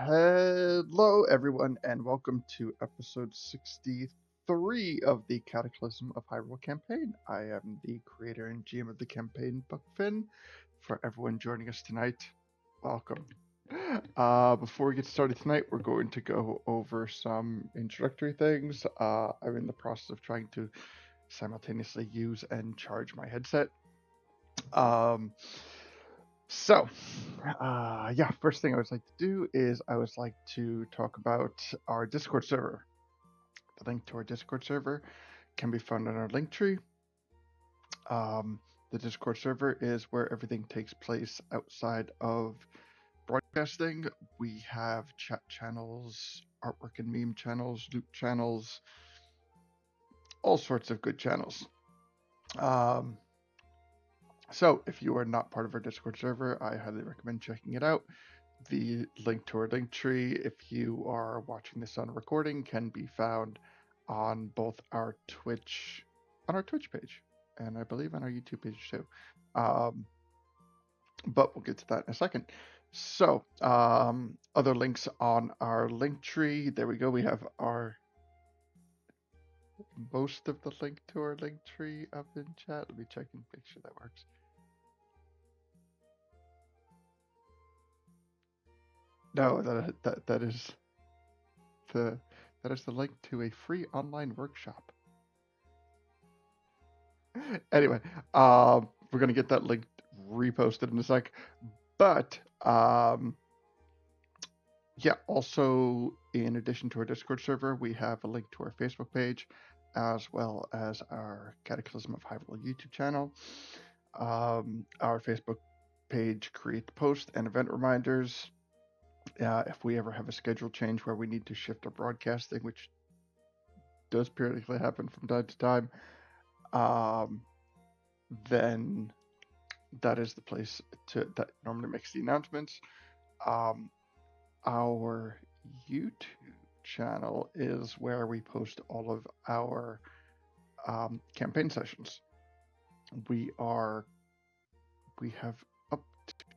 Hello, everyone, and welcome to episode 63 of the Cataclysm of Hyrule campaign. I am the creator and GM of the campaign, Buck Finn. For everyone joining us tonight, welcome. Before we get started tonight, we're going to go over some introductory things. I'm in the process of trying to simultaneously use and charge my headset. First thing I would like to do is I would like to talk about our Discord server. The link to our Discord server can be found in our link tree. The Discord server is where everything takes place outside of broadcasting. We have chat channels, artwork and meme channels, loot channels, all sorts of good channels. So if you are not part of our Discord server, I highly recommend checking it out. The link to our link tree, if you are watching this on a recording, can be found on both our Twitch page, and I believe on our YouTube page too. But we'll get to that in a second. So, other links on our link tree. There we go. We have most of the link to our link tree up in chat. Let me check and make sure that works. No, that is the link to a free online workshop. Anyway, we're gonna get that link reposted in a sec. But also in addition to our Discord server, we have a link to our Facebook page, as well as our Cataclysm of Hyrule YouTube channel. Our Facebook page creates posts and event reminders. If we ever have a schedule change where we need to shift our broadcasting, which does periodically happen from time to time, then that is the place that normally makes the announcements. Our YouTube channel is where we post all of our campaign sessions. We have up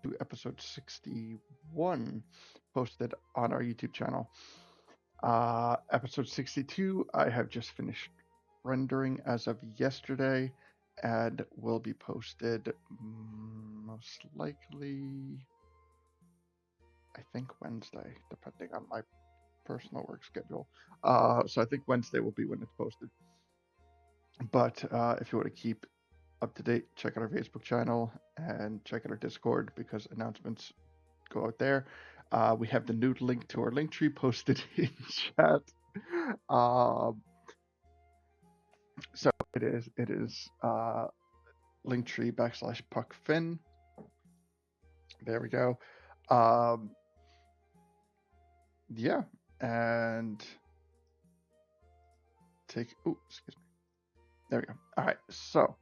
to episode 61 posted on our YouTube channel. Episode 62, I have just finished rendering as of yesterday, and will be posted most likely, I think, Wednesday, depending on my personal work schedule. So I think Wednesday will be when it's posted. But if you want to keep up to date, check out our Facebook channel and check out our Discord, because announcements go out there. We have the new link to our link tree posted in chat. So it is linktree /PuckFin. There we go. And excuse me. There we go. All right. So,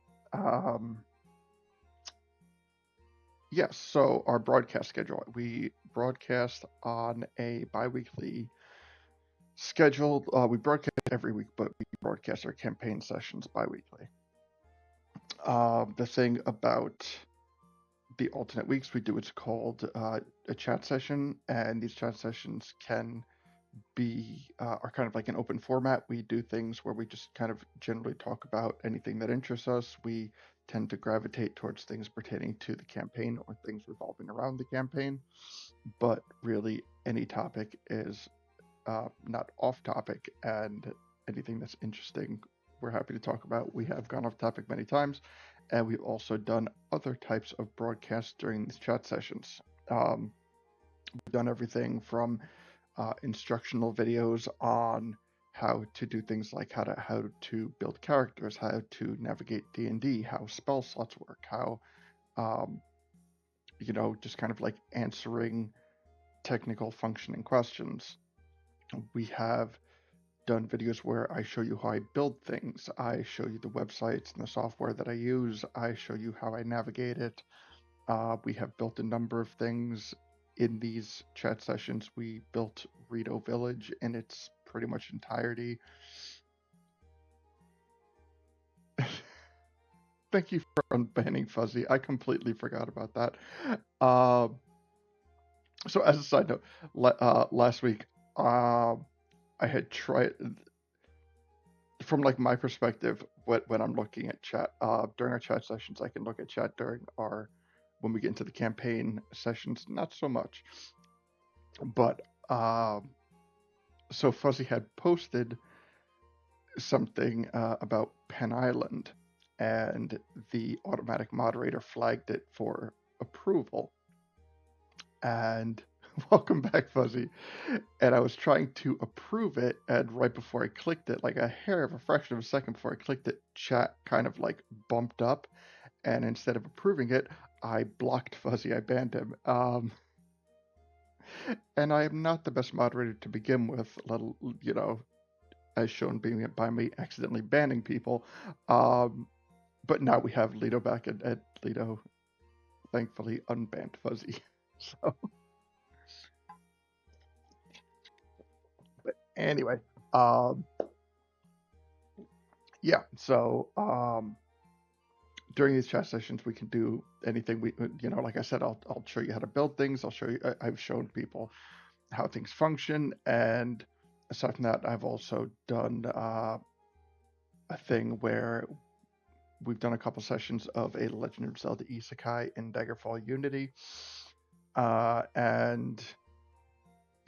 so our broadcast schedule. We broadcast on a bi-weekly schedule. We broadcast every week, but we broadcast our campaign sessions bi-weekly. The thing about the alternate weeks we do, it's called a chat session, and these chat sessions can be are kind of like an open format. We do things where we just kind of generally talk about anything that interests us. We tend to gravitate towards things pertaining to the campaign or things revolving around the campaign, but really any topic is not off topic, and anything that's interesting we're happy to talk about. We have gone off topic many times, and we've also done other types of broadcasts during these chat sessions. We've done everything from instructional videos on how to do things like how to build characters, how to navigate D&D, how spell slots work, how just kind of like answering technical functioning questions. We have done videos where I show you how I build things. I show you the websites and the software that I use. I show you how I navigate it. We have built a number of things in these chat sessions. We built Rito Village in its pretty much entirety. Thank you for unbanning Fuzzy. I completely forgot about that. So as a side note, last week, I had tried from like my perspective when I'm looking at chat during our chat sessions. I can look at chat during our when we get into the campaign sessions, not so much. But so Fuzzy had posted something about Penn Island, and the automatic moderator flagged it for approval. And welcome back, Fuzzy. And I was trying to approve it, and right before I clicked it, like a hair of a fraction of a second before I clicked it, chat kind of like bumped up, and instead of approving it, I blocked Fuzzy. I banned him. And I am not the best moderator to begin with, as shown being by me accidentally banning people. But now we have Lido back, and Lido thankfully unbanned Fuzzy. So, but anyway, yeah. So during these chat sessions, we can do anything. Like I said, I'll show you how to build things. I'll show you. I've shown people how things function, and aside from that, I've also done a thing where we've done a couple sessions of a Legend of Zelda Isekai in Daggerfall Unity, and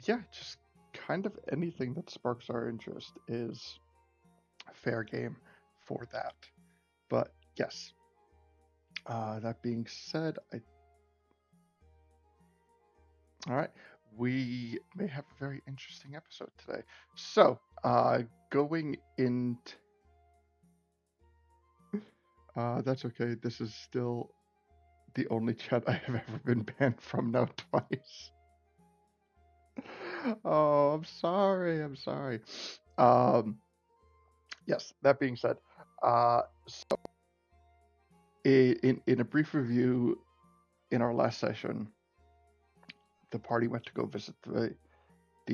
yeah, just kind of anything that sparks our interest is fair game for that. But yes, that being said, all right, we may have a very interesting episode today. So, going into that's okay. This is still the only chat I have ever been banned from now twice. Oh, I'm sorry. I'm sorry. Yes, that being said, so in a brief review in our last session, the party went to go visit the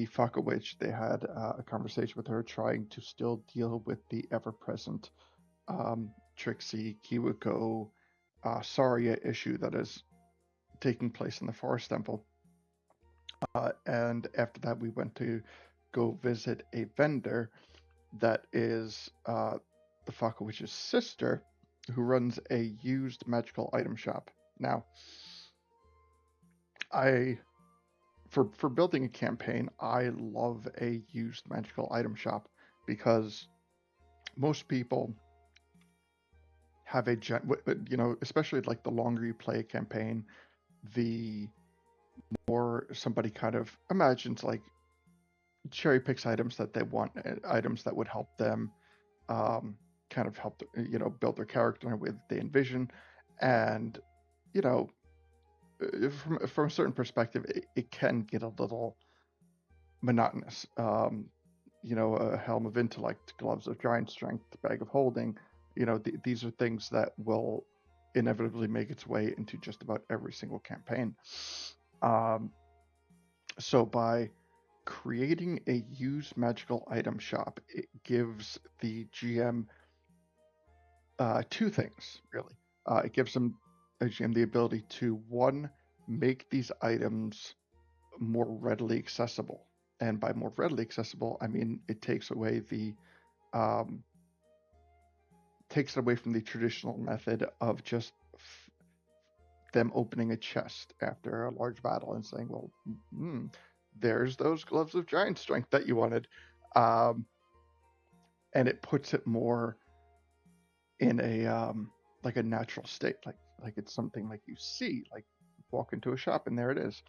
Faka Witch. They had a conversation with her, trying to still deal with the ever-present Trixie, Kiwiko, Saria issue that is taking place in the Forest Temple. And after that, we went to go visit a vendor that is the Faka Witch's sister, who runs a used magical item shop. Now, for building a campaign, I love a used magical item shop because most people have especially like the longer you play a campaign, the more somebody kind of imagines like cherry picks items that they want, items that would help them kind of help build their character in a way that they envision. And from a certain perspective, it can get a little monotonous. A helm of intellect, gloves of giant strength, bag of holding. These are things that will inevitably make its way into just about every single campaign. So by creating a used magical item shop, it gives the GM two things, really. It gives them a GM the ability to, one, make these items more readily accessible. And by more readily accessible, I mean it takes away takes it away from the traditional method of just them opening a chest after a large battle and saying, well, there's those gloves of giant strength that you wanted. And it puts it more in a like a natural state, like it's something like you see, like walk into a shop and there it is.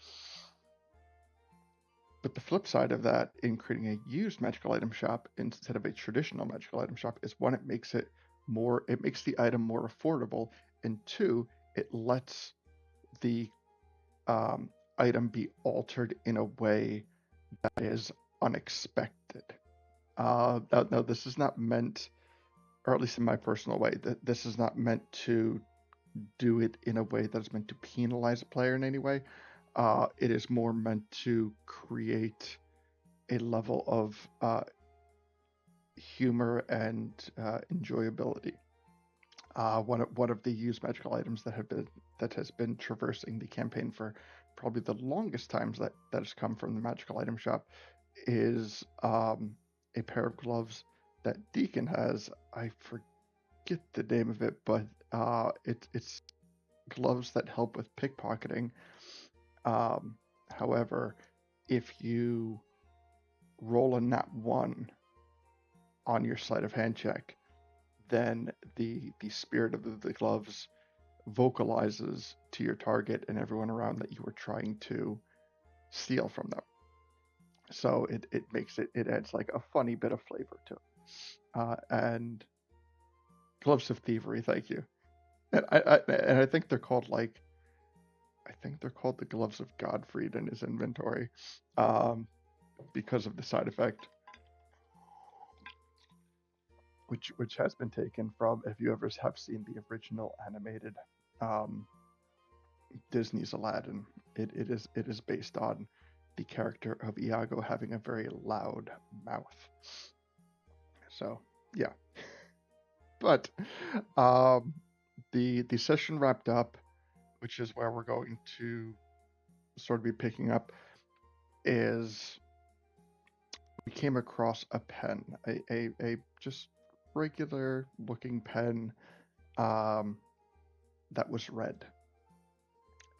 But the flip side of that, in creating a used magical item shop instead of a traditional magical item shop, is one, it makes the item more affordable, and two, it lets the item be altered in a way that is unexpected. Now, this is not meant, or at least in my personal way, that this is not meant to do it in a way that is meant to penalize a player in any way. It is more meant to create a level of humor and enjoyability. One of the used magical items that has been traversing the campaign for probably the longest times that has come from the magical item shop is a pair of gloves that Deacon has. I forget the name of it, but it's gloves that help with pickpocketing. However, if you roll a nat 1 on your sleight of hand check, then the spirit of the gloves vocalizes to your target and everyone around that you were trying to steal from them. So it makes it adds like a funny bit of flavor to it. And gloves of thievery, thank you. And I think they're called the gloves of Godfried in his inventory, because of the side effect, which has been taken from, if you ever have seen the original animated Disney's Aladdin, it is based on the character of Iago having a very loud mouth. So yeah, but the session wrapped up, which is where we're going to sort of be picking up, is we came across a pen, a just regular looking pen that was red.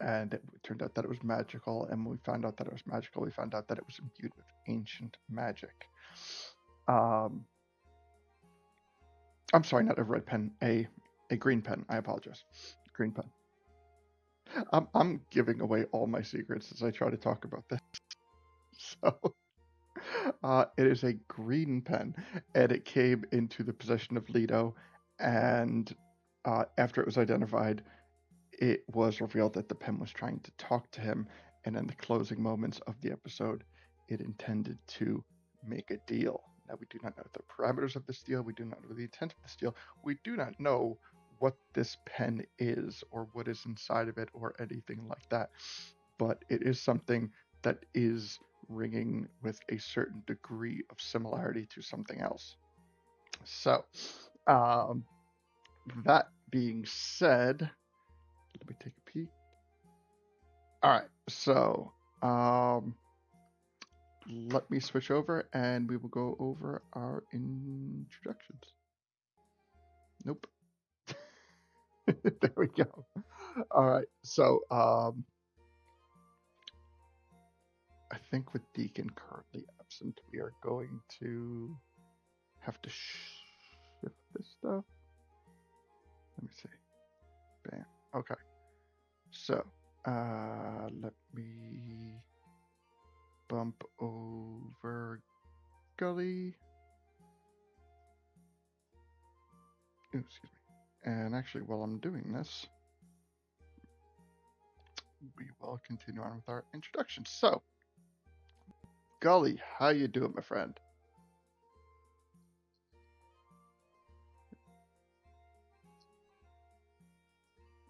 And it turned out that it was magical, and when we found out that it was magical, we found out that it was imbued with ancient magic. I'm sorry, not a red pen, a green pen. I apologize. Green pen. I'm giving away all my secrets as I try to talk about this. So, it is a green pen, and it came into the possession of Leto, and after it was identified, it was revealed that the pen was trying to talk to him, and in the closing moments of the episode, it intended to make a deal. Now, we do not know the parameters of this deal. We do not know the intent of this deal. We do not know what this pen is or what is inside of it or anything like that. But it is something that is ringing with a certain degree of similarity to something else. So, that being said, let me take a peek. All right, so let me switch over and we will go over our introductions. Nope. There we go. All right, so I think with Deacon currently absent, we are going to have to shift this stuff. Let me see. Bam. Okay. So, let me bump over Gully. Ooh, excuse me. And actually, while I'm doing this, we will continue on with our introduction. So, Gully, how you doing, my friend?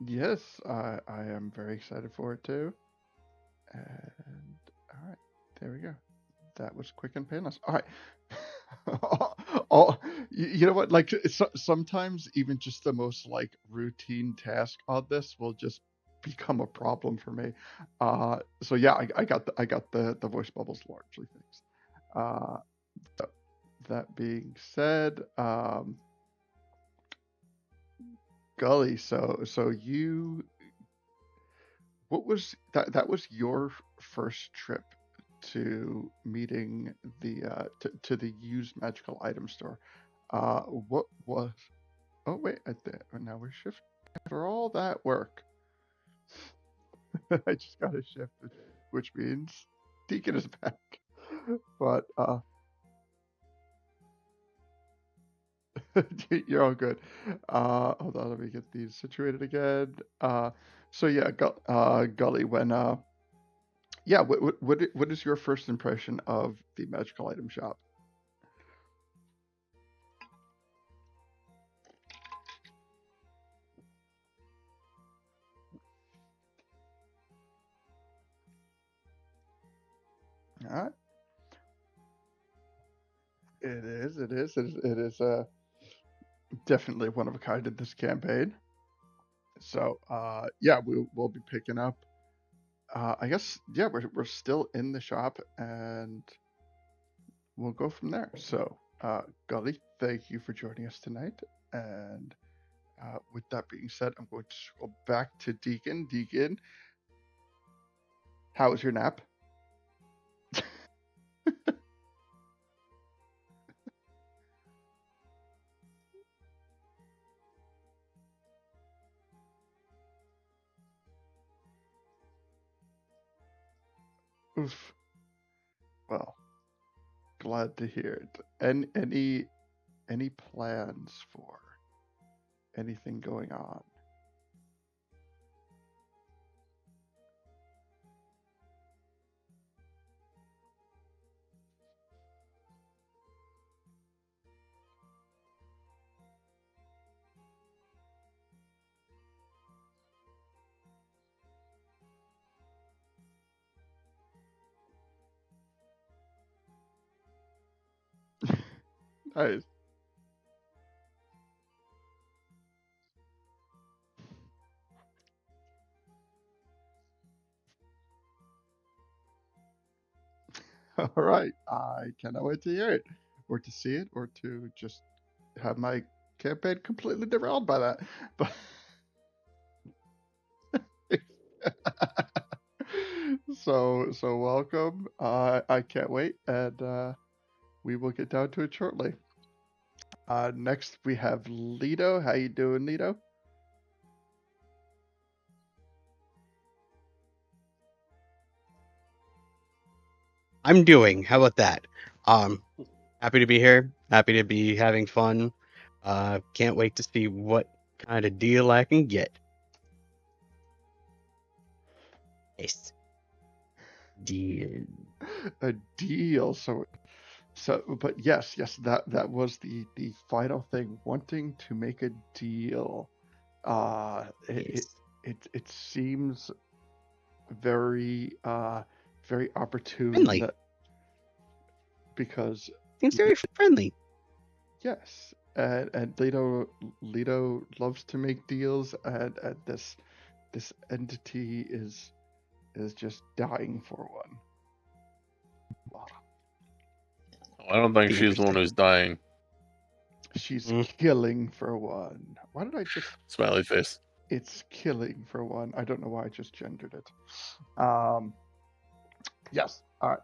Yes, I am very excited for it too. And all right, there we go. That was quick and painless. All right. You know what? Like sometimes even just the most like routine task on this will just become a problem for me. So yeah, I got the voice bubbles largely fixed. So that being said, Gully, so you, what was that? That was your first trip to meeting the to the used magical item store. What was? Oh wait, now we're shifting. After all that work, I just got a shift, which means Deacon is back. But you're all good. Hold on, let me get these situated again. So yeah, Gully, when yeah, what is your first impression of the magical item shop? All right. It is definitely one of a kind in this campaign. So yeah, we'll be picking up I guess yeah, we're still in the shop, and we'll go from there. So, Gully, thank you for joining us tonight. And with that being said, I'm going to go back to Deacon. Deacon, how was your nap? Oof. Well, glad to hear it. And any plans for anything going on? Nice. All right. I cannot wait to hear it, or to see it, or to just have my campaign completely derailed by that. But so welcome. I can't wait, and we will get down to it shortly. Next we have Lido. How you doing, Lido? I'm doing. How about that? Um, Happy to be here. Happy to be having fun. Can't wait to see what kind of deal I can get. Yes, deal. A deal. But yes, that was the final thing. Wanting to make a deal. Uh, it it Yes, it seems very opportune friendly. because Seems very friendly. yes, and Lido loves to make deals, and this entity is just dying for one. I don't think Be she's the one interesting. who's dying. She's Mm. killing for one. Why did I just? Smiley face. It's killing for one. I don't know why I just gendered it. Um, yes. All right.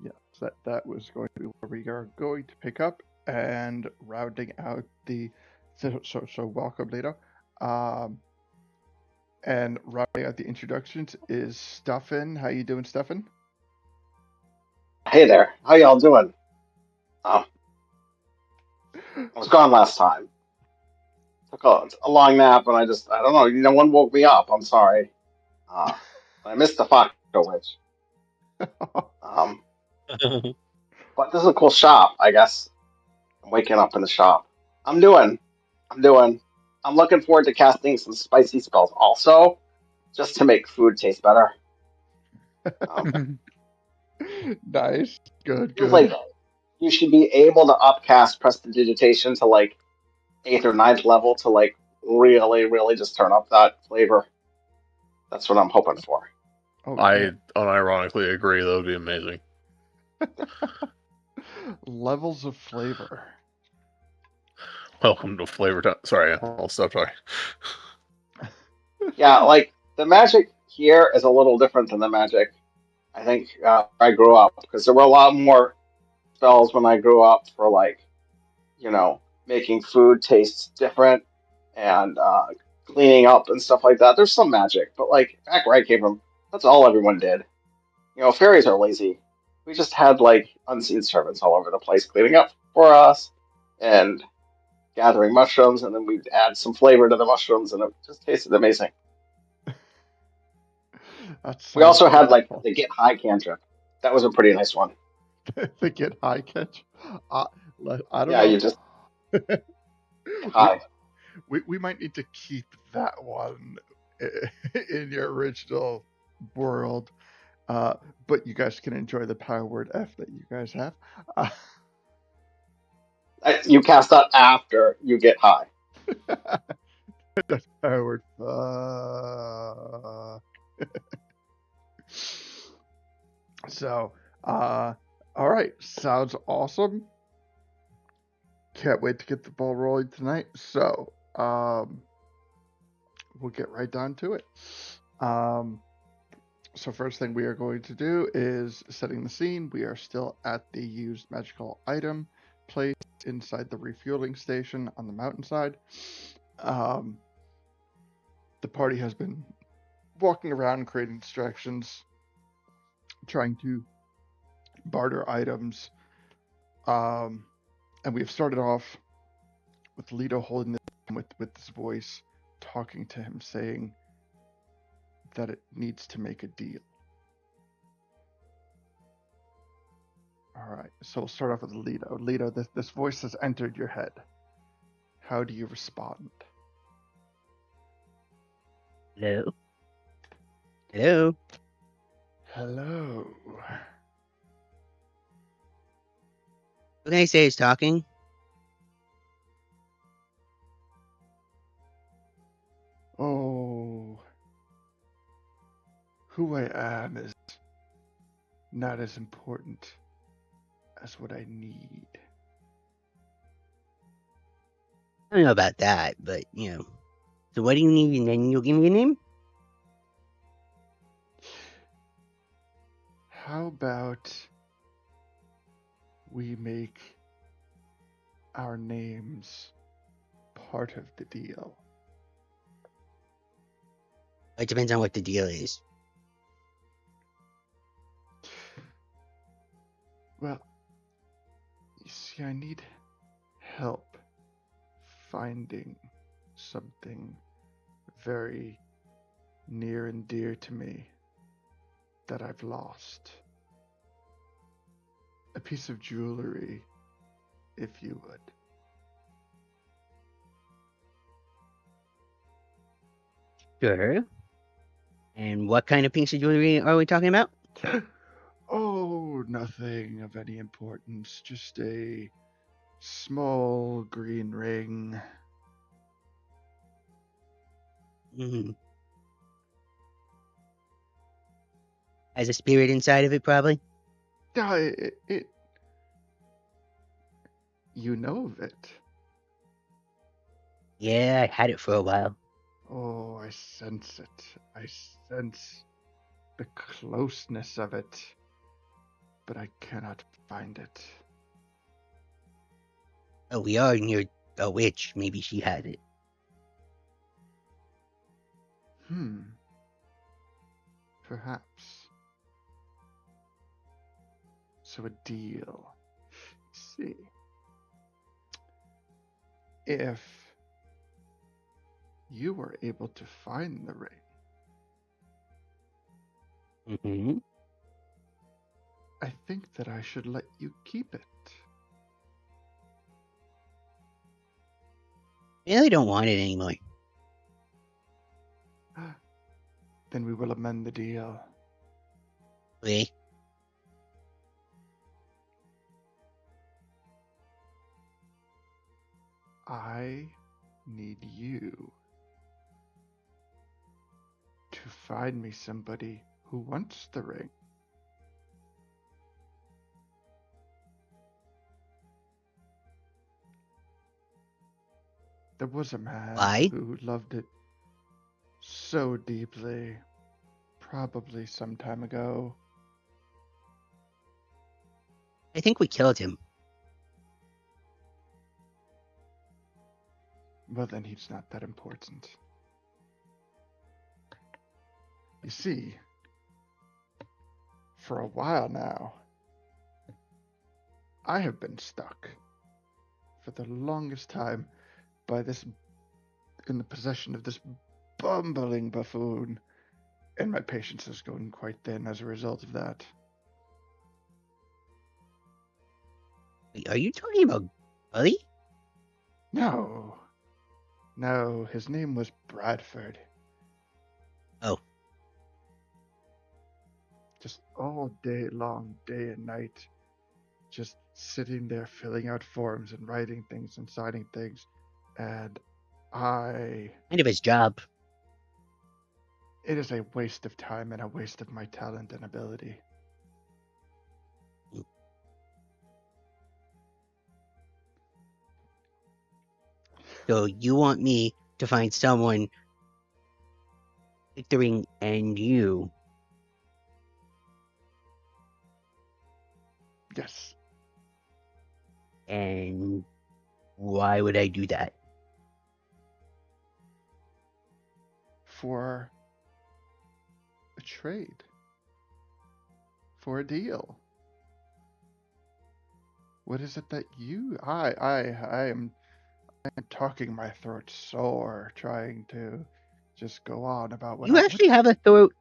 Yeah, so that was going to be where we are going to pick up and rounding out the. So welcome, Lido. Um, and rounding out the introductions is Stuffin. How you doing, Stuffin? Hey there, how y'all doing? I was gone last time. Took a long nap, and I don't know, no one woke me up. I'm sorry. Uh, I missed the Fox Witch. Um, but this is a cool shop, I guess. I'm waking up in the shop. I'm doing. I'm doing. I'm looking forward to casting some spicy spells also, just to make food taste better. Um, Nice. Good, Feels like good. you should be able to upcast prestidigitation to like eighth or ninth level to like really, really just turn up that flavor. That's what I'm hoping for. Oh yeah. I unironically agree. That would be amazing. Levels of flavor. Welcome to Flavor Town. Sorry, I'll stop talking. Yeah, like the magic here is a little different than the magic I think I grew up because there were a lot more spells when I grew up for like making food taste different and cleaning up and stuff like that. There's some magic, but like back where I came from, that's all everyone did. Fairies are lazy. We just had like unseen servants all over the place cleaning up for us and gathering mushrooms, and then we'd add some flavor to the mushrooms, and it just tasted amazing. That We sounds also had like delightful. the get high cantrip. That was a pretty nice one. The get high catch. Uh, I don't Yeah, know. you just get we, high. we might need to keep that one in your original world. Uh, but you guys can enjoy the power word F that you guys have. Uh, You cast out after you get high. That's powered. So, all right, sounds awesome. Can't wait to get the ball rolling tonight. So, we'll get right down to it. So first thing we are going to do is setting the scene. We are still at the used magical item place inside the refueling station on the mountainside. The party has been walking around, creating distractions, trying to barter items. And we've started off with Leto holding this with his voice, talking to him, saying that it needs to make a deal. All right, so we'll start off with Leto. Leto, this voice has entered your head. How do you respond? Hello? Hello? Hello. What can I say is talking? Oh, who I am is not as important as what I need. I don't know about that, but, So what do you need, and then you'll give me a name? How about we make our names part of the deal? It depends on what the deal is. Well, you see, I need help finding something very near and dear to me that I've lost. A piece of jewelry, if you would. Sure. And what kind of piece of jewelry are we talking about? Oh, nothing of any importance. Just a small green ring. Mm-hmm. Has a spirit inside of it, probably? It you know of it. Yeah, I had it for a while. Oh, I sense it. I sense the closeness of it, but I cannot find it. Oh, we are near a witch. Maybe she has it. Perhaps. So a deal. See. If you were able to find the ring, Mm-hmm. I think that I should let you keep it. Yeah, I don't want it anymore. Then we will amend the deal. Okay. I need you to find me somebody who wants the ring. There was a man Why? who loved it so deeply, probably some time ago. I think we killed him. Well, then he's not that important. You see, for a while now, I have been stuck for the longest time in the possession of this bumbling buffoon, and my patience has grown quite thin as a result of that. Wait, are you talking about Buddy? No, his name was Bradford. Oh. Just all day long, day and night, just sitting there filling out forms and writing things and signing things, and I. Kind of his job. It is a waste of time and a waste of my talent and ability. So you want me to find someone like the ring and you? Yes. And why would I do that? For a trade. For a deal. What is it that you... I am talking my throat sore, trying to just go on about what You I... actually have a throat,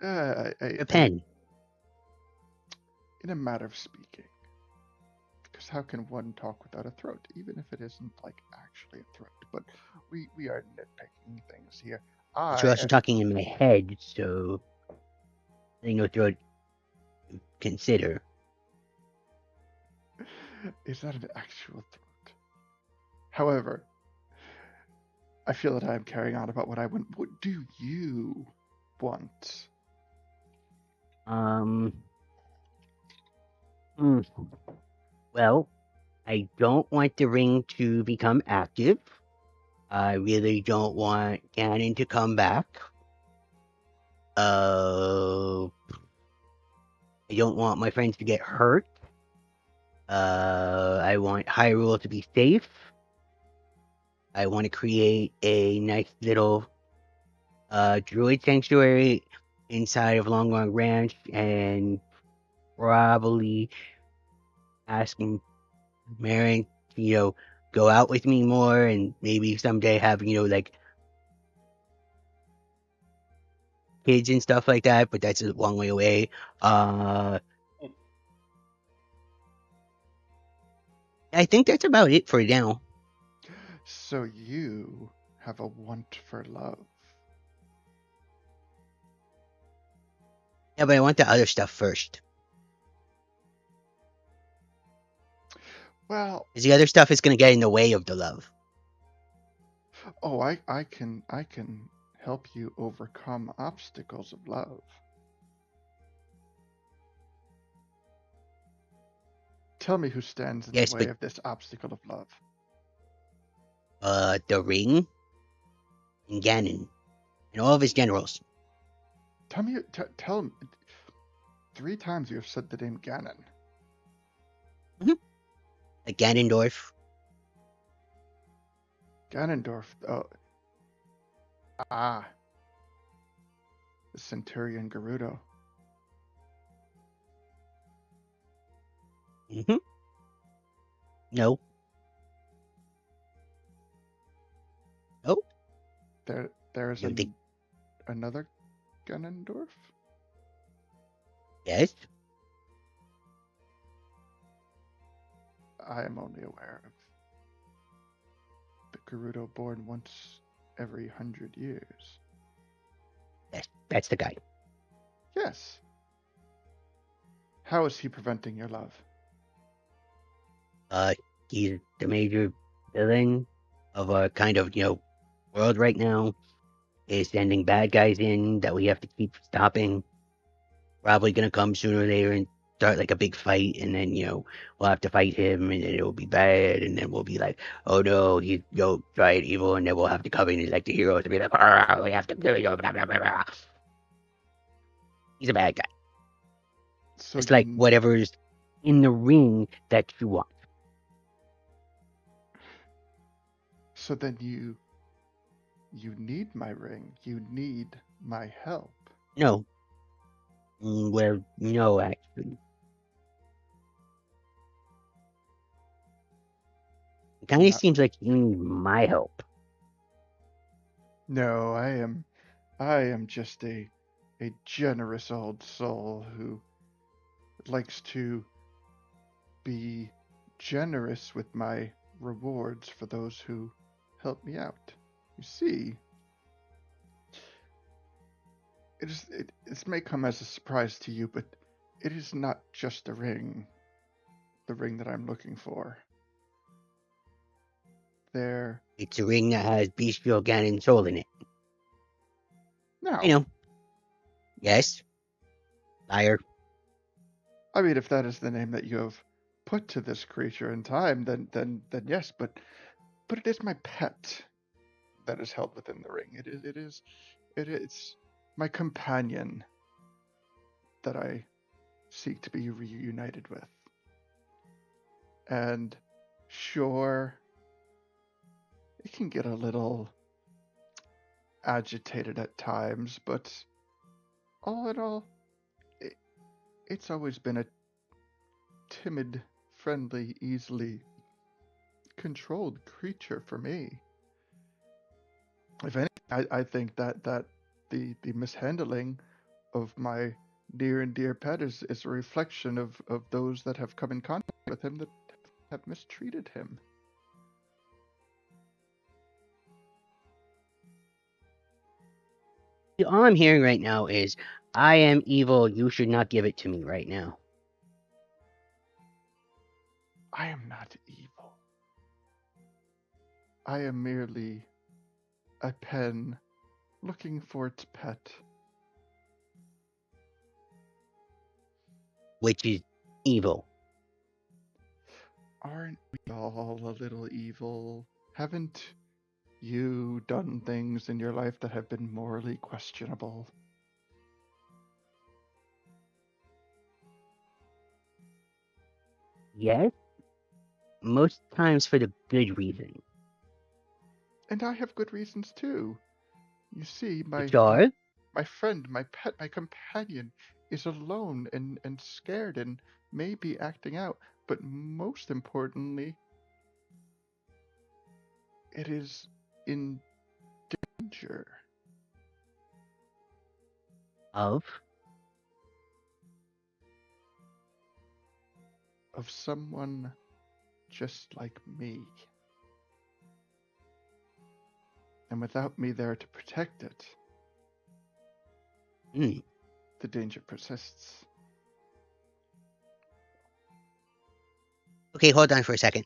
a a pen. in a matter of speaking. Because how can one talk without a throat, even if it isn't like actually a throat? But we are nitpicking things here. But you're also talking in my head, so I think no throat to consider. Is that an actual throat? However, I feel that I am carrying on about what I want. What do you want? Well, I don't want the ring to become active. I really don't want Ganon to come back. I don't want my friends to get hurt. I want Hyrule to be safe. I want to create a nice little druid sanctuary inside of Long Long Ranch, and probably asking Marin to, go out with me more, and maybe someday have, like kids and stuff like that, but that's a long way away. I think that's about it for now. So you have a want for love. Yeah, but I want the other stuff first. Well, Because the other stuff is going to get in the way of the love. oh, I can help you overcome obstacles of love. Tell me who stands in Yes, the way but of this obstacle of love. the ring and Ganon and all of his generals. Tell me, tell him. 3 times you have said the name Ganon. Like Ganondorf. Ganondorf. Oh, the Centurion Gerudo. No. Nope. There's No, another Ganondorf. yes. I am only aware of the Gerudo born once every 100 years. That's the guy. Yes. How is he preventing your love? He's the major villain of our kind of, world right now. Is sending bad guys in that we have to keep stopping. Probably gonna come sooner or later and start like a big fight, and then we'll have to fight him, and then it'll be bad, and then we'll be like, oh no, he's giant evil, and then we'll have to come in as like the heroes to be like, we have to kill you, blah blah blah blah. He's a bad guy. So It's like whatever's in the ring that you want. So then you need my ring. You need my help. No. Well, no, actually. It kind of seems like you need my help. No, I am just a generous old soul who likes to be generous with my rewards for those who help me out. You see, this may come as a surprise to you, but it is not just the ring that I'm looking for. there... It's a ring that has bestial Ganon soul in it. No. I know. Yes. Liar. I mean, if that is the name that you have put to this creature in time, then yes, but it is my pet that is held within the ring. It's my companion that I seek to be reunited with. And sure, it can get a little agitated at times, but all in all, it's always been a timid, friendly, easily controlled creature for me. If anything, I think that the mishandling of my near and dear pet is a reflection of those that have come in contact with him that have mistreated him. All I'm hearing right now is, I am evil, you should not give it to me right now. I am not evil. I am merely a pen looking for its pet. Which is evil. Aren't we all a little evil? Haven't you done things in your life that have been morally questionable? Yes? Most times for the good reason. And I have good reasons too. You see, Which are? my friend, my pet, my companion is alone and scared and may be acting out. But most importantly, it is in danger Of? of someone just like me. And without me there to protect it, the danger persists. Okay, hold on for a second.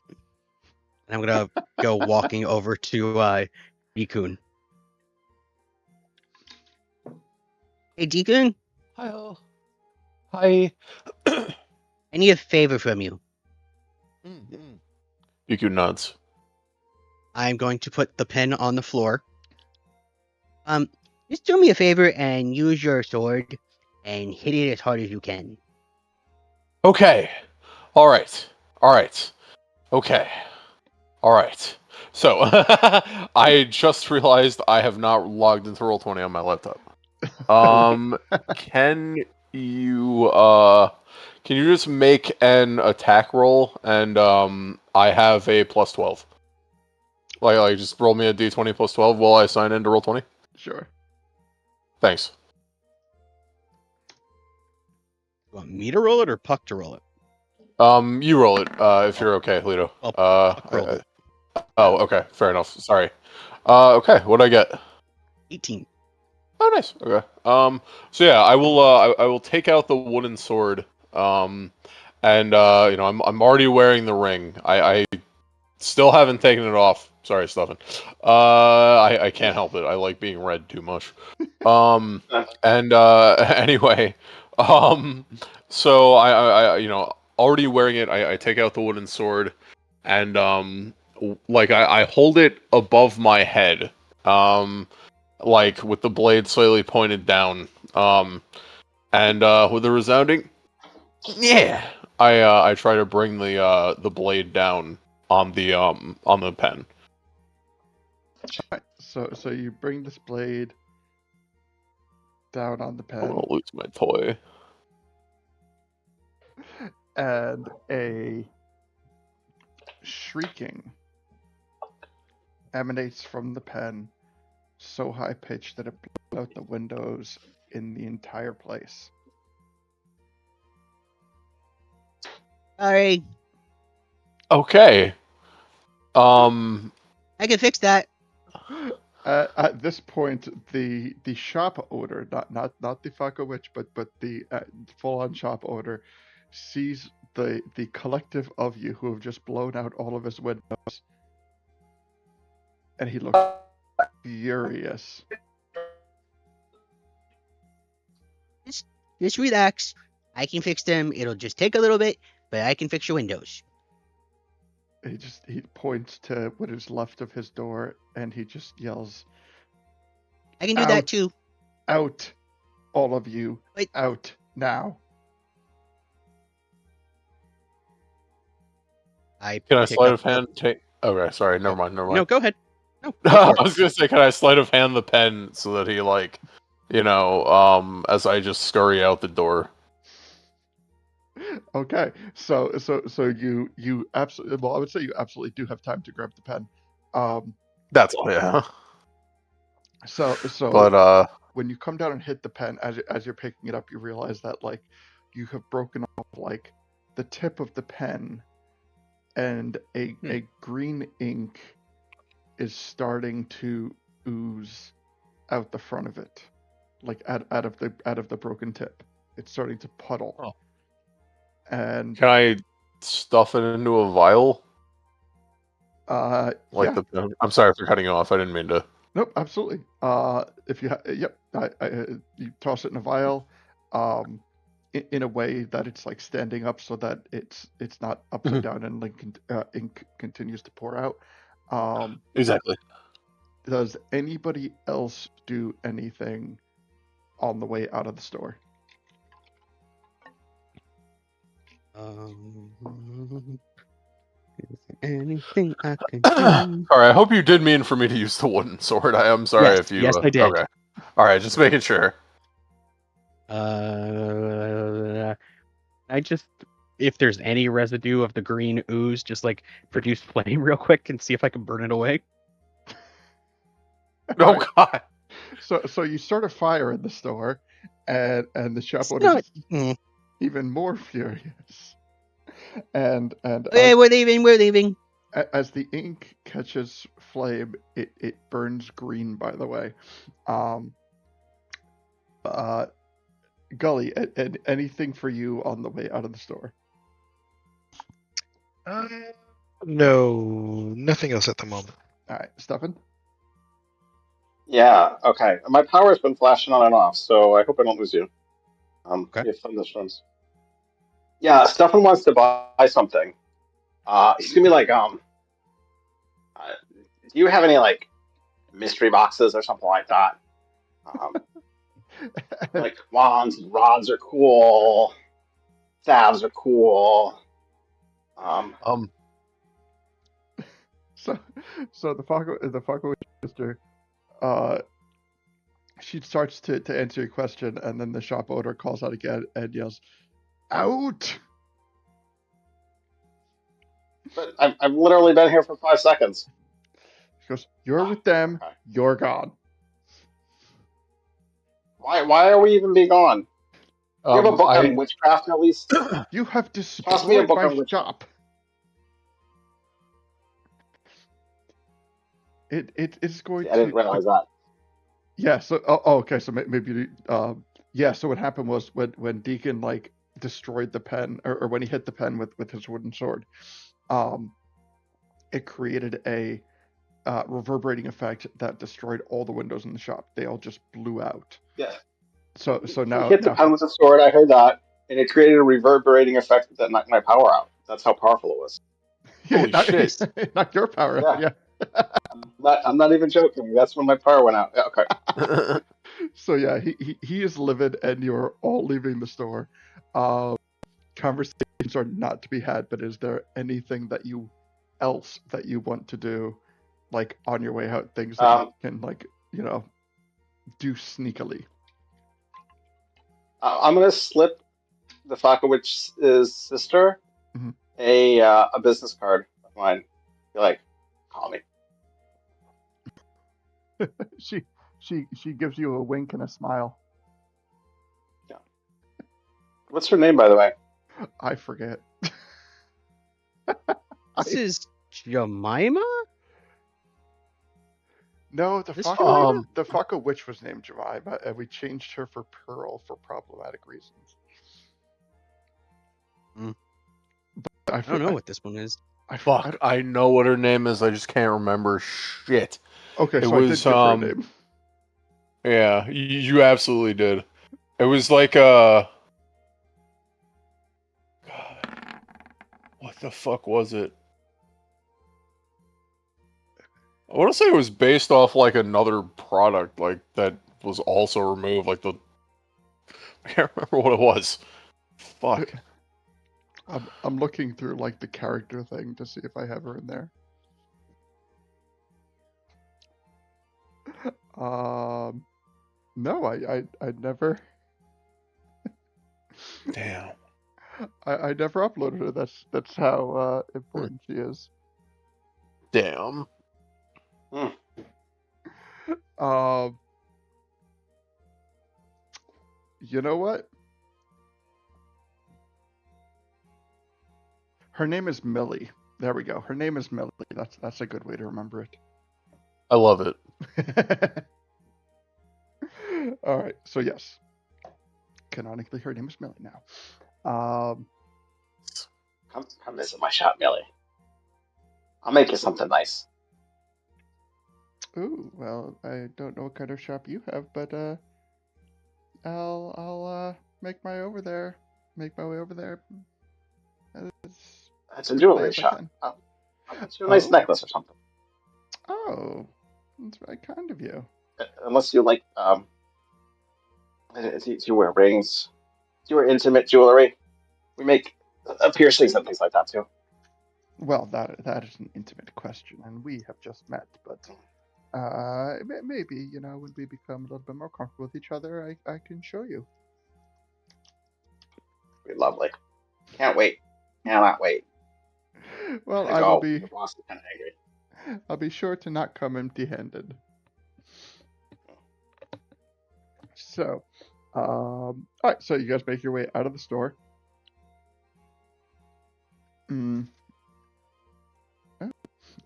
I'm gonna go walking over to Deekun. Hey, Deekun, Hi, all. Hi. I need a favor from you. Yuku nods. I'm going to put the pen on the floor. Just do me a favor and use your sword and hit it as hard as you can. Okay. All right. Okay. All right. So, I just realized I have not logged into Roll20 on my laptop. Can you just make an attack roll and I have a plus 12. Like just roll me a d20 plus 12 while I sign into Roll20? Sure. Thanks. You want me to roll it or Puck to roll it? You roll it, if you're okay, Lito. Puck rolled it. Oh, okay, fair enough. Sorry. Okay, what'd I get? 18. Oh, nice. Okay. So yeah, I will. I will take out the wooden sword. And I'm already wearing the ring. I still haven't taken it off. Sorry, Stefan. I can't help it. I like being red too much. And anyway, so I already wearing it. I take out the wooden sword, and I hold it above my head. Like with the blade slightly pointed down. And with a resounding, yeah, I try to bring the blade down on the pen. Alright, so you bring this blade down on the I'm pen, gonna lose my toy. and a shrieking emanates from the pen, so high pitched that it blows out the windows in the entire place. Sorry, Okay. I can fix that. At this point, the shop owner, not the Fucko Witch, but the full-on shop owner, sees the collective of you who have just blown out all of his windows, and he looks furious. Just relax. I can fix them. It'll just take a little bit, but I can fix your windows. He points to what is left of his door, and he just yells, I can do Out. that too. "Out, all of you! Wait. Out now!" Can I pick sleight up of hand take? Okay, sorry, never mind. No, go ahead. No, go I for it. was gonna say, can I sleight of hand the pen so that he as I just scurry out the door. Okay, so you absolutely, well, I would say you absolutely do have time to grab the pen. That's yeah. So But when you come down and hit the pen, as you're picking it up, you realize that like you have broken off like the tip of the pen, and a green ink is starting to ooze out the front of it, like out of the broken tip. It's starting to puddle. Oh. And can I stuff it into a vial? yeah. I'm sorry for cutting you off. I didn't mean to. Nope, absolutely. If you you toss it in a vial, in a way that it's like standing up so that it's not upside down and ink continues to pour out. Exactly. Does anybody else do anything on the way out of the store? Is there anything I can do? All right. I hope you did mean for me to use the wooden sword. I am sorry if you. Yes, I did. Okay. All right. Just making sure. If there's any residue of the green ooze, just like produce flame real quick and see if I can burn it away. Oh God. So you start a fire in the store, and the shop owner is even more furious. And Hey, we're leaving. As the ink catches flame, it burns green. By the way, Gully, anything for you on the way out of the store? No, nothing else at the moment. All right, Stefan. Yeah, okay. My power's been flashing on and off, so I hope I don't lose you. Okay. We have thunderstorms. Yeah, Stefan wants to buy something. He's gonna be like, do you have any like mystery boxes or something like that? Like wands and rods are cool. Salves are cool. So the Falco sister, she starts to answer your question, and then the shop owner calls out again and yells, "Out!" But I've literally been here for 5 seconds. She goes, "You're with them. Okay. You're gone." Why are we even being gone? Do you have a book on witchcraft at least? You have Toss me a destroyed book my on witchcraft. shop. It's going to. I didn't realize that. Yeah. So okay. So maybe yeah. So what happened was when Deacon like destroyed the pen, or when he hit the pen with his wooden sword, it created a reverberating effect that destroyed all the windows in the shop. They all just blew out. Yeah. So now he hit the pen with the sword. I heard that, and it created a reverberating effect that knocked my power out. That's how powerful it was. Holy shit! Not your power. Yeah. I'm not even joking. That's when my power went out. Yeah, okay. So yeah, he is livid, and you're all leaving the store. Conversations are not to be had. But is there anything else that you want to do, like on your way out? Things that you can do sneakily. I'm gonna slip the Fakowic's sister a business card of mine. Be like, call me. She gives you a wink and a smile. Yeah. What's her name, by the way? I forget. This is Jemima? No, the Fako witch was named Jemima, and we changed her for Pearl for problematic reasons. I don't know what this one is. Fuck, I know what her name is. I just can't remember shit. Okay, It so I did was give her a name. yeah, you absolutely did. It was like God, what the fuck was it? I want to say it was based off like another product like that was also removed. Like the I can't remember what it was. Fuck. I'm looking through like the character thing to see if I have her in there. No, I never Damn. I never uploaded her. That's how important she is. Damn. Um, you know what? Her name is Millie. There we go. Her name is Millie. That's a good way to remember I love it. it. All right. So yes, canonically, her name is Millie now. Come visit my shop, Millie. I'll make you something nice. Ooh, well, I don't know what kind of shop you have, but I'll make my way over there as It's a quickly jewelry as I shop. can. I'll get you a nice Oh, necklace or something. oh, that's very kind of you. Unless you like, do you wear rings? Do you wear intimate jewelry? We make piercings and things like that too. Well, that is an intimate question, and we have just met, but maybe when we become a little bit more comfortable with each other, I can show you. Be lovely. Can't wait. Cannot wait. Well, Gotta I will go. be. The boss is kind of angry. I'll be sure to not come empty-handed. So, all right. So you guys make your way out of the store.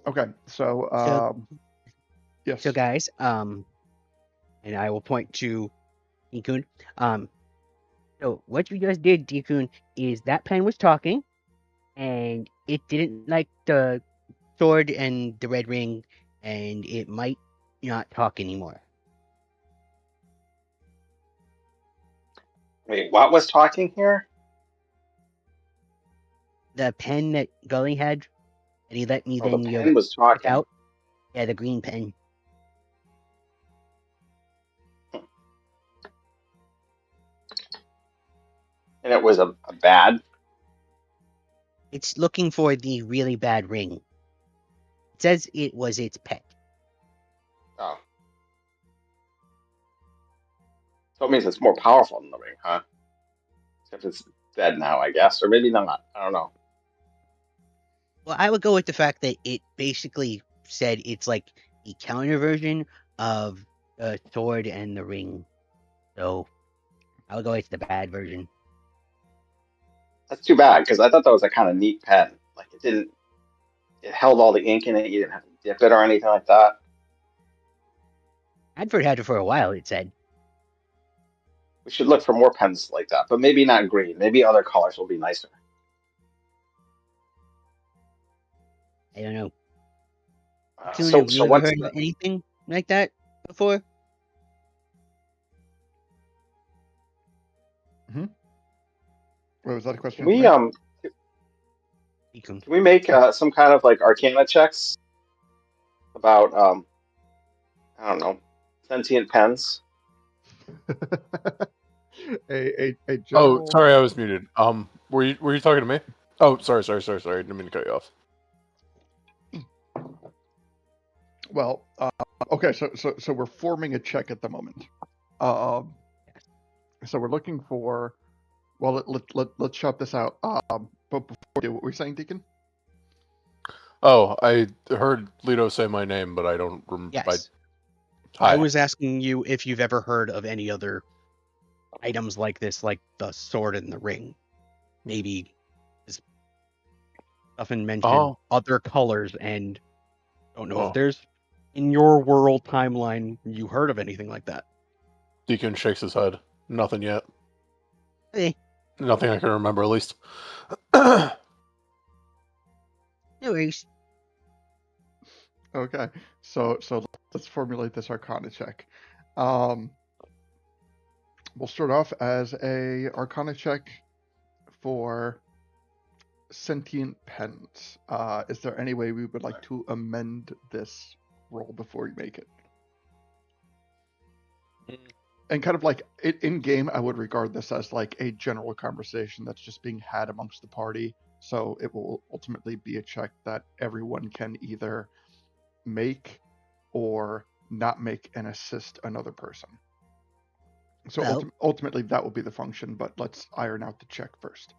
Okay. So, yes. So guys, and I will point to Ikun. So what you just did, Ikun, is that pen was talking, and it didn't like the sword and the red ring, and it might not talk anymore. Wait, what was talking here? The pen that Gully had, and he let me Oh, the then pen was pick talking. out. Yeah, the green pen. And it was a bad. It's looking for the really bad ring. It says it was its pet. Oh. So it means it's more powerful than the ring, huh? Except it's dead now, I guess. Or maybe not. I don't know. Well, I would go with the fact that it basically said it's like a counter version of the sword and the ring. So I would go with the bad version. That's too bad, because I thought that was a kind of neat pen. Like, it held all the ink in it. You didn't have to dip it or anything like that. Adford had it for a while, it said. We should look for more pens like that, but maybe not green. Maybe other colors will be nicer. I don't know. So Have you ever what's heard of anything like that before? Wait, was that a can question? we for me? can we make some kind of like Arcana checks about I don't know, sentient pens? a Oh, general. sorry, I was muted. Were you talking to me? Oh, sorry. Didn't mean to cut you off. Well, okay. So we're forming a check at the moment. So we're looking for. Well, let's chop this out. But before we do, what were you saying, Deacon? Oh, I heard Lito say my name, but I don't remember. Yes. Hi. I was asking you if you've ever heard of any other items like this, like the sword and the ring. Maybe Stuffin mentioned other colors, and don't know if there's in your world timeline you heard of anything like that. Deacon shakes his head. Nothing yet. Eh, Nothing I can remember, at least. no worries. Okay. So let's formulate this Arcana check. We'll start off as a Arcana check for sentient pens. Is there any way we would like to amend this roll before you make it? And kind of like in game, I would regard this as like a general conversation that's just being had amongst the party. So it will ultimately be a check that everyone can either make or not make and assist another person. So Well- ultimately that will be the function, but let's iron out the check first.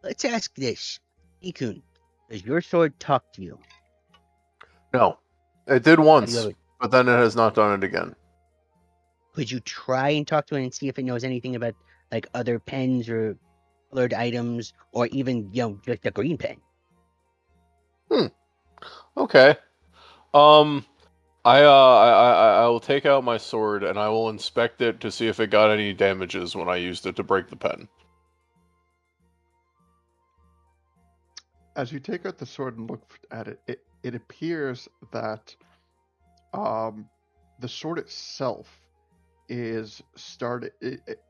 Let's ask this. Ikun, does your sword talk to you? No, it did Have you once, ever- but then it has not done it again. Could you try and talk to it and see if it knows anything about like other pens or colored items, or even just a green pen? Okay. I will take out my sword and I will inspect it to see if it got any damages when I used it to break the pen. As you take out the sword and look at it, it appears that the sword itself it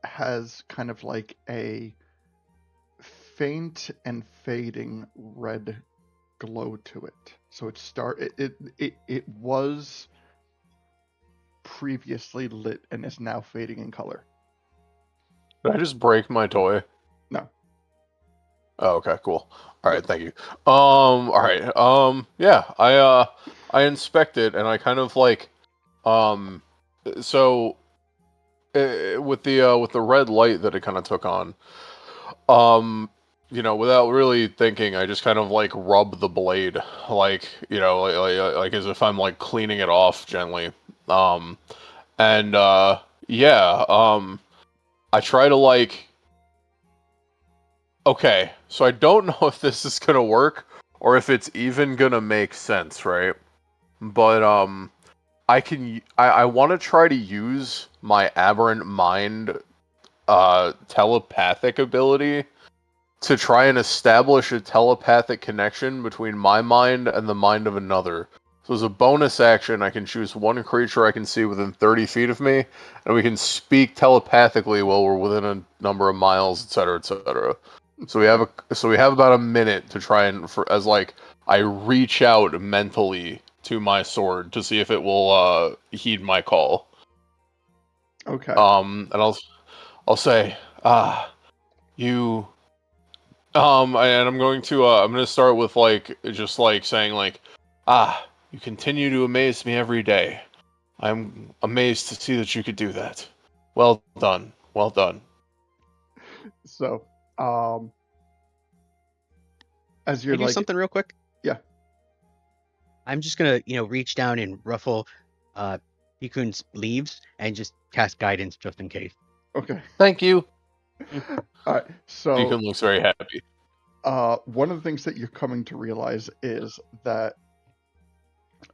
has kind of like a faint and fading red glow to it. So it was previously lit and is now fading in color. Did I just break my toy? No. Oh, okay, cool. All right, thank you. All right. Yeah, I inspect it and I kind of like, so with the red light that it kind of took on, without really thinking, I just kind of like rub the blade, like like as if I'm like cleaning it off gently, and yeah, I try to like. Okay, so I don't know if this is gonna work or if it's even gonna make sense, right? But I want to try to use my aberrant mind telepathic ability to try and establish a telepathic connection between my mind and the mind of another. So as a bonus action, I can choose one creature I can see within 30 feet of me, and we can speak telepathically while we're within a number of miles, etc., etc. So we have about a minute to try and I reach out mentally to my sword to see if it will heed my call. Okay. And I'll say, you. And I'm going to start with just saying you continue to amaze me every day. I'm amazed to see that you could do that. Well done. Well done. So, as Can you're I do like, something real quick? Yeah. I'm just gonna, reach down and ruffle Ikun's leaves and just cast guidance just in case. okay. Thank you. All right. So, Deacon looks very happy. one of the things that you're coming to realize is that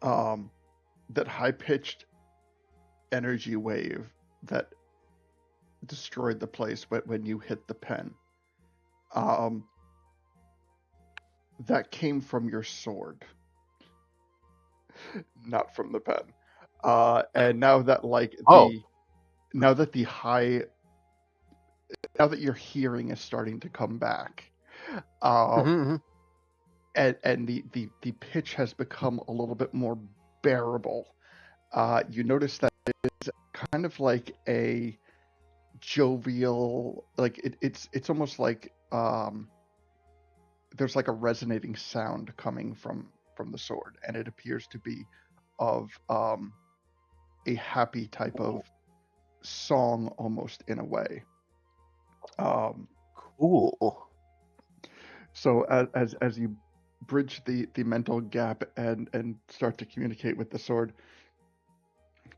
that high-pitched energy wave that destroyed the place when you hit the pen, that came from your sword, not from the pen. And now that now that your hearing is starting to come back, Mm-hmm. and the pitch has become a little bit more bearable. You notice that it's kind of like a jovial, like it's almost like there's like a resonating sound coming from the sword, and it appears to be of a happy type of song almost in a way. Cool. So as you bridge the mental gap and start to communicate with the sword,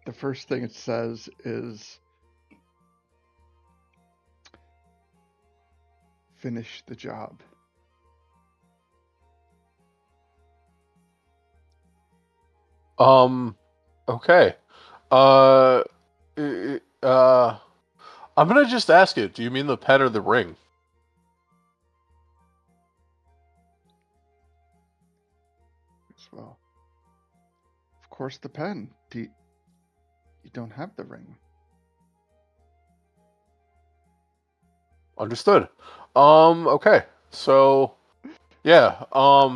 the first thing it says is, finish the job. Okay. I'm gonna just ask it. Do you mean the pen or the ring? As well. Of course, the pen. You don't have the ring. Understood. Okay. So, yeah. Okay.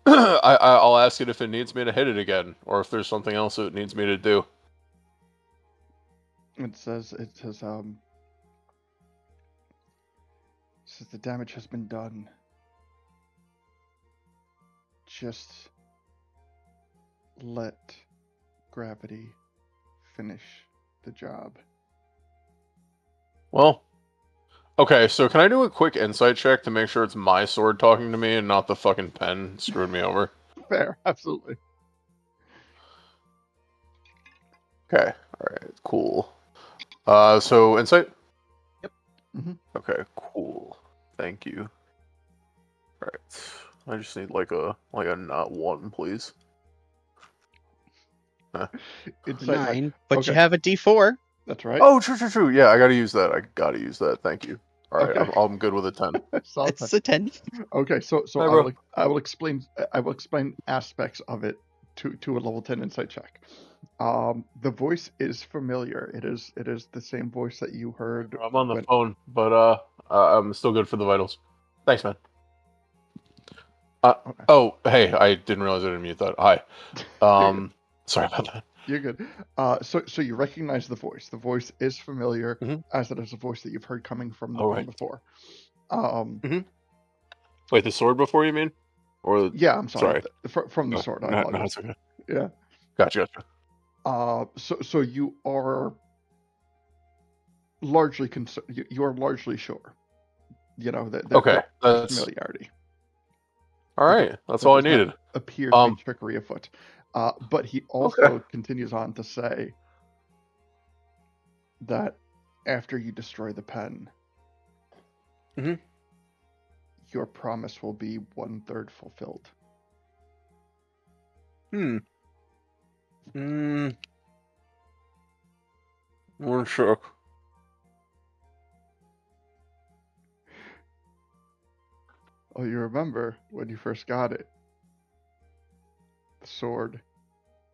I'll ask it if it needs me to hit it again, or if there's something else it needs me to do. It says the damage has been done. Just let gravity finish the job. Well, okay, so can I do a quick insight check to make sure it's my sword talking to me and not the fucking pen screwed me over? Fair, absolutely. Okay, alright, cool. So insight? Yep. Mm-hmm. Okay, cool. Thank you. Alright. I just need like a not one, please. Insight check. 9, but Okay. you have a D4. That's right. Oh, true. Yeah, I gotta use that. Thank you. Alright, Okay. I'm good with a 10. Solid It's a 10. Okay, so Hi, bro. I will explain aspects of it to a level 10 insight check. The voice is familiar. It is the same voice that you heard. I'm on the phone, but I'm still good for the vitals. Thanks, man. Okay. Oh, hey, I didn't realize I didn't mute that. Hi. Sorry about that. You're good. So you recognize the voice. The voice is familiar, Mhm. as it is a voice that you've heard coming from the Oh, pen right. before. Wait, the sword before you mean? Or Yeah, I'm sorry. sorry. From the sword. I No, apologize. it's okay. Yeah. Gotcha. So you are largely you are largely sure. You know that Okay, there's that's familiarity. all right. That's There all I does not needed. appear to be trickery afoot. But he also Okay. continues on to say that after you destroy the pen, Mhm. your promise will be 1/3 fulfilled. I'm shook. Oh, you remember when you first got it, the sword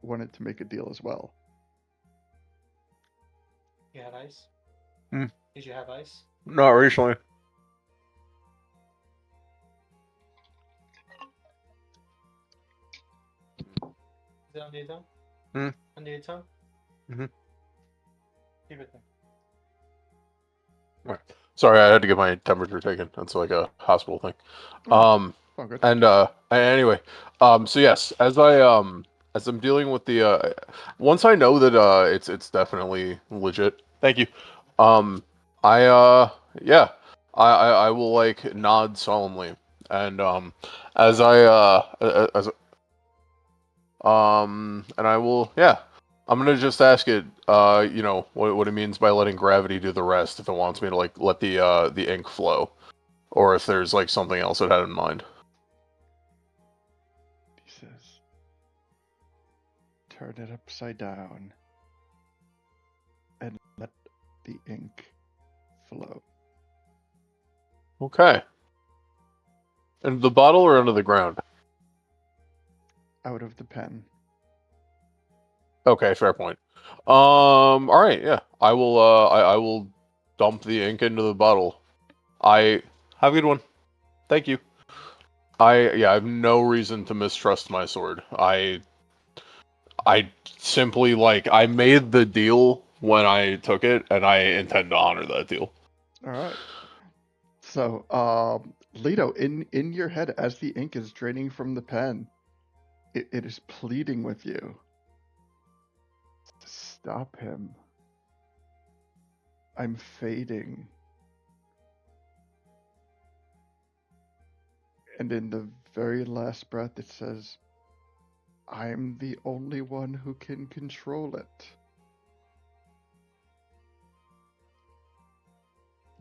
wanted to make a deal as well. You had ice? Hmm. Did you have ice? Not recently. Is it under your tongue? Hmm. Under your tongue? Mhm. Keep it there. Right. Sorry, I had to get my temperature taken. That's like a hospital thing. Oh, good. And anyway, so yes, as I'm dealing with the once I know that it's definitely legit. Thank you. Yeah, I will like nod solemnly, and as and I will, yeah, I'm gonna just ask it, what it means by letting gravity do the rest, if it wants me to like let the ink flow, or if there's like something else it had in mind. He says, turn it upside down and let the ink flow. Okay. In the bottle or under the ground? Out of the pen. Okay, fair point. All right, yeah. I will. I will dump the ink into the bottle. I have a good one. Thank you. I have no reason to mistrust my sword. I simply like I made the deal when I took it, and I intend to honor that deal. All right. So, Leto, in your head, as the ink is draining from the pen, it is pleading with you to stop him. I'm fading. And in the very last breath, it says, I'm the only one who can control it.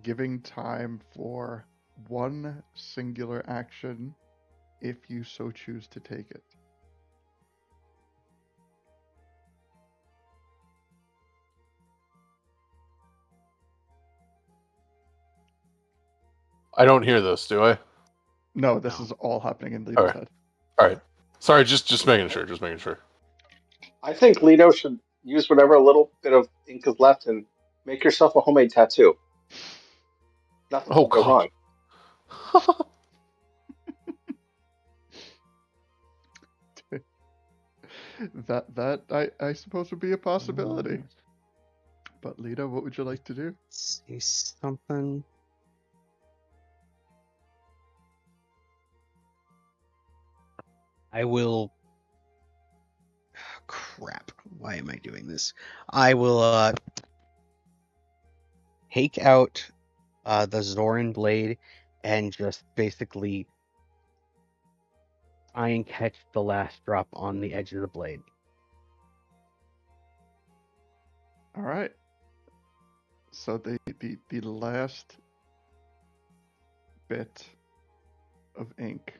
Giving time for one singular action if you so choose to take it. I don't hear this, do I? No, this No. is all happening in Lito's Okay. head. All right. Sorry, just making sure. Just making sure. I think Leto should use whatever little bit of ink is left and make yourself a homemade tattoo. Nothing Oh can go wrong. God. That I suppose would be a possibility. But Lito, what would you like to do? See something. I will. Crap. Why am I doing this? I will take out the Zoran blade and just basically try and catch the last drop on the edge of the blade. All right. So the last bit of ink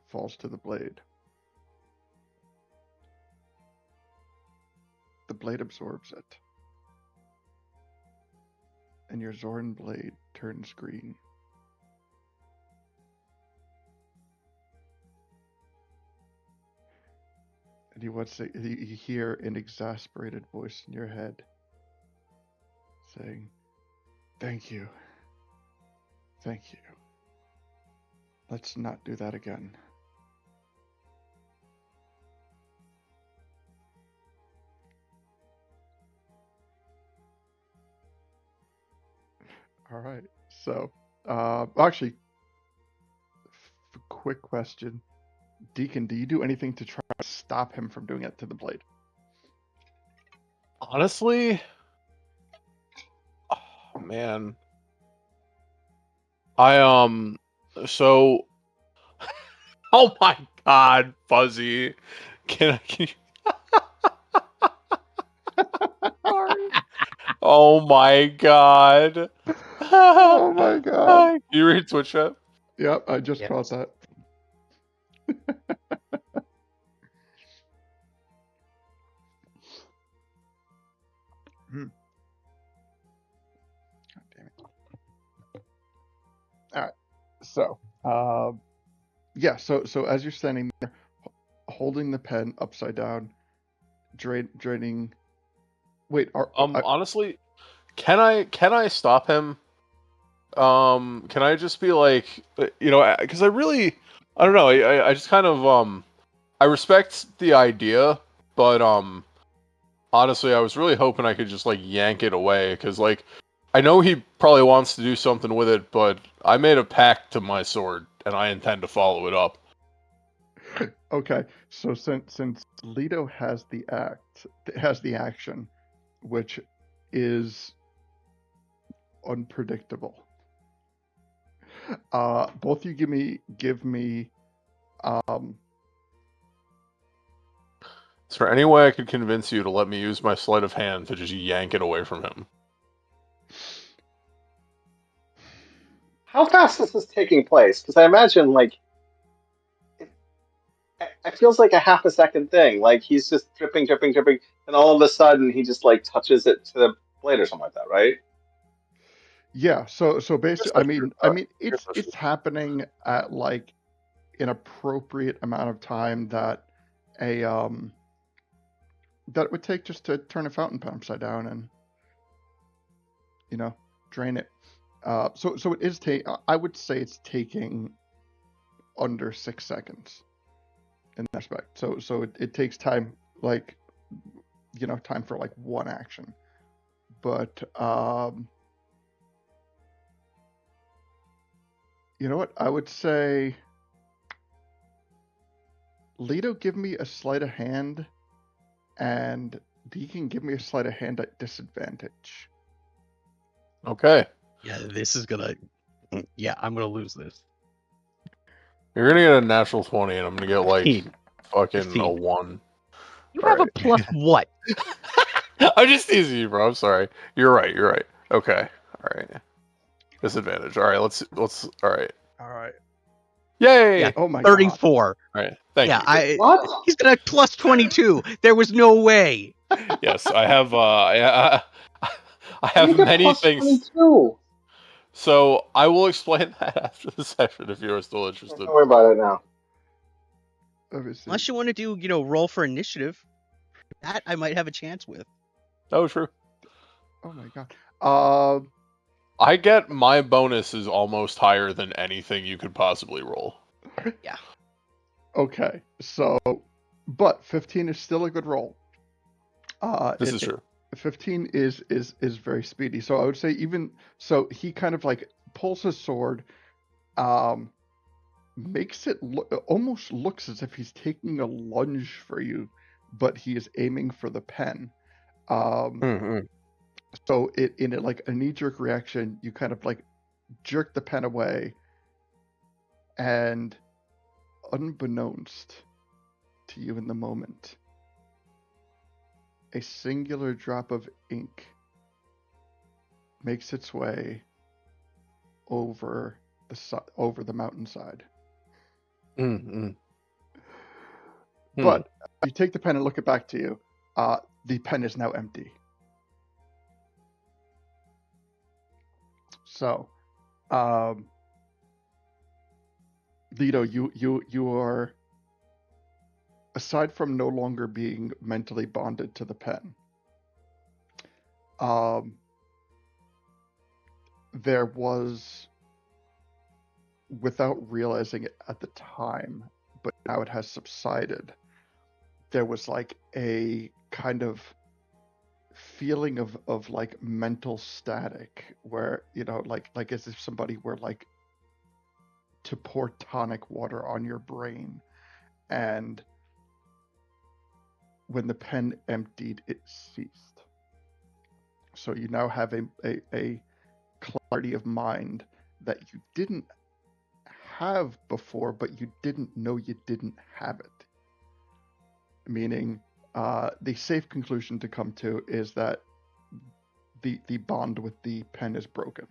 falls to the blade. The blade absorbs it. And your Zoran blade turns green. And you hear an exasperated voice in your head saying, "Thank you. Thank you. Let's not do that again." All right. So, actually, quick question. Deacon, do you do anything to try to stop him from doing it to the blade? Honestly, oh man, I so. Oh my God, Fuzzy, can you? Sorry. Oh my God. Oh my God. Can you read Twitch chat? Yep, I just Yes. caught that. God damn it. All right. So, yeah. So as you're standing there, holding the pen upside down, draining. Wait. Honestly, can I stop him? Can I just be like, because I don't know. I just kind of I respect the idea, but honestly, I was really hoping I could just like yank it away, because like I know he probably wants to do something with it, but I made a pact to my sword, and I intend to follow it up. Okay. So since Leto has the action, which is unpredictable. Both you give me Is there any way I could convince you to let me use my sleight of hand to just yank it away from him? How fast is this taking place? Because I imagine, like, it feels like a half a second thing. Like, he's just dripping, dripping, dripping, and all of a sudden he just, like, touches it to the blade or something like that, right? Yeah, so basically, That's true. I mean, That's it's true. happening at like an appropriate amount of time that that it would take just to turn a fountain pen upside down and drain it. So it is I would say it's taking under 6 seconds in that respect. So it takes time, like time for like one action, but you know what? I would say, Leto, give me a sleight of hand, and Deacon, give me a sleight of hand at disadvantage. Okay. Yeah, this is gonna. Yeah, I'm gonna lose this. You're gonna get a natural 20, and I'm gonna get like 15. fucking 15. a 1. You All have right. a plus what? I'm just teasing you, bro. I'm sorry. You're right. Okay. All right. Disadvantage. All right. Let's. All right. All right. Yay! Yeah, Oh my 34. All right. Thank Yeah, you. What? he's got a plus 22. There was no way. Yes, I have. I How do have you get many plus things. 22? So I will explain that after the session if you are still Don't interested. worry about it now. Obviously. Unless you want to do, roll for initiative. That I might have a chance with. Oh, true. Oh my god. I get my bonus is almost higher than anything you could possibly roll. Okay. So, but 15 is still a good roll. This is true. 15 is very speedy. So I would say even so he kind of like pulls his sword, makes it almost looks as if he's taking a lunge for you, but he is aiming for the pen. So in it like a knee-jerk reaction, you kind of like jerk the pen away, and unbeknownst to you in the moment, a singular drop of ink makes its way over the mountainside. But you take the pen and look it back to you. The pen is now empty. So, Lido, you are, aside from no longer being mentally bonded to the pen, there was, without realizing it at the time, but now it has subsided, there was like a kind of feeling of like mental static where, like as if somebody were like to pour tonic water on your brain, and when the pen emptied, it ceased. So you now have a clarity of mind that you didn't have before, but you didn't know you didn't have it. Meaning, the safe conclusion to come to is that the bond with the pen is broken.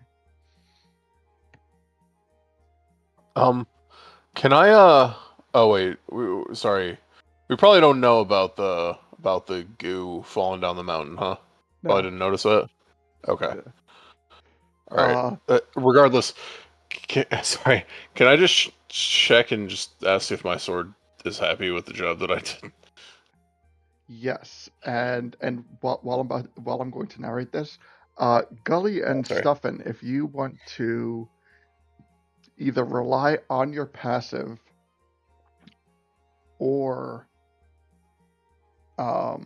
Can I? Oh wait, sorry. We probably don't know about the goo falling down the mountain, huh? No. Oh, I didn't notice that. Okay. Yeah. All right. Regardless, sorry. Can I just check and just ask if my sword is happy with the job that I did? Yes, and while I'm going to narrate this, Gully and Sorry. Stuffin, if you want to either rely on your passive or oh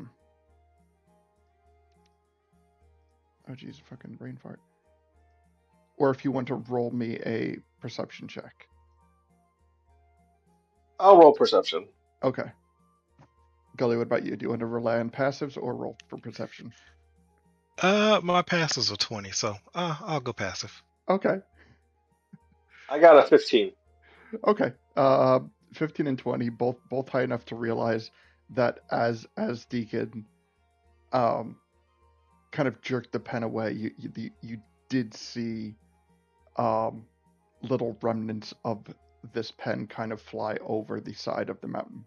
geez, fucking brain fart. Or if you want to roll me a perception check. I'll roll perception. Okay. Gully, what about you? Do you want to rely on passives or roll for perception? My passives are 20, so I'll go passive. Okay. I got a 15. Okay. 15 and 20, both high enough to realize that as Deacon kind of jerked the pen away, you did see little remnants of this pen kind of fly over the side of the mountain.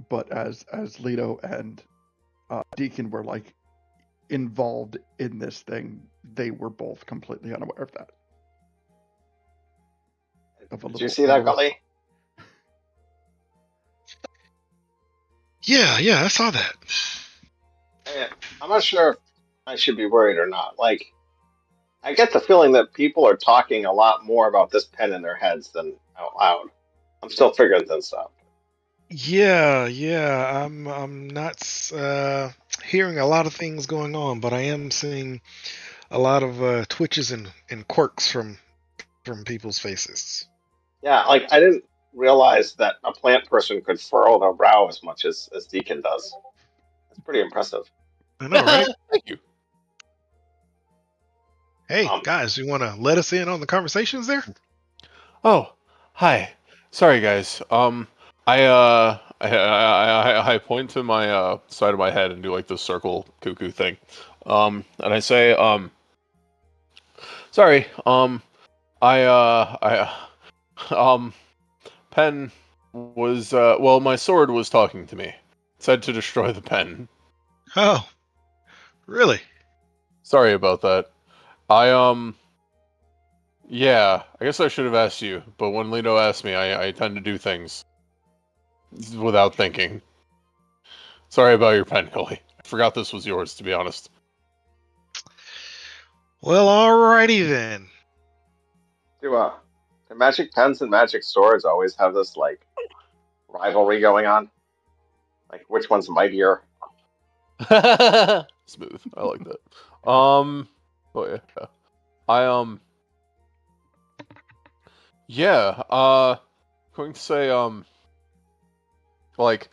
But as Leto and Deacon were like involved in this thing, they were both completely unaware of that. Did you see that, Gully? Yeah, I saw that. I'm not sure if I should be worried or not. Like, I get the feeling that people are talking a lot more about this pen in their heads than out loud. I'm still figuring things out. Yeah, I'm not hearing a lot of things going on, but I am seeing a lot of twitches and quirks from people's faces. Yeah, like I didn't realize that a plant person could furrow their brow as much as Deacon does. That's pretty impressive. I know, right? Thank you. Hey, guys, you want to let us in on the conversations there? Oh, hi. Sorry, guys. I point to my side of my head and do like the circle cuckoo thing. And I say, sorry. Pen was well, my sword was talking to me. It said to destroy the pen. Oh, really? Sorry about that. Yeah, I guess I should have asked you, but when Lito asked me, I tend to do things without thinking. Sorry about your pen, Coley. I forgot this was yours, to be honest. Well, alrighty then. Do magic pens and magic swords always have this like rivalry going on? Like which one's mightier? Smooth. I like that. Oh yeah. I yeah, going to say like,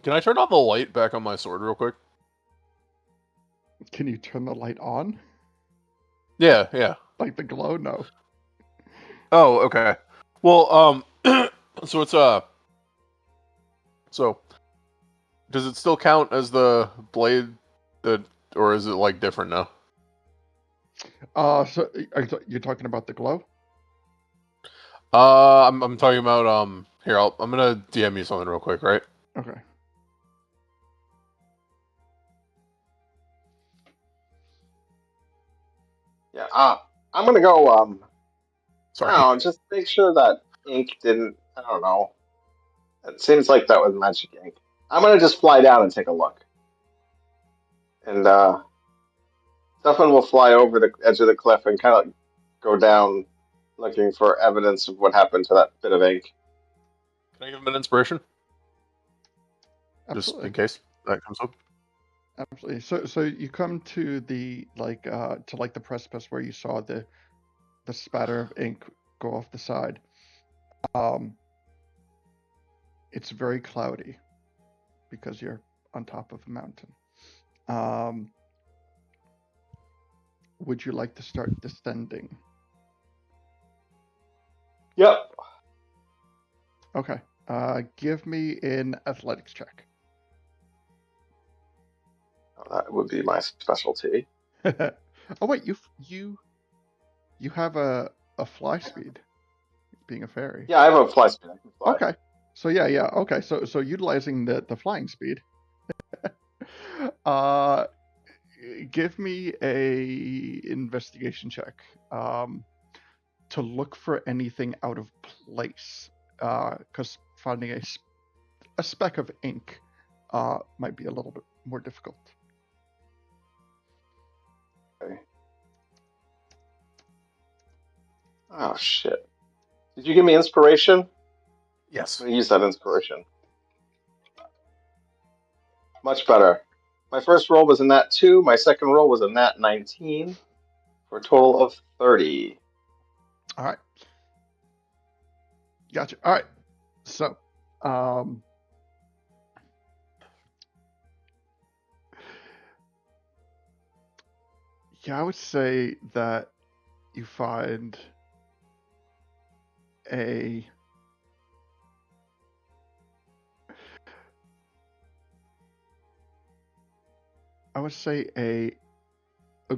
can I turn on the light back on my sword real quick? Can you turn the light on? Yeah. Like the glow? No. Oh, okay. Well, so it's so does it still count as the blade that, or is it like different now? So you're talking about the glow? I'm talking about here, I'm gonna DM you something real quick, right? Okay. Yeah. I'm gonna go. I Sorry. don't know, just make sure that ink didn't. I don't know. It seems like that was magic ink. I'm gonna just fly down and take a look, and Stefan will fly over the edge of the cliff and kind of go down, looking for evidence of what happened to that bit of ink. Can I give him an inspiration? Just Absolutely. in case that comes up. Absolutely. So you come to the the precipice where you saw the spatter of ink go off the side. It's very cloudy because you're on top of a mountain. Would you like to start descending? Yep. Okay. Give me an athletics check. That would be my specialty. Oh wait, you have a fly speed, being a fairy. Yeah, I have a fly speed. I can fly. Okay. So yeah. Okay. So utilizing the flying speed. Give me a investigation check. To look for anything out of place. Because finding a speck of ink might be a little bit more difficult. Okay. Oh shit! Did you give me inspiration? Yes. I'm gonna use that inspiration. Much better. My first roll was a nat 2. My second roll was a nat 19 for a total of 30. All right. Gotcha. All right. So, yeah, I would say that you find a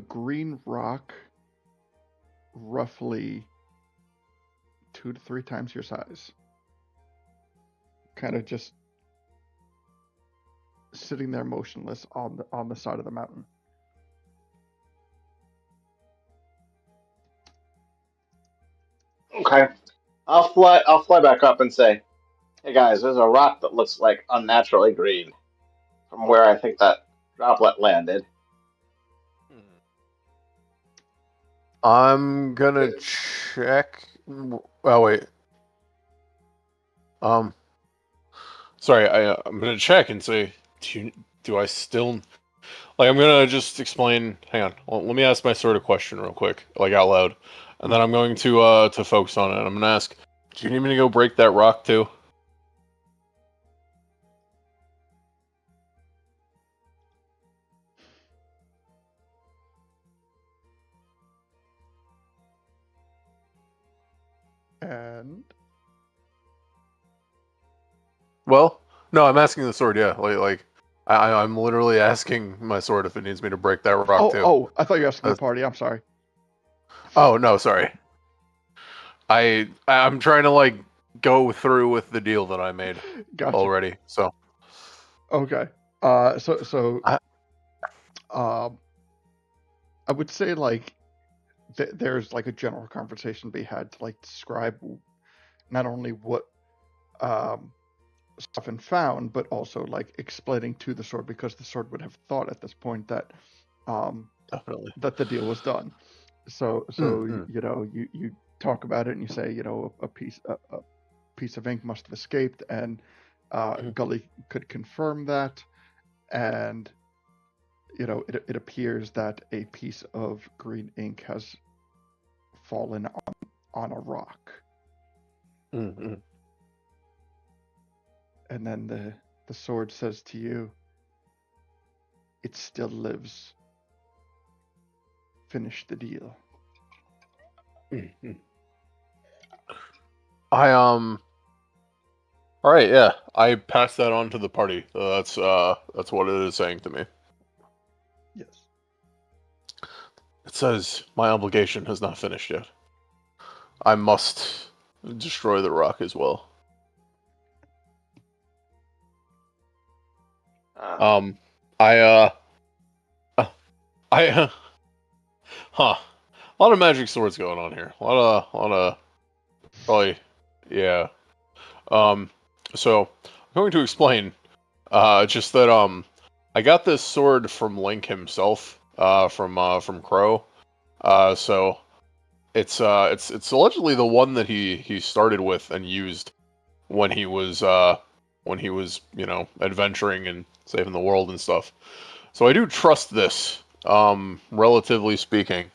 green rock roughly 2 to 3 times your size. Kind of just sitting there motionless on the side of the mountain. Okay. I'll fly back up and say, "Hey guys, there's a rock that looks like unnaturally green from where I think that droplet landed." I'm gonna check. Oh wait. Sorry. I'm gonna check and say, do I still like? I'm gonna just explain. Hang on. Well, let me ask my sort of question real quick, like out loud, and then I'm going to focus on it. I'm gonna ask, do you need me to go break that rock too? And Well, no, I'm asking the sword. Yeah, I'm literally asking my sword if it needs me to break that rock too. oh, I thought you were asking the party. I'm sorry. Oh no, sorry. I'm trying to like go through with the deal that I made Gotcha. already. So Okay. So I- I would say like there's like a general conversation to be had to like describe not only what um Stefan found, but also like explaining to the sword, because the sword would have thought at this point that um Definitely. that the deal was done. So Mm-hmm. you know, you talk about it and you say, you know, a piece of ink must have escaped, and Gully could confirm that, and you know, it appears that a piece of green ink has fallen on a rock, Mm-hmm. and then the sword says to you, "It still lives. Finish the deal." Mm-hmm. All right, yeah. I passed that on to the party. So that's what it is saying to me. Yes. It says my obligation has not finished yet. I must destroy the rock as well. Uh, I I huh. A lot of magic swords going on here. A lot of probably yeah. Um so I'm going to explain just that I got this sword from Link himself from Crow. So it's allegedly the one that he started with and used when he was, you know, adventuring and saving the world and stuff. So I do trust this, relatively speaking.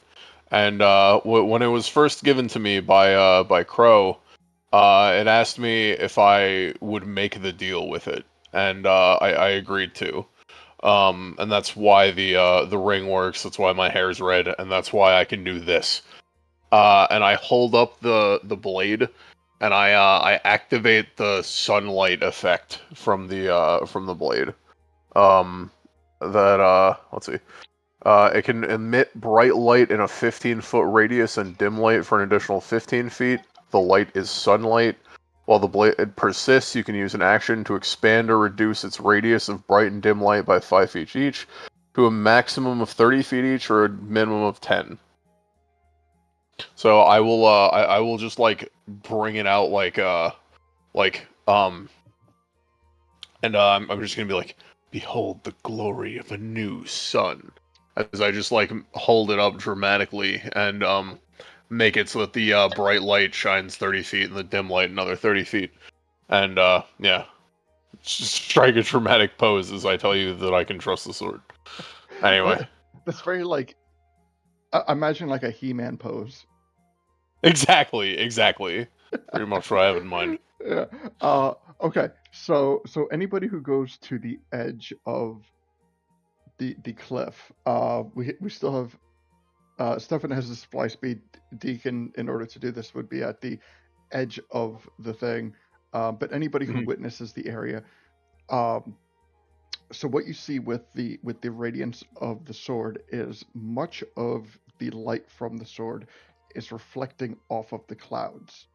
And when it was first given to me by Crow, it asked me if I would make the deal with it, and I agreed to. And that's why the ring works. That's why my hair's red, and that's why I can do this. And I hold up the blade, and I activate the sunlight effect from the blade. That let's see. It can emit bright light in a 15-foot radius and dim light for an additional 15 feet. The light is sunlight. While the blade persists, you can use an action to expand or reduce its radius of bright and dim light by 5 feet each, to a maximum of 30 feet each or a minimum of 10. So I will just like bring it out like and I'm just gonna be like, behold the glory of a new sun, as I just like hold it up dramatically and make it so that the bright light shines 30 feet and the dim light another 30 feet, and yeah, just strike a dramatic pose as I tell you that I can trust the sword. Anyway, That's very like, imagine like a He-Man pose. exactly, pretty much what I have in mind. Yeah. Okay. So anybody who goes to the edge of the cliff, we still have Stefan has his fly speed. Deacon, in order to do this, would be at the edge of the thing. But anybody who Mhm. witnesses the area, um, so what you see with the radiance of the sword is much of the light from the sword is reflecting off of the clouds.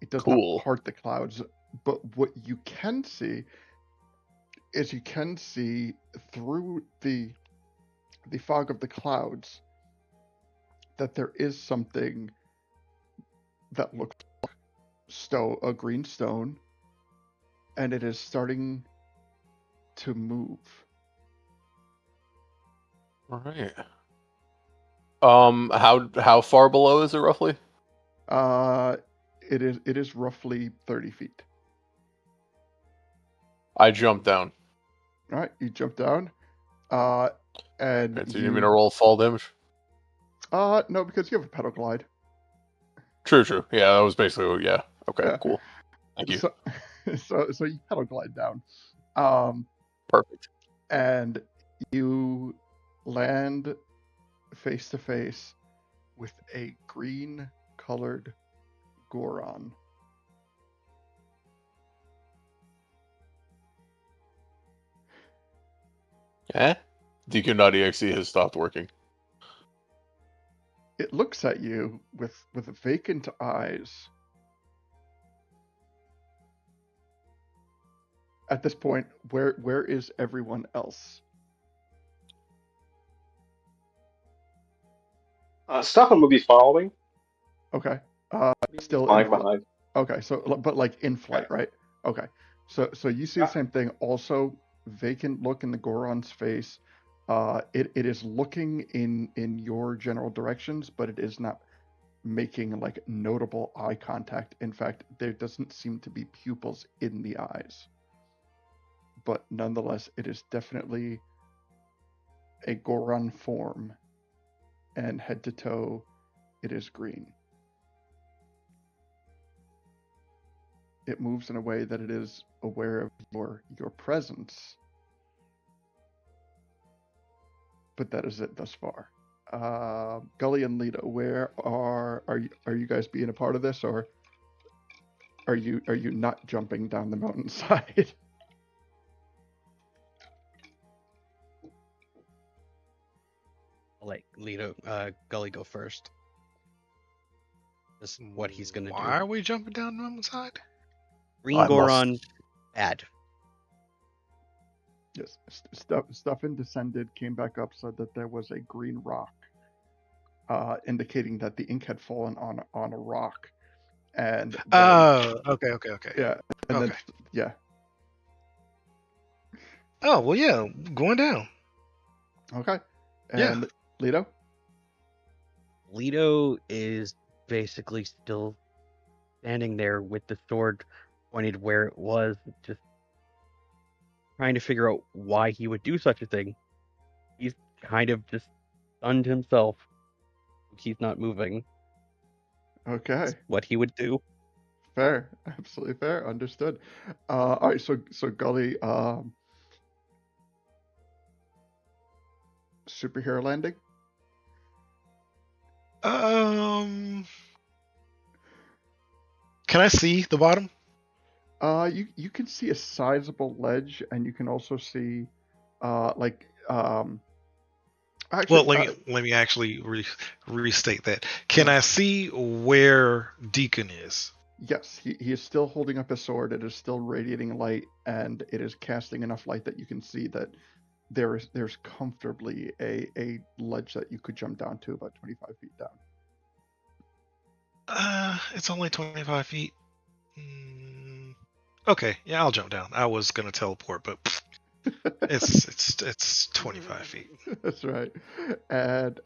It does not Cool. part the clouds, but what you can see is you can see through the fog of the clouds that there is something that looks like a green stone, and it is starting to move. All right. How far below is it roughly? Uh, it is roughly 30 feet. I jump down. All right, you jump down, uh, and Right, so you need me to roll fall damage? no, because you have a pedal glide. True. Yeah, that was basically yeah. Okay, Yeah. cool. Thank you. So, so you pedal glide down, um, Perfect. and you land face to face with a green colored Goron. Eh? DQ.exe has stopped working. It looks at you with vacant eyes, at this point, where is everyone else? Stefan would be following. Okay. Still in Flying flight. behind. Okay, so but like in flight, Okay. right? Okay. So you see Yeah. the same thing. Also, vacant look in the Goron's face. It is looking in your general directions, but it is not making like notable eye contact. In fact, there doesn't seem to be pupils in the eyes. But nonetheless, it is definitely a Goron form, and head to toe, it is green. It moves in a way that it is aware of your presence, but that is it thus far. Gully and Lita, where are you guys being a part of this, or are you not jumping down the mountainside? I'll let Gully go first. This is what he's gonna Why do. are we jumping down the mountainside? Green I must- Goron, bad. Yes, Stuffin descended, came back up, said that there was a green rock, indicating that the ink had fallen on a rock, and then, Oh, okay. yeah, and then Okay. yeah, Oh, well, yeah, going down. okay, Yeah. and Lito, Leto is basically still standing there with the sword pointed where it was, just trying to figure out why he would do such a thing. He's kind of just stunned himself. He's not moving. okay, What he would do. fair, absolutely fair, understood. All right, so Gully, superhero landing. Can I see the bottom? You can see a sizable ledge, and you can also see, like, actually, Well, let me actually restate that. Can I see where Deacon is? yes, he is still holding up his sword. It is still radiating light, and it is casting enough light that you can see that there's comfortably a ledge that you could jump down to about 25 feet down. It's only 25 feet. Okay, yeah, I'll jump down. I was gonna teleport, but it's 25 feet. That's right. And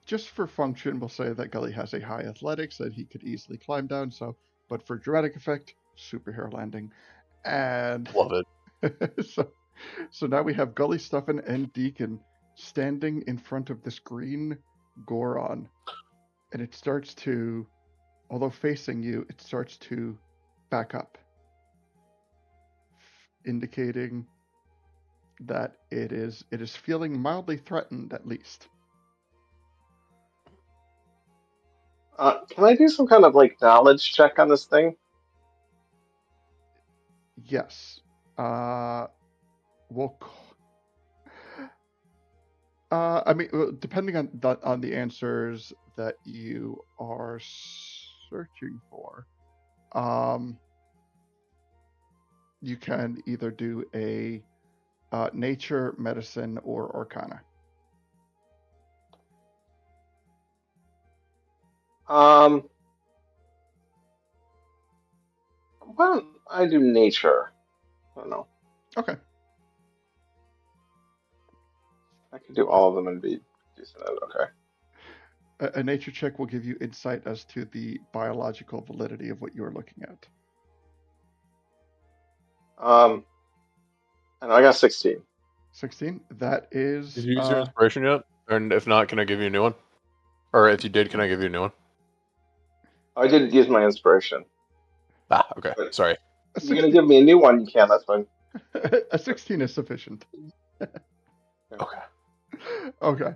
just for function, we'll say that Gully has a high athletics that he could easily climb down. So, but for dramatic effect, superhero landing. And Love it. so now we have Gully, Stuffin, and Deacon standing in front of this green Goron, and it starts to, although facing you, it starts to back up, indicating that it is feeling mildly threatened, at least. Can I do some kind of like knowledge check on this thing? Yes. Well, I mean, depending on the answers that you are searching for, you can either do a nature, medicine, or arcana. Why don't I do nature? I don't know. Okay. I could do all of them and be decent at it. Okay. A nature check will give you insight as to the biological validity of what you are looking at. I know I got 16. 16. That is. Did you use your inspiration yet? And if not, can I give you a new one? Or if you did, can I give you a new one? I didn't use my inspiration. Ah, okay. Sorry. If you're gonna give me a new one, you can. That's fine. A 16 is sufficient. Okay. Okay.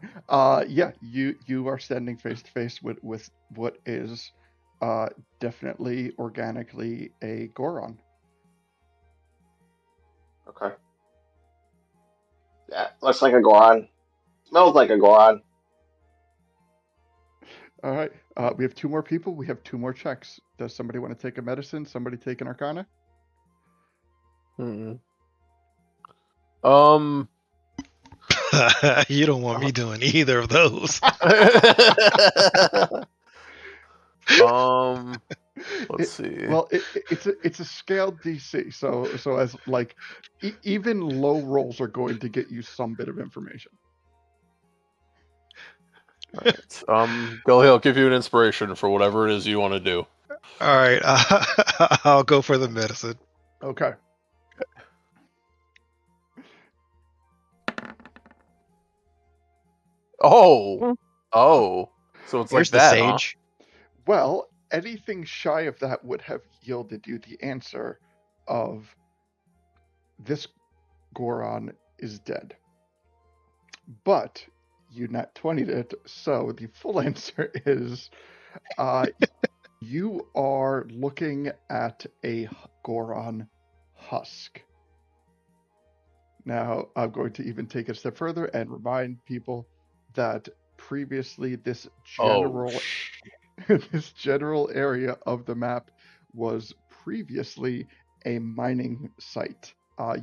Yeah, you are standing face to face with what is definitely organically a Goron. Okay. Yeah, looks like a Goron. Smells like a Goron. All right. We have 2 more people. We have 2 more checks. Does somebody want to take a medicine? Somebody take an arcana? Mm-hmm. You don't want me doing either of those. Let's see. Well, it's a scaled DC, so as like even low rolls are going to get you some bit of information. All right. Gully, I'll give you an inspiration for whatever it is you want to do. All right, I'll go for the medicine. Okay. Oh. So it's Here's like that, the huh? sage. Well, anything shy of that would have yielded you the answer of this Goron is dead. But you nat 20'd it, so the full answer is you are looking at a Goron husk. Now, I'm going to even take it a step further and remind people that previously this general area of the map was previously a mining site.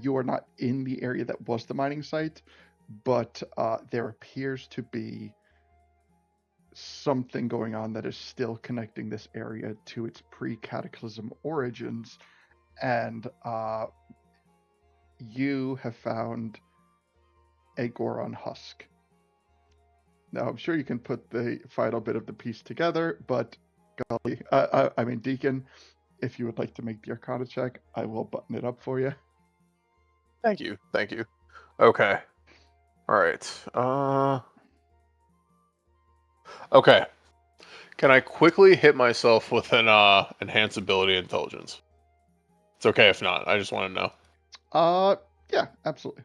You are not in the area that was the mining site, but there appears to be something going on that is still connecting this area to its pre-Cataclysm origins, and you have found a Goron husk. Now, I'm sure you can put the final bit of the piece together, but Gully, Deacon, if you would like to make the Arcana check, I will button it up for you. Thank you. Okay. All right. Okay. Can I quickly hit myself with an enhance ability intelligence? It's okay if not. I just want to know. Yeah, absolutely.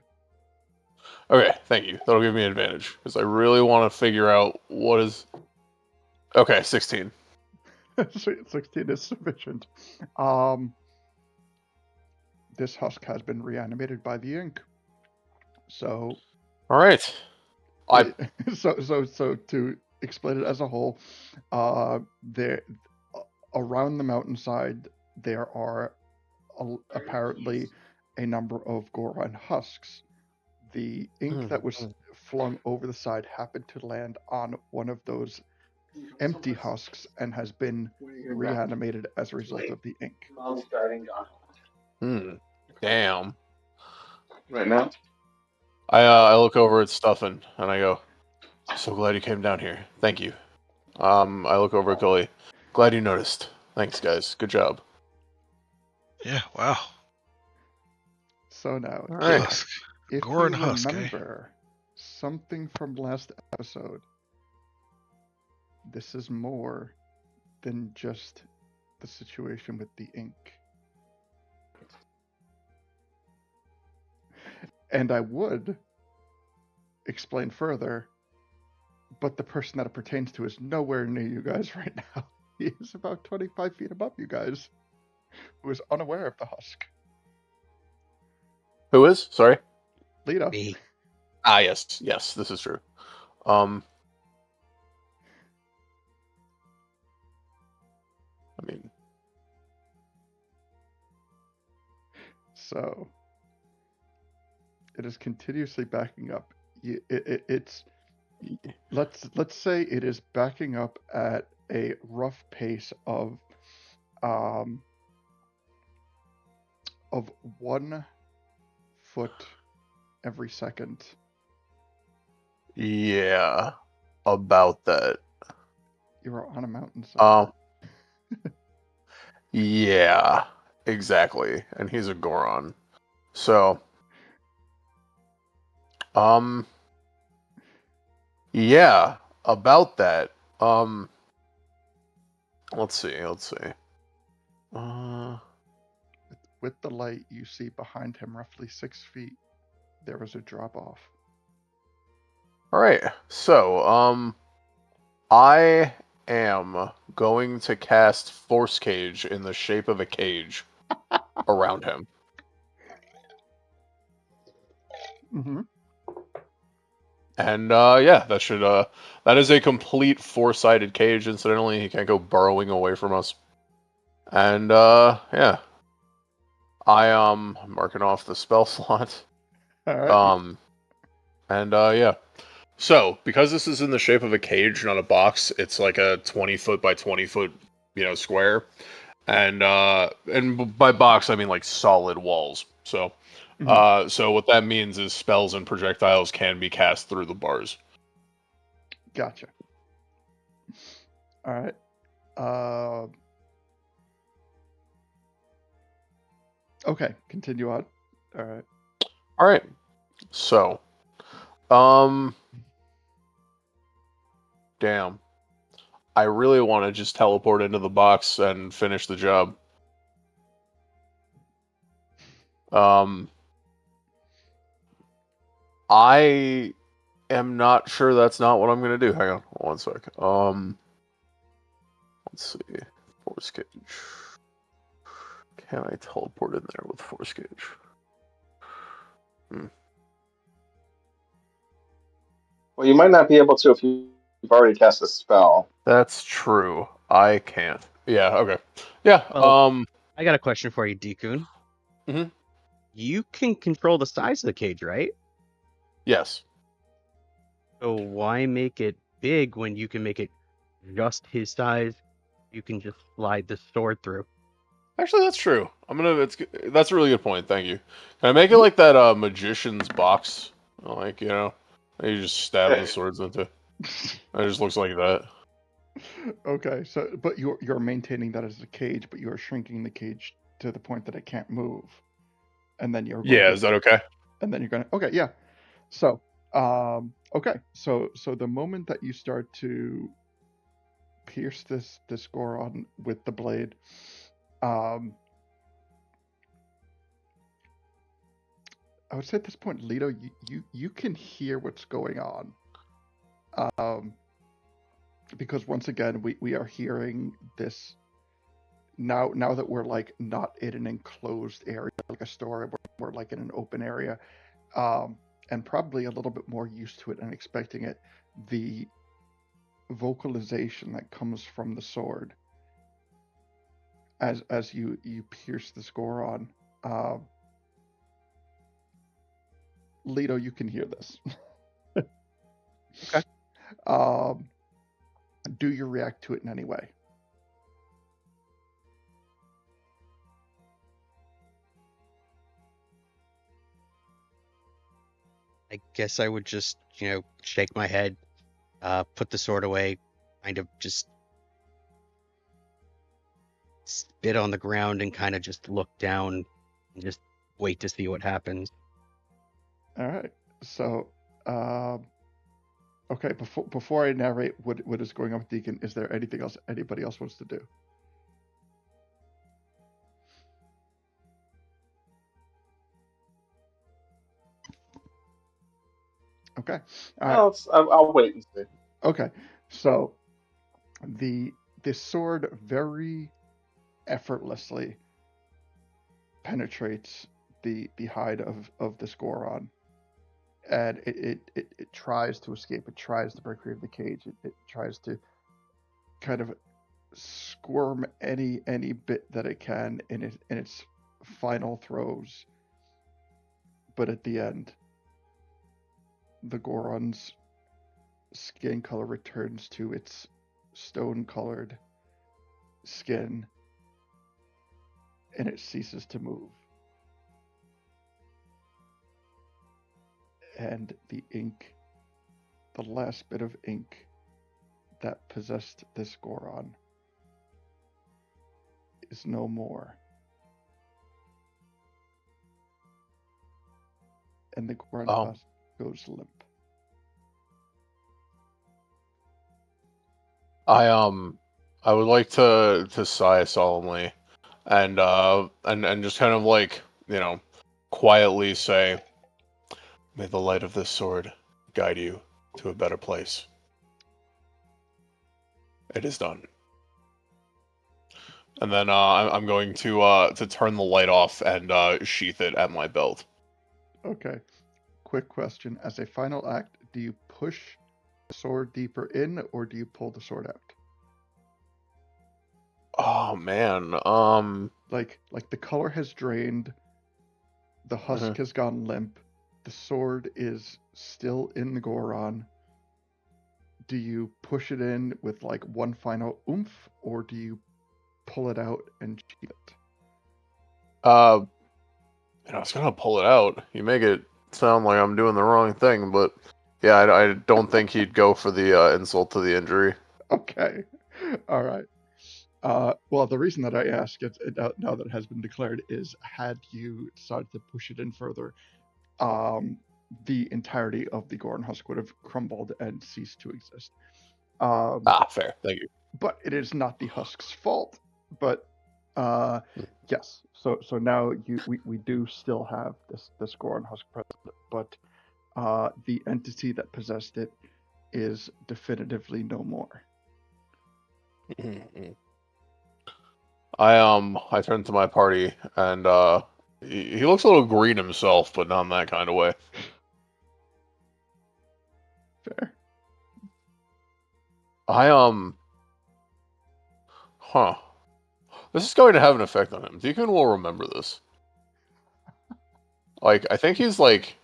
Okay, thank you. That'll give me an advantage because I really want to figure out what is. Okay, 16. 16 is sufficient. This husk has been reanimated by the ink. So, all right. So to explain it as a whole, there around the mountainside there are apparently a number of Goron husks. The ink that was flung over the side happened to land on one of those empty husks and has been reanimated as a result of the ink. Damn. Right now? I look over at Stuffin and I go, so glad you came down here. Thank you. I look over at Gully. Glad you noticed. Thanks, guys. Good job. Yeah, wow. So now, All right. Husk. if Goron you husk, eh? remember something from last episode, this is more than just the situation with the ink. And I would explain further, but the person that it pertains to is nowhere near you guys right now. He is about 25 feet above you guys, who is unaware of the husk. Who is? Sorry. Lita. Me. Yes, this is true. I mean, So it is continuously backing up. It's let's say it is backing up at a rough pace of 1 foot every second. yeah, about that. You're on a mountainside. Yeah, exactly. And he's a Goron. So, yeah, about that. Let's see. With the light, you see behind him, roughly 6 feet, there was a drop off. All right. So, I am going to cast Force Cage in the shape of a cage around him. Mm-hmm. And yeah, that is a complete four-sided cage. Incidentally, he can't go burrowing away from us. And yeah, I'm marking off the spell slot. All right. Yeah. So, because this is in the shape of a cage, not a box, it's like a 20-foot by 20-foot, square. And by box I mean like solid walls. So, so what that means is spells and projectiles can be cast through the bars. Gotcha. All right. Okay, continue on. All right. All right. So, damn. I really want to just teleport into the box and finish the job. I am not sure that's not what I'm gonna do. Hang on, one sec. Let's see. Force cage. Can I teleport in there with force cage? Well, you might not be able to if you've already cast a spell. That's true. I can't. Yeah. Okay. Yeah. Well, I got a question for you, Decoon. Mhm. You can control the size of the cage, right? Yes. So why make it big when you can make it just his size? You can just slide the sword through. Actually, that's true. That's a really good point. Thank you. Can I make it like that magician's box? Like, you just stab the swords into. It just looks like that. Okay, so but you're maintaining that as a cage, but you're shrinking the cage to the point that it can't move, and then you're going Yeah, to, is that okay? and then you're going to. Okay, yeah. So, okay, so the moment that you start to pierce this Goron with the blade, I would say at this point, Leto, you can hear what's going on. Because once again, we are hearing this now that we're like not in an enclosed area like a store, we're like in an open area, and probably a little bit more used to it and expecting it. The vocalization that comes from the sword as you pierce the Goron, Leto, you can hear this. Okay. Do you react to it in any way? I guess I would just, shake my head, put the sword away, kind of just spit on the ground and kind of just look down and just wait to see what happens. All right. So, okay. Before I narrate what is going on with Deacon, is there anything else anybody else wants to do? Okay. All right. Well, I'll wait and see. Okay. So, the sword very effortlessly penetrates the hide of this Goron, and it tries to escape. It tries to break free of the cage. It tries to kind of squirm any bit that it can in its final throes. But at the end, the Goron's skin color returns to its stone-colored skin, and it ceases to move. And the ink, the last bit of ink that possessed this Goron, is no more. And the Goron tusk goes limp. I would like to sigh solemnly, and just kind of like quietly say, "May the light of this sword guide you to a better place." It is done. And then I'm going to turn the light off and sheath it at my belt. Okay. Quick question. As a final act, do you push the sword deeper in, or do you pull the sword out? Oh man. Like the color has drained, the husk has gone limp, the sword is still in the Goron, do you push it in with like one final oomph, or do you pull it out and sheath it? I was gonna pull it out. You make it sound like I'm doing the wrong thing, but yeah, I don't think he'd go for the insult to the injury. Okay. All right. Well, the reason that I ask it now that it has been declared is, had you decided to push it in further, the entirety of the Goron husk would have crumbled and ceased to exist. Fair. Thank you. But it is not the husk's fault. But yes, so now we do still have this Goron husk present, but the entity that possessed it is definitively no more. I turn to my party and he looks a little green himself, but not in that kind of way. Fair. This is going to have an effect on him. Deacon will remember this. Like, I think he's like,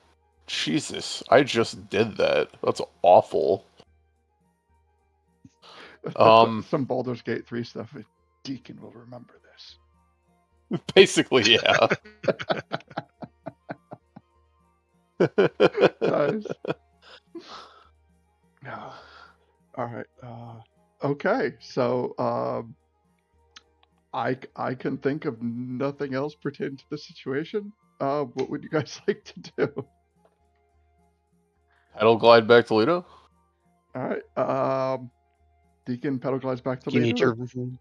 Jesus, I just did that. That's awful. That's some Baldur's Gate 3 stuff. Deacon will remember this. Basically, yeah. Nice. All right. Okay. So I can think of nothing else pertaining to the situation. What would you guys like to do? Pedal glide back to Lido? All right. Deacon pedal glides back to You need Lido. to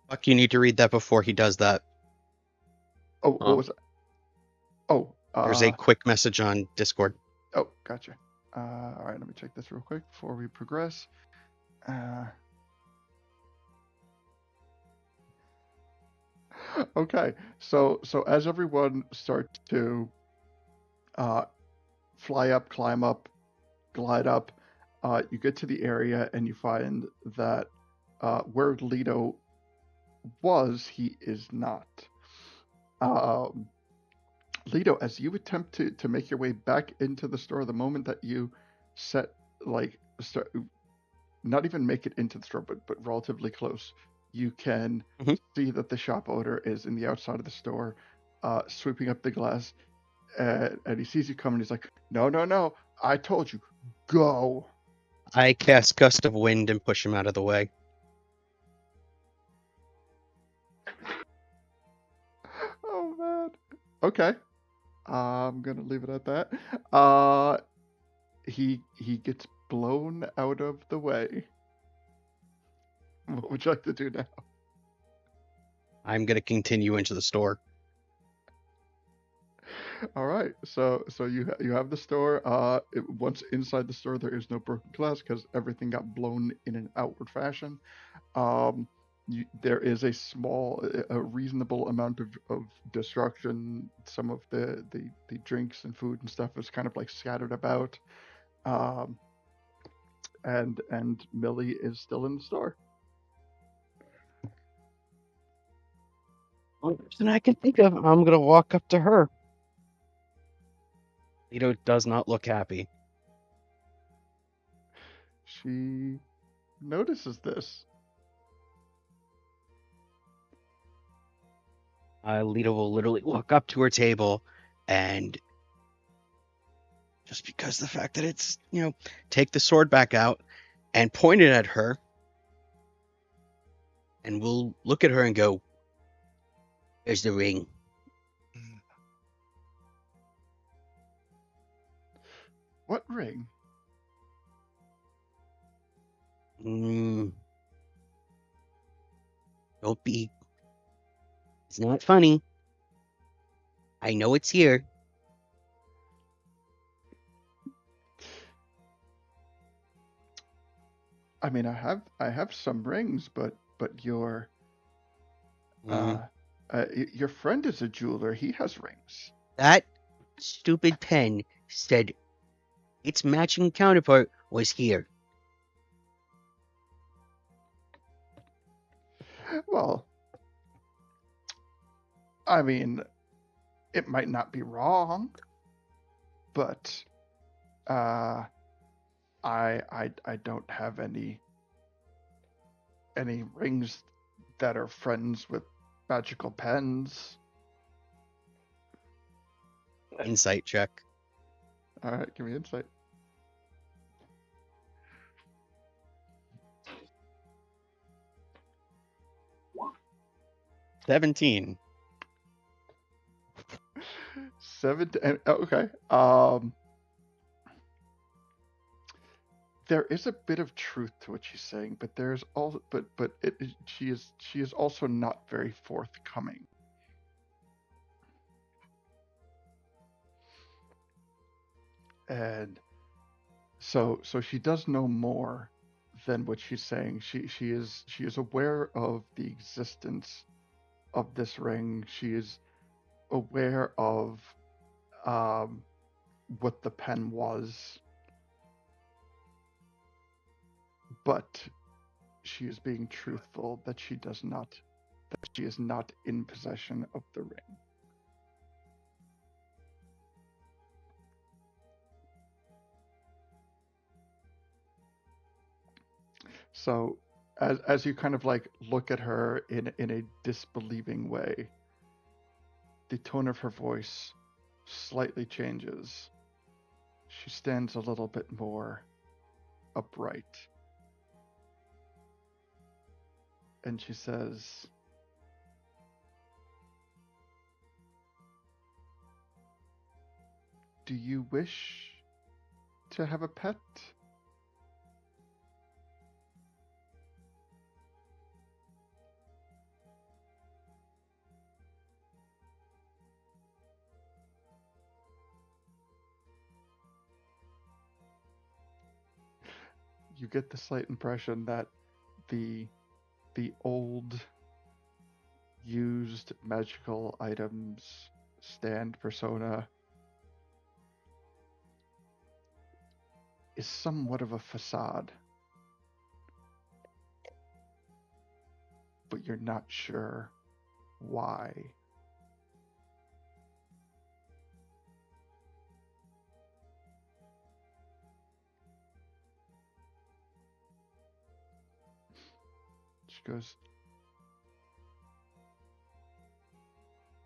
Buck, you need to read that before he does that. Oh, what was it? Oh, There's a quick message on Discord. Oh, gotcha. All right, let me check this real quick before we progress. Okay, so as everyone starts to fly up, climb up, glide up, you get to the area and you find that where Lido was, he is not. Lido, as you attempt to make your way back into the store, the moment that you not even make it into the store, but relatively close, you can see that the shop owner is in the outside of the store, sweeping up the glass, and he sees you coming. He's like, "No, I told you, go." I cast Gust of Wind and push him out of the way. Oh man. Okay. I'm gonna leave it at that. He gets blown out of the way. What would you like to do now? I'm going to continue into the store. All right. So you have the store. Once inside the store, there is no broken glass because everything got blown in an outward fashion. There is a reasonable amount of destruction. Some of the drinks and food and stuff is kind of like scattered about. And Millie is still in the store. Only person I can think of, I'm going to walk up to her. Lido does not look happy. She notices this. Lido will literally walk up to her table and just because the fact that it's, take the sword back out and point it at her. And we'll look at her and go, "There's the ring." What ring? Don't be. It's not funny. I know it's here. I mean, I have some rings, but your friend is a jeweler. He has rings. That stupid pen said its matching counterpart was here. Well, I mean, it might not be wrong, but I don't have any rings that are friends with magical pens. Insight check. All right, give me insight. 17. 7. Okay. There is a bit of truth to what she's saying, but there's also she is also not very forthcoming. And so she does know more than what she's saying. She is aware of the existence of this ring. She is aware of what the pen was, but she is being truthful that she is not in possession of the ring. So as you kind of like look at her in a disbelieving way, the tone of her voice slightly changes. She stands a little bit more upright. And she says, "Do you wish to have a pet?" You get the slight impression that the old used magical items stand persona is somewhat of a facade, but you're not sure why. She goes,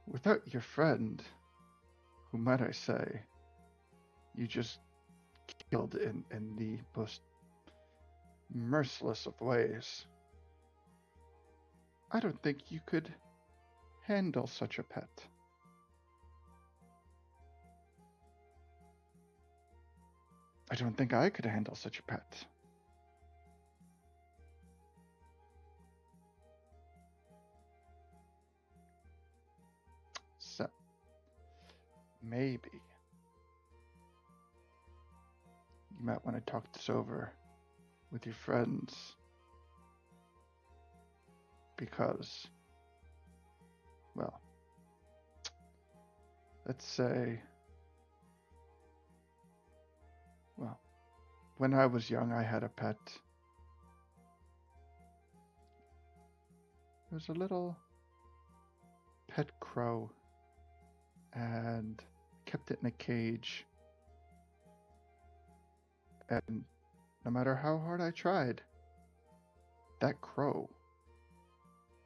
"Without your friend, who might I say, you just killed in the most merciless of ways, I don't think you could handle such a pet." "I don't think I could handle such a pet." So, maybe you might want to talk this over with your friends, because, well, let's say, well, when I was young, I had a pet. It was a little pet crow, and kept it in a cage. And no matter how hard I tried, that crow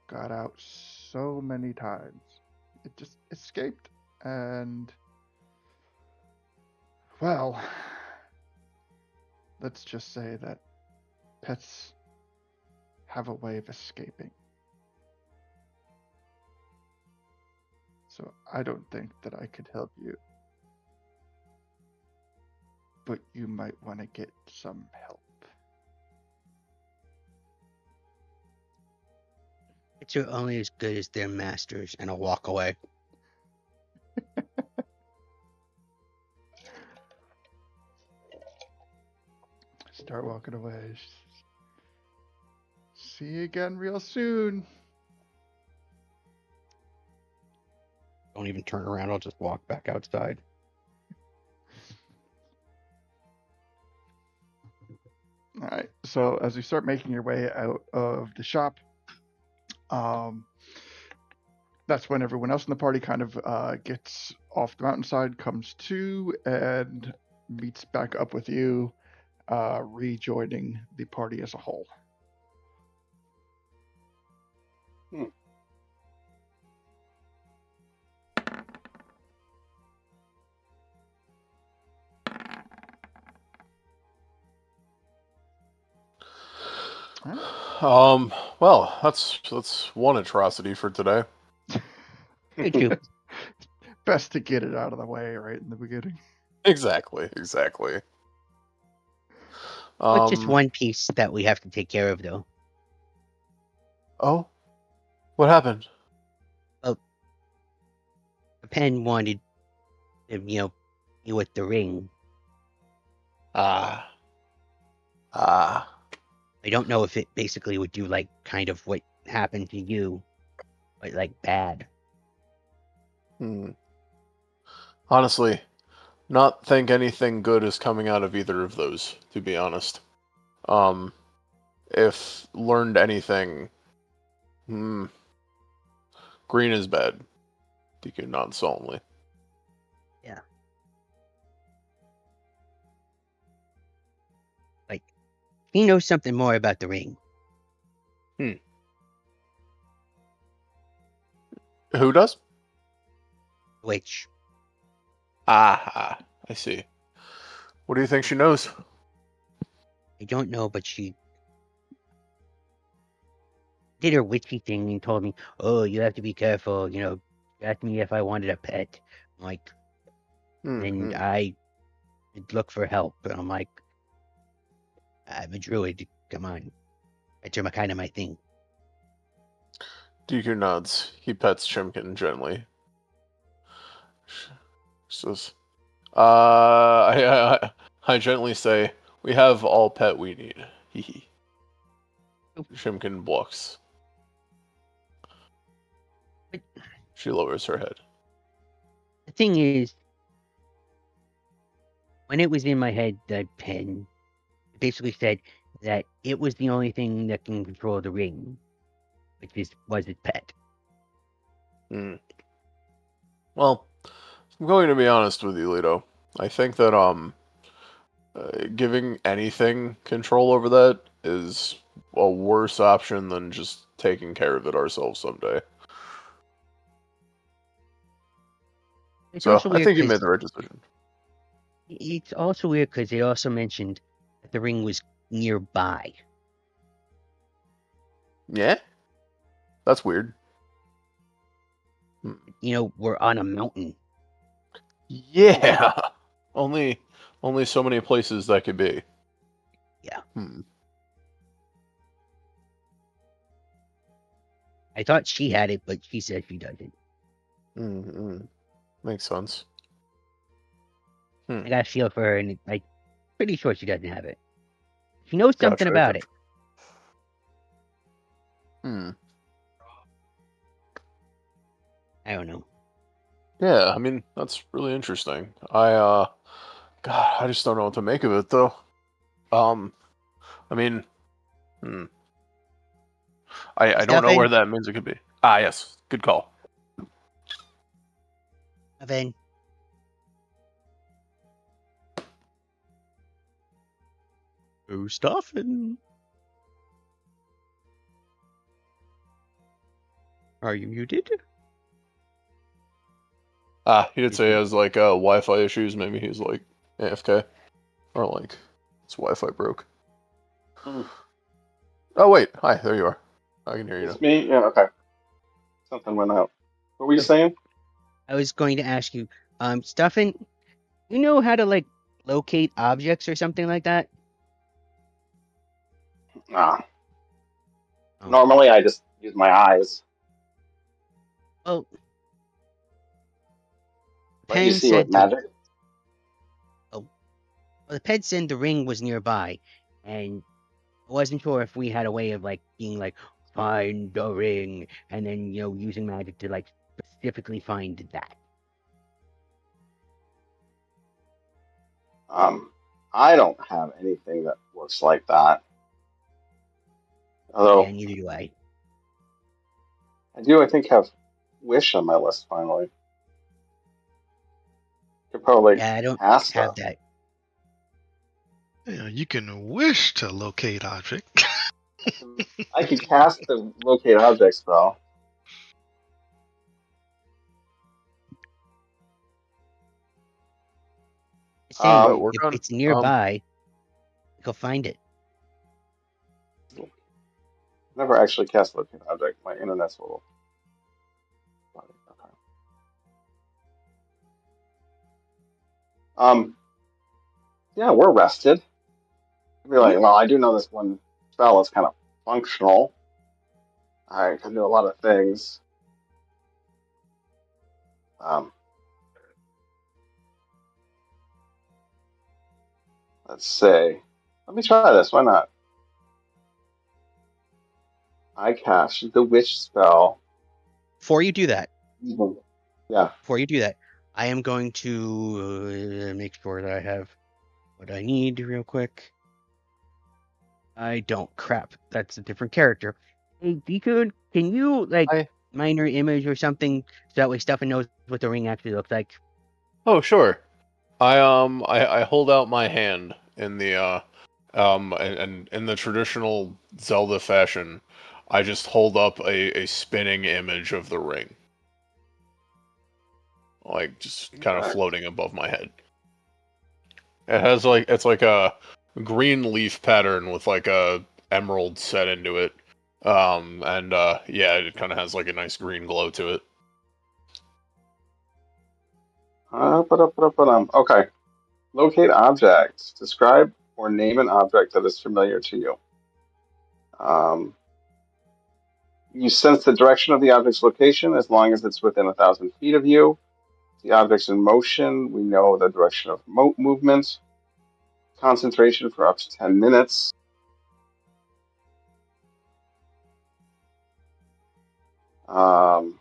got out so many times. It just escaped. And, well, let's just say that pets have a way of escaping. So I don't think that I could help you. But you might want to get some help. Pets are only as good as their masters, and I'll walk away. Start walking away. See you again real soon. Don't even turn around. I'll just walk back outside. All right. So as you start making your way out of the shop, That's when everyone else in the party kind of gets off the mountainside, comes to, and meets back up with you, rejoining the party as a whole. Well, that's one atrocity for today. Thank you. Best to get it out of the way right in the beginning. Exactly. But just one piece that we have to take care of, though. Oh, what happened? Pen wanted to, you with the ring. Ah. I don't know if it basically would do like kind of what happened to you, but like bad. Honestly, not think anything good is coming out of either of those, to be honest. If learned anything, green is bad. DQ nods solemnly. Yeah. Like, he knows something more about the ring. Who does? Which, I see. What do you think she knows? I don't know, but she did her witchy thing and told me, "Oh, you have to be careful." She asked me if I wanted a pet. I'm like, and I look for help. And I'm like, I'm a druid. Come on, pets are kind of my thing. DQ nods. He pets Chimkin gently. Says, I gently say, "We have all pet we need." Hee hee. Chimkin blucks. She lowers her head. The thing is, when it was in my head, that pen basically said that it was the only thing that can control the ring, which was its pet. Well, I'm going to be honest with you, Lito. I think that giving anything control over that is a worse option than just taking care of it ourselves someday. It's So also I weird think you 'cause made the right decision. it's also weird because they also mentioned that the ring was nearby. Yeah, that's weird. We're on a mountain. Yeah, only so many places that could be. Yeah. I thought she had it, but she said she doesn't. Makes sense. I got a feel for her, and I'm pretty sure she doesn't have it. She knows Gotcha, something about it. I don't know. Yeah, I mean, that's really interesting. God, I just don't know what to make of it, though. I mean, I don't know where that means it could be. Ah, yes, good call. Then Stuffin'. Are you muted? He did say he has like Wi-Fi issues. Maybe he's like AFK, or like his Wi-Fi broke. Oh wait, hi, there you are. I can hear you. It's me? Yeah, okay. Something went out. What were you saying? I was going to ask you, Stuffin', you know how to like locate objects or something like that? Nah. Oh. Normally, I just use my eyes. Well, What you see with magic? The Ped said the ring was nearby, and I wasn't sure if we had a way of like being like, find the ring, and then using magic to like specifically find that. I don't have anything that works like that. Although Yeah, neither do I. I do, I think, have wish on my list finally. Could probably Yeah, I don't cast have a, that. Yeah, you can wish to locate object. I could cast the locate object spell. Saying work if on it's nearby, go find it. Never actually cast locate object. My internet's a little funny. Okay. Yeah, we're rested. I'd be like, well, I do know this one spell is kind of functional. I can do a lot of things. Let's see. Let me try this. Why not? I cast the witch spell. Before you do that, Yeah. I am going to make sure that I have what I need real quick. I don't. Crap. That's a different character. Hey, Deacon, can you like I- minor image or something so that way Stefan knows what the ring actually looks like? Oh, sure. I hold out my hand in the and in the traditional Zelda fashion, I just hold up a spinning image of the ring, like just kind of Okay. floating above my head. It's like a green leaf pattern with like a emerald set into it. And yeah, it kind of has like a nice green glow to it. Okay. Locate object. Describe or name an object that is familiar to you. You sense the direction of the object's location as long as it's within 1,000 feet of you. The object's in motion. We know the direction of movement. Concentration for up to 10 minutes. Um,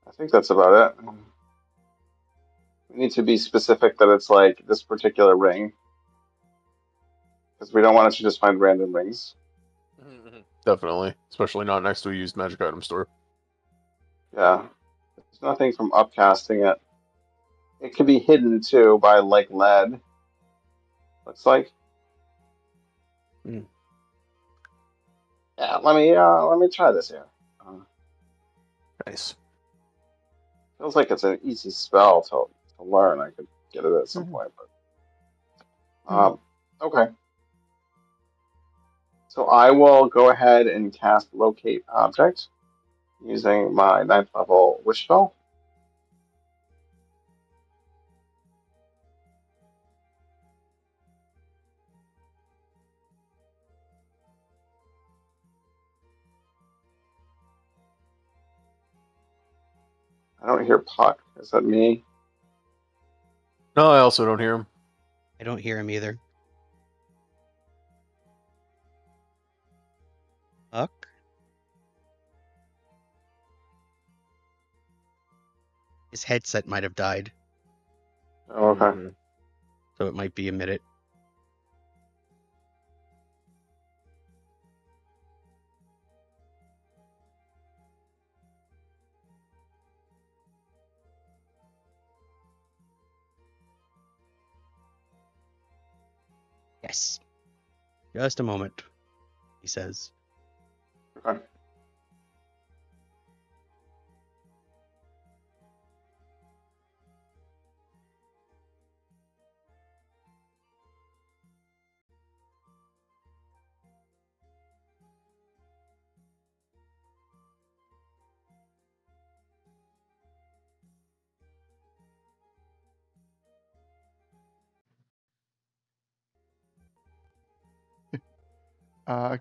I think that's about it. We need to be specific that it's like this particular ring, because we don't want it to just find random rings. Definitely, especially not next to a used magic item store. Yeah. There's nothing from upcasting it. It could be hidden too by like lead. Looks like. Hmm. Yeah, let me try this here. Nice. Feels like it's an easy spell to learn. I could get it at some point, but okay. So I will go ahead and cast locate object using my 9th level wish spell. I don't hear Puck. Is that me? No, I also don't hear him. I don't hear him either. Huck? His headset might have died, Oh, okay. Mhm. so it might be a minute. Yes. Just a moment, he says. Okay.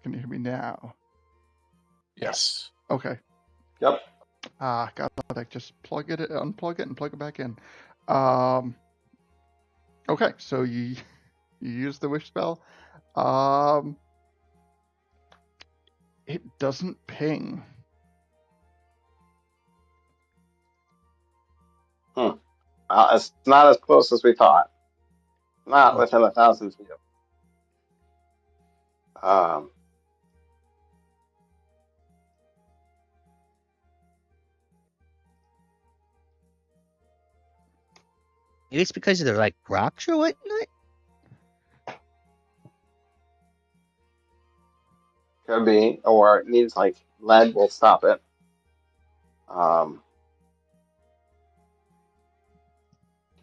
Can you hear me now? Yes. Okay. Yep. Got that. Just unplug it, and plug it back in. Okay, so you use the wish spell. It doesn't ping. It's not as close as we thought. Not within 1,000 feet. Um, Maybe it's because they're like rocks or whatnot. could be, or it needs like lead will stop it. Could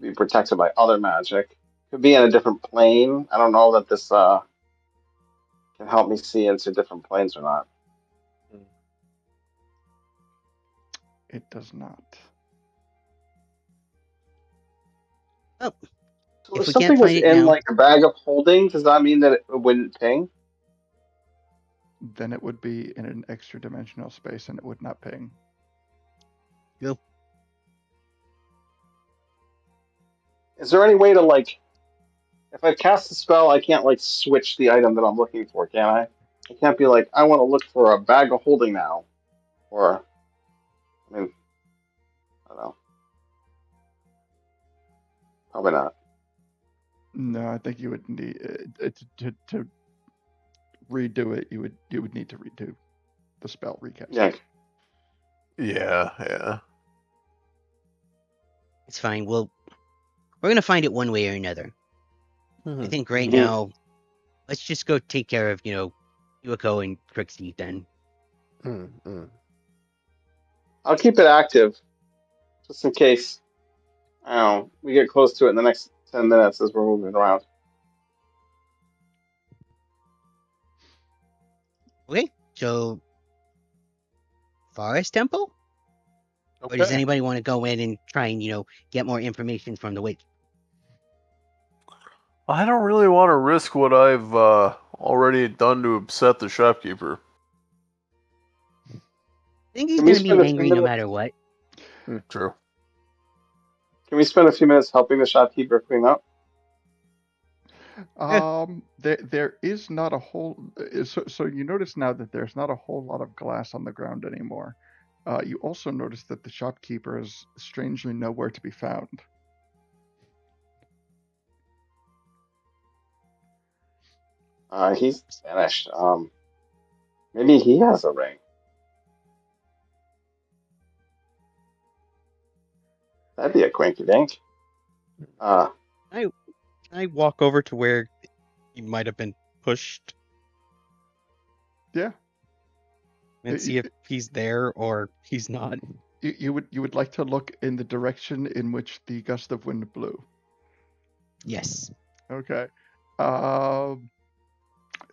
be protected by other magic. Could be in a different plane. I don't know that this can help me see into different planes or not. It does not. Oh, So if if we something can't was find it in now, like a bag of holding, does that mean that it wouldn't ping? Then it would be in an extra dimensional space and it would not ping. go. Is there any way to like, if I cast a spell, I can't like switch the item that I'm looking for, can I? I can't be like, I want to look for a bag of holding now, or I mean, I don't know. Probably not. No, I think you would need to redo it. You would need to redo the spell recast. Yeah. Yeah. It's fine. We're gonna find it one way or another. I think right Mhm. now, let's just go take care of Yuako and Trixie then. I'll keep it active just in case. I don't know, we get close to it in the next 10 minutes as we're moving around. Okay, so Forest Temple, or does Okay. anybody want to go in and try and get more information from the witch? I don't really want to risk what I've already done to upset the shopkeeper. I think he's Can we gonna be spend a few angry no minutes? matter what. True. Can we spend a few minutes helping the shopkeeper clean up? There is not a whole. So you notice now that there's not a whole lot of glass on the ground anymore. You also notice that the shopkeeper is strangely nowhere to be found. He's vanished. Maybe he has a ring. That'd be a quinky dink. I walk over to where he might have been pushed Yeah. and see if he's there or he's not. You would like to look in the direction in which the gust of wind blew. Yes. Okay.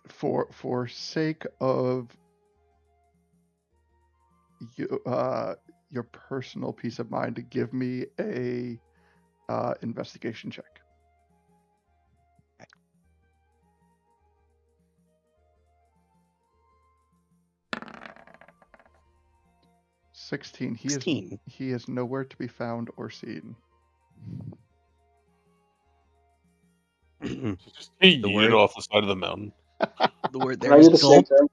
For sake of your personal peace of mind, give me a investigation check. $16. 16. He is nowhere to be found or seen. The Just yeet word- off the side of the mountain. word Can there I is do the same gulp.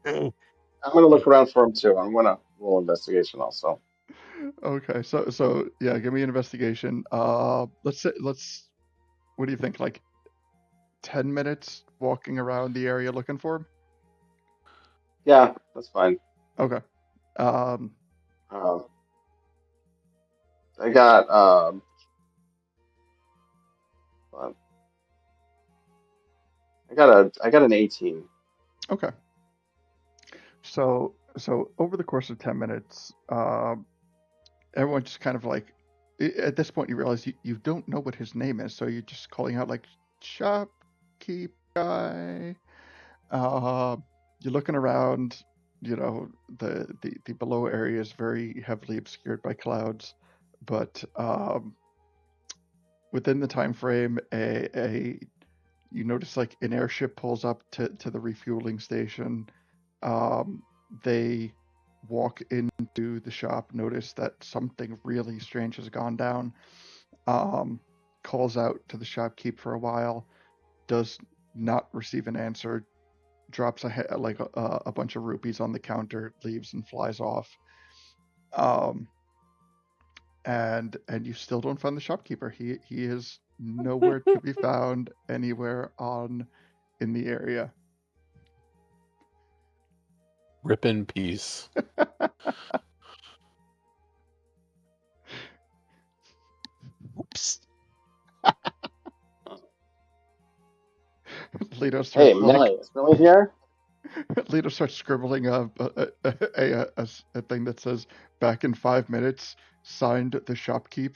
thing? I'm gonna look around for him too. I'm gonna roll investigation also. Okay, so yeah, give me an investigation. Let's what do you think? Like 10 minutes walking around the area looking for him? Yeah, that's fine. Okay. I got hold on. I got an 18. Okay. So over the course of 10 minutes, everyone just kind of like, at this point you realize you don't know what his name is, so you're just calling out like, shopkeep guy. You're looking around, the below area is very heavily obscured by clouds, but within the time frame, you notice like an airship pulls up to the refueling station. They walk into the shop, notice that something really strange has gone down, calls out to the shopkeep for a while, does not receive an answer, drops a bunch of rupees on the counter, leaves and flies off. And you still don't find the shopkeeper. He is nowhere to be found anywhere in the area. Rip in peace. Oops. Leto starts Hey, Millie, is Millie here? Leto starts scribbling a thing that says "back in 5 minutes," signed the shopkeep.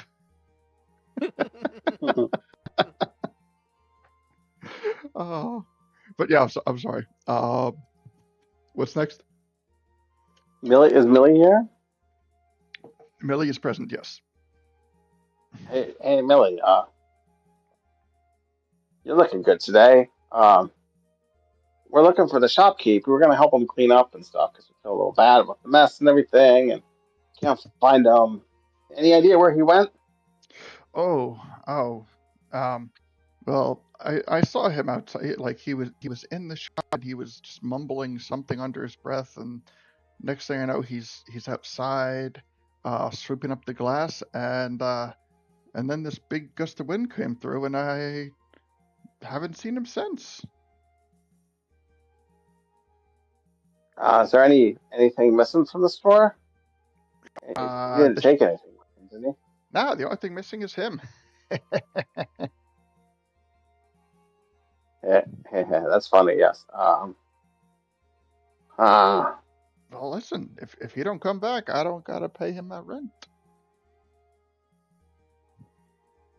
But yeah, I'm sorry. What's next? Is Millie here? Millie is present. Yes. Hey, Millie. You're looking good today. We're looking for the shopkeep. We were gonna help him clean up and stuff because we feel a little bad about the mess and everything, and can't find him. Any idea where he went? Oh. Well, I saw him outside. Like he was in the shop. And he was just mumbling something under his breath, and next thing I know, he's outside, sweeping up the glass, and then this big gust of wind came through, and I haven't seen him since. Is there anything missing from the store? He didn't take anything, did he? No, the only thing missing is him. Yeah, that's funny. Yes. Well, listen, if he don't come back, I don't gotta pay him that rent.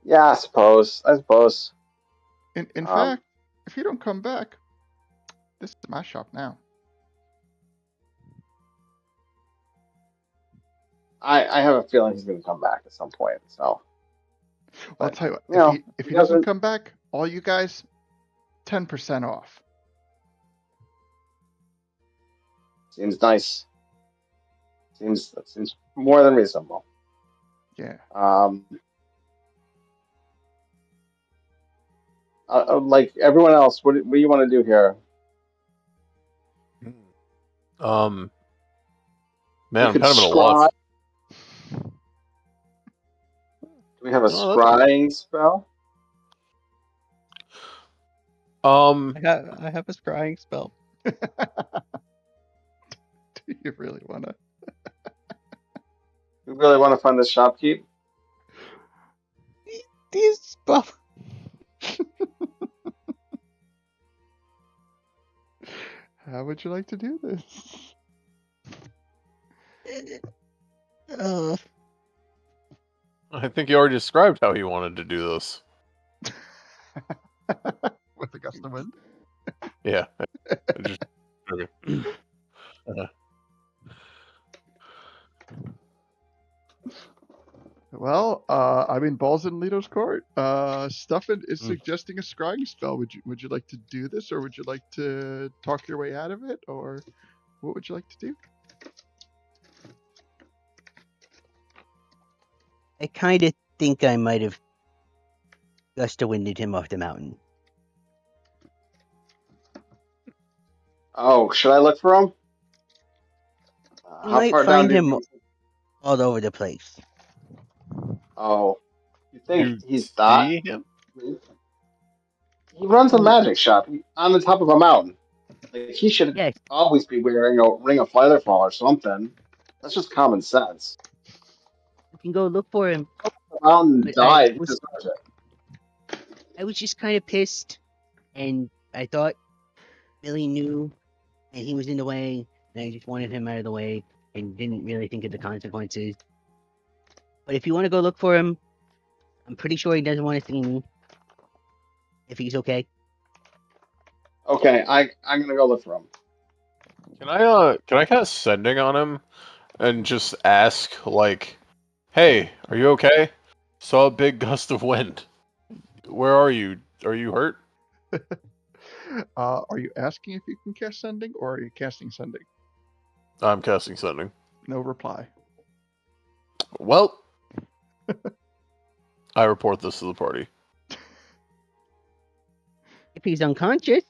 Yeah, I suppose. In fact, if he don't come back, this is my shop now. I have a feeling he's going to come back at some point. So, Well, I'll tell you what. you know, If he doesn't come back, all you guys, 10% off. Seems nice. That seems more than reasonable. Yeah. Like everyone else, what do you want to do here? Man, I'm kind of at a loss. Do we have a scrying spell? I have a scrying spell. Do you really want to? We really want to find the shopkeep? These spell. How would you like to do this? I think you already described how you wanted to do this. With the gust of wind? Yeah. Okay. Well, I mean, ball's in Leto's court. Stuffin is suggesting a scrying spell. Would you like to do this, or would you like to talk your way out of it, or what would you like to do? I kind of think I might have gust of winded him off the mountain. Oh, should I look for him? You How might far down find do him you... all over the place. Oh, you think he's see that? him? He runs a magic shop on the top of a mountain. Like he should Yes. always be wearing a ring of featherfall or something. That's just common sense. You can go look for him. The mountain But died. He deserves it. I was just kind of pissed, and I thought Billy knew, and he was in the way, and I just wanted him out of the way, and didn't really think of the consequences. But if you want to go look for him, I'm pretty sure he doesn't want to see me. If he's okay. Okay, I'm gonna go look for him. Can I cast sending on him and just ask, like, hey, are you okay? Saw a big gust of wind. Where are you? Are you hurt? Are you asking if you can cast sending, or are you casting sending? I'm casting sending. No reply. Well, I report this to the party. If he's unconscious.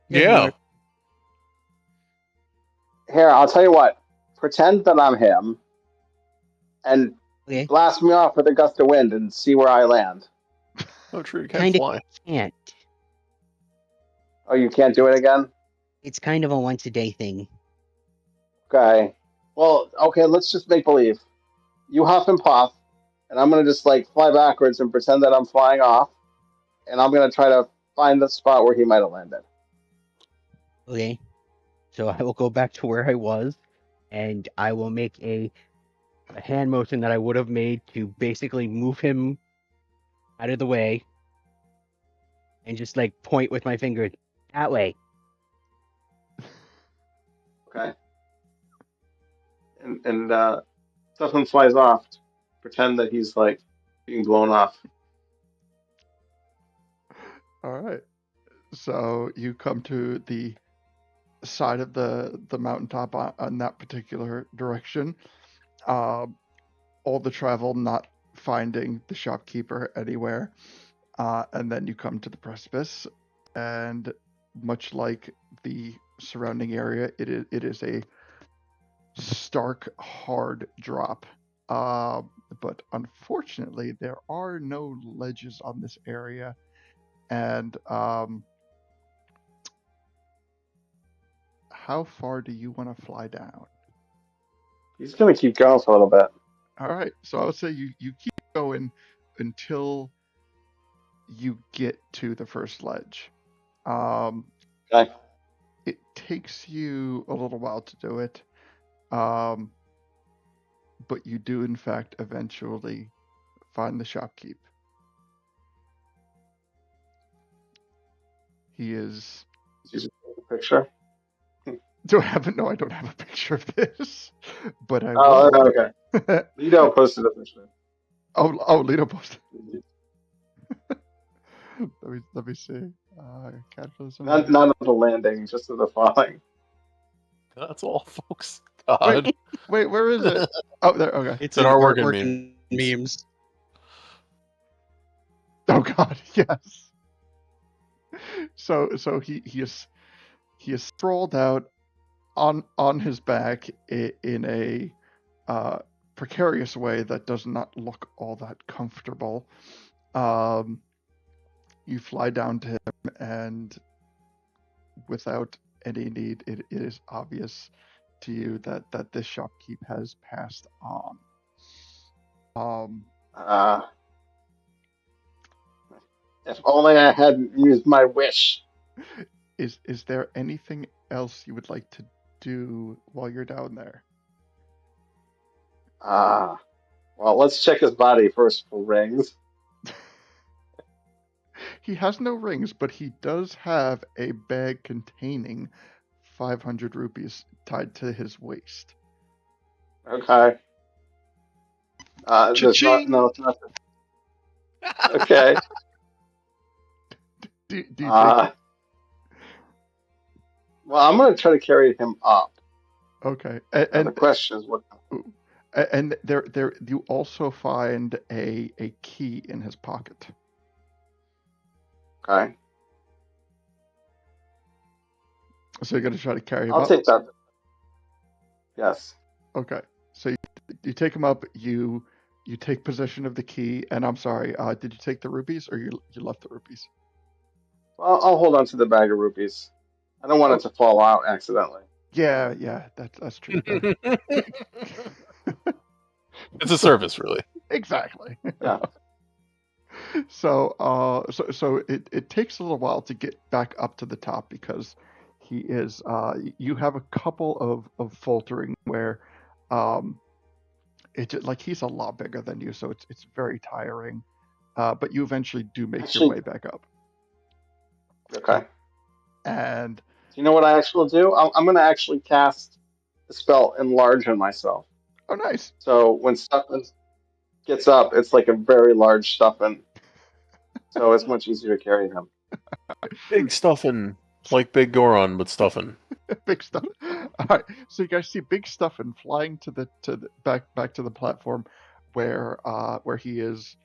Yeah. Here, I'll tell you what. Pretend that I'm him, and Okay. blast me off with a gust of wind and see where I land. Oh, true. You can't Kinda fly. can't. Oh, you can't do it again? It's kind of a once a day thing. Okay. Well, okay, let's just make believe. You huff and puff, and I'm gonna just like fly backwards and pretend that I'm flying off, and I'm gonna try to find the spot where he might have landed. Okay. So I will go back to where I was, and I will make a hand motion that I would have made to basically move him out of the way, and just like point with my finger that way. Okay. And Stefan flies off. Pretend that he's like being blown off. All right. So you come to the side of the mountaintop on that particular direction. All the travel, not finding the shopkeeper anywhere, and then you come to the precipice, and much like the surrounding area, it is a stark, hard drop. But unfortunately, there are no ledges on this area, and how far do you want to fly down? He's gonna keep going for a little bit. All right, so I would say you keep going until you get to the first ledge. Okay. It takes you a little while to do it, but you do in fact eventually find the shopkeep. He is. Is a picture? Do I have it? No, I don't have a picture of this, but I Oh, will. okay. Lido posted a picture. Oh, Lito posted. Let me see. Cataclysm. Not of the landing, just of the falling. That's all, folks. God. Wait, where is it? Oh, there. Okay. It's an an artwork and artwork and memes. Oh God, yes. So he is sprawled out on his back in a precarious way that does not look all that comfortable. You fly down to him, and without any need, it is obvious to you that this shopkeep has passed on. If only I hadn't used my wish. Is there anything else you would like to do while you're down there? Well, let's check his body first for rings. He has no rings, but he does have a bag containing 500 rupees tied to his waist. Okay. There's not. Cha-ching! No, it's not. Okay. Do you take it? Well, I'm gonna try to carry him up. Okay. And the question is what. And there you also find a key in his pocket. Okay. So you're gonna try to carry him I'll up? take that. Yes. Okay. So you take him up. You take possession of the key, and I'm sorry. Did you take the rupees, or you left the rupees? Well, I'll hold on to the bag of rupees. I don't want it to fall out accidentally. Yeah. That's true. It's a service, really. Exactly. Yeah. So it takes a little while to get back up to the top because he is. You have a couple of faltering where, like he's a lot bigger than you, so it's very tiring. But you eventually do make your way back up. Okay. And Do you know what I actually do? I'm going to actually cast the spell Enlarge on myself. oh, nice. So when Stuffin gets up, it's like a very large Stuffin. So it's much easier to carry him. Big stuffin'. Like Big Goron, but stuffin'. Big stuff. All right. So you guys see Big Stuffin flying to the back to the platform where he is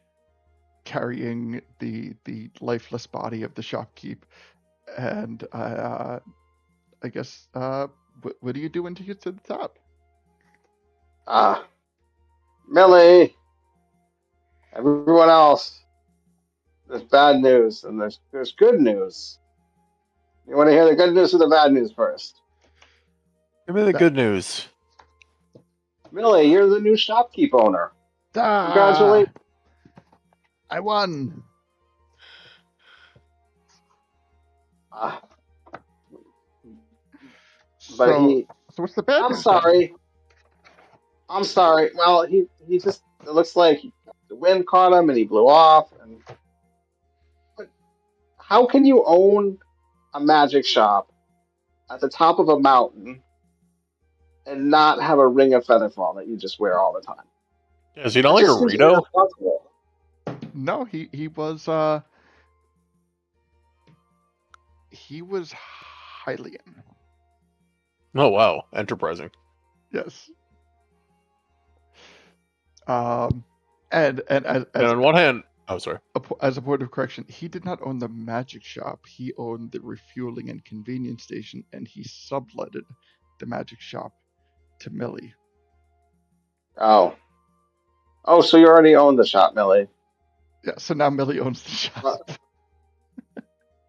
carrying the lifeless body of the shopkeep, and I guess what do you do when you get to the top? Millie, everyone else, there's bad news and there's good news. You want to hear the good news or the bad news first? Give me the good news. Millie, you're the new shopkeep owner. Congratulations. I won. But So what's the bad I'm news then? sorry. I'm sorry. Well, he just, it looks like the wind caught him and he blew off. And but how can you own a magic shop at the top of a mountain and not have a ring of featherfall that you just wear all the time? Yeah, is he not That like a just seems Rito? irresponsible. No, he was Hylian. Oh wow, enterprising. Yes. And as And on one hand, oh sorry. as a point of correction, he did not own the magic shop. He owned the refueling and convenience station, and he subletted the magic shop to Millie. Oh, so you already own the shop, Millie. Yeah, so now Millie owns the shop.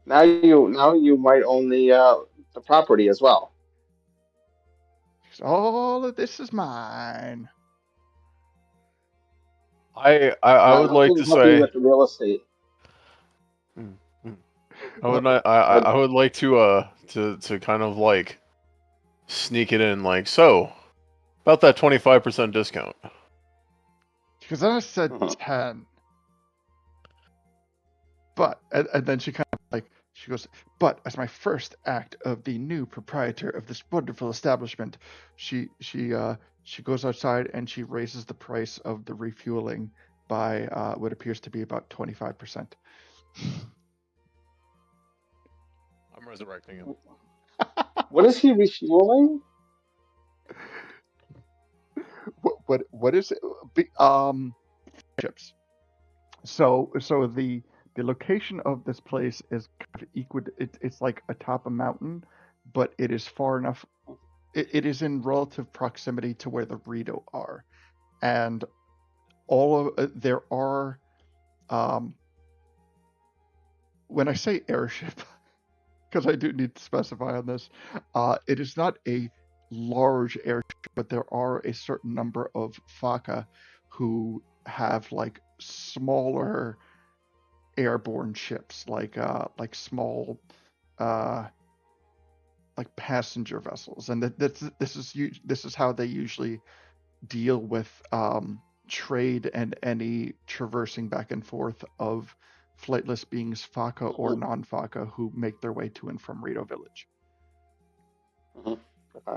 Now you might own the property as well. All of this is mine. I would How like can to you help me say with the real estate? I would like to kind of like sneak it in like so about that 25% discount. Because I said Mhm. 10. But, and then she kind of like, she goes, but as my first act of the new proprietor of this wonderful establishment, she goes outside and she raises the price of the refueling by what appears to be about 25%. I'm resurrecting him. What is he refueling? What is it? Ships. So the location of this place is kind of it's like atop a mountain, but it is far enough. It is in relative proximity to where the Rito are, and all of there are. When I say airship, because I do need to specify on this, it is not a large airship, but there are a certain number of Faka who have like smaller airborne ships, like small like passenger vessels, and this is how they usually deal with trade and any traversing back and forth of flightless beings, Faka or non-Faka, who make their way to and from Rito Village. Okay.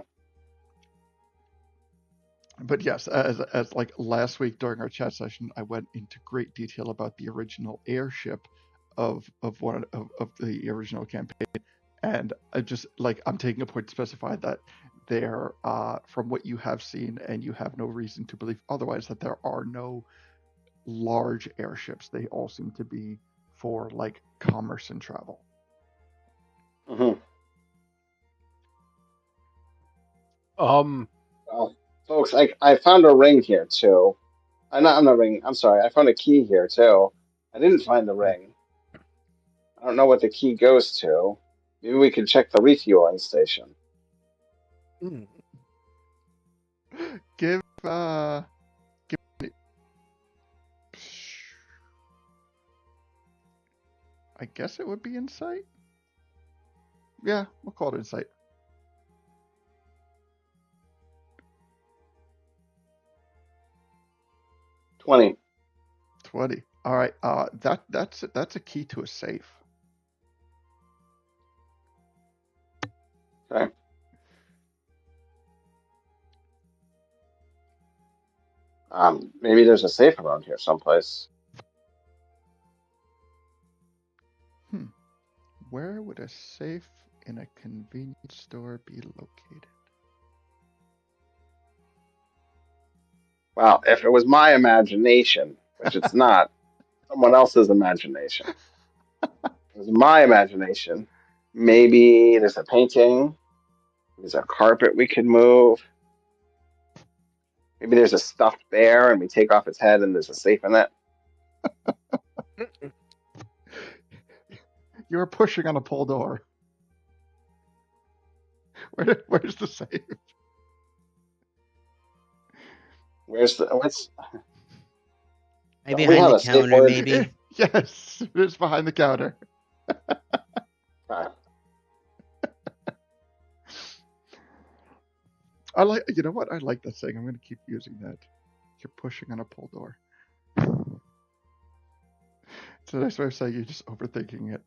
But yes, as like last week during our chat session, I went into great detail about the original airship of one of the original campaign, and I just like I'm taking a point to specify that there, from what you have seen, and you have no reason to believe otherwise, that there are no large airships. They all seem to be for like commerce and travel. Mm-hmm. Well, folks, I found a ring here too. Not on the ring. I'm sorry. I found a key here too. I didn't find the ring. I don't know what the key goes to. Maybe we can check the refueling station. Give I guess it would be insight. Yeah, we'll call it insight. $20. 20. All right. That's a key to a safe. Okay. Maybe there's a safe around here someplace. Where would a safe in a convenience store be located? Well, if it was my imagination, which it's not, someone else's imagination. If it was my imagination, maybe there's a painting, there's a carpet we could move. Maybe there's a stuffed bear and we take off its head and there's a safe in it. You're pushing on a pull door. Where's the safe? Where's the what's? Right We behind have the a safe counter, word. maybe. Yes, it's behind the counter. Okay. You know what? I like that saying. I'm going to keep using that. You're pushing on a pull door. It's a nice way of saying you're just overthinking it.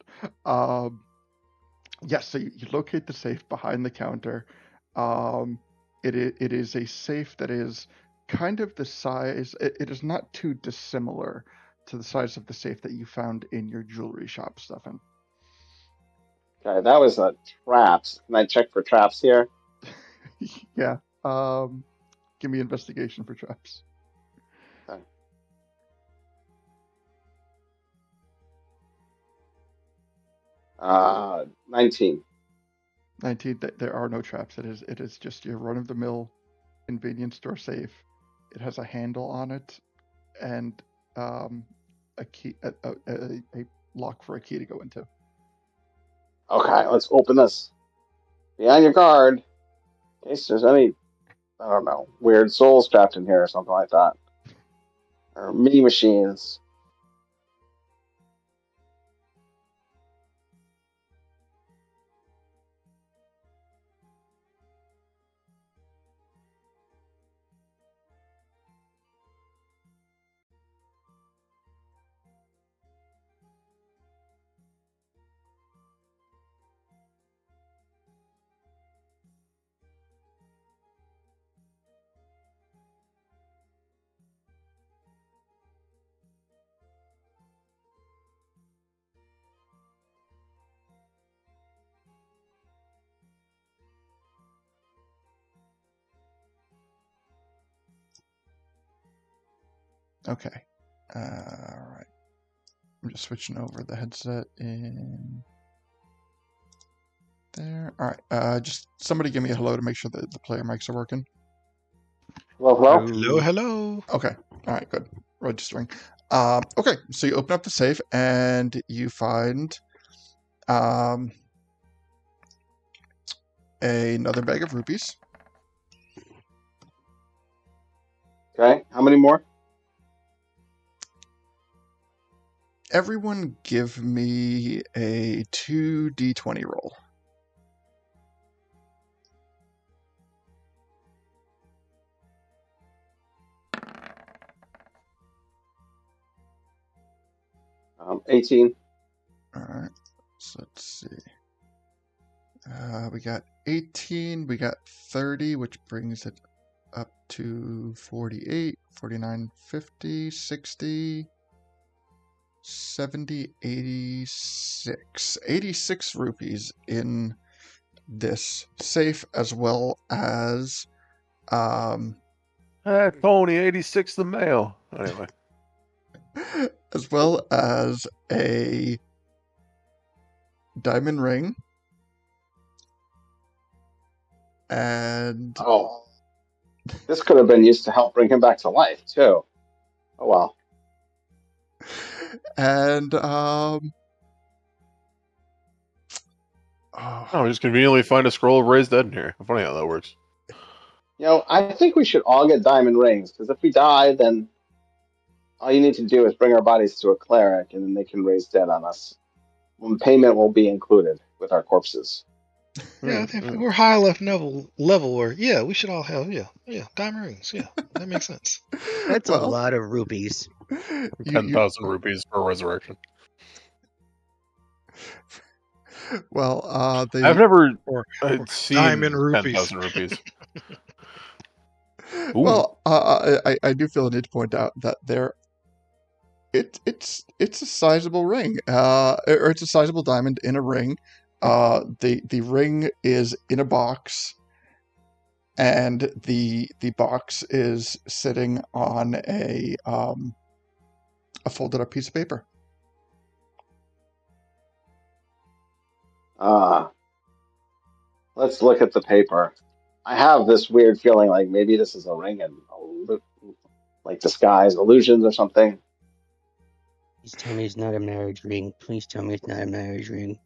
Yes, so you locate the safe behind the counter. It is a safe that is kind of the size. It is not too dissimilar to the size of the safe that you found in your jewelry shop, Stefan. Okay, that was a traps. Can I check for traps here? Yeah. Give me investigation for traps. Okay. 19. 19. There are no traps. It is just your run-of-the-mill convenience store safe. It has a handle on it and a key, a lock for a key to go into. Okay, let's open this. Be on your guard in case there's any, I don't know, weird souls trapped in here or something like that, or mini machines. Okay. All right. I'm just switching over the headset in there. All right. Just somebody give me a hello to make sure that the player mics are working. Well, Hello, hello. Okay. All right. Good. Registering. Okay. So you open up the safe and you find another bag of rupees. okay. How many more? Everyone give me a 2d20 roll. Um, 18. All right. So let's see. We got 18. We got 30, which brings it up to 48, 49, 50, 60, 70, 86. 86 rupees in this safe, as well as Tony, 86 the mail. Anyway. as well as a diamond ring and Oh, this could have been used to help bring him back to life too. Oh well. and Oh, just conveniently find a scroll of raised dead in here. Funny how that works. You know, I think we should all get diamond rings because if we die, then all you need to do is bring our bodies to a cleric, and then they can raise dead on us. Payment will be included with our corpses. Yeah, I think if we're high enough level where we should all have diamond rings. Yeah, that makes sense. That's a well, lot of rupees. 10,000 rupees for resurrection. well, I've never Or seen diamond rupees. 10,000 rupees. Ooh. Well, I do feel the need to point out that it's a sizable ring, or it's a sizable diamond in a ring. The ring is in a box, and the box is sitting on a folded up piece of paper. Let's look at the paper. I have this weird feeling like maybe this is a ring and like disguise illusions or something. Please tell me it's not a marriage ring. Please tell me it's not a marriage ring.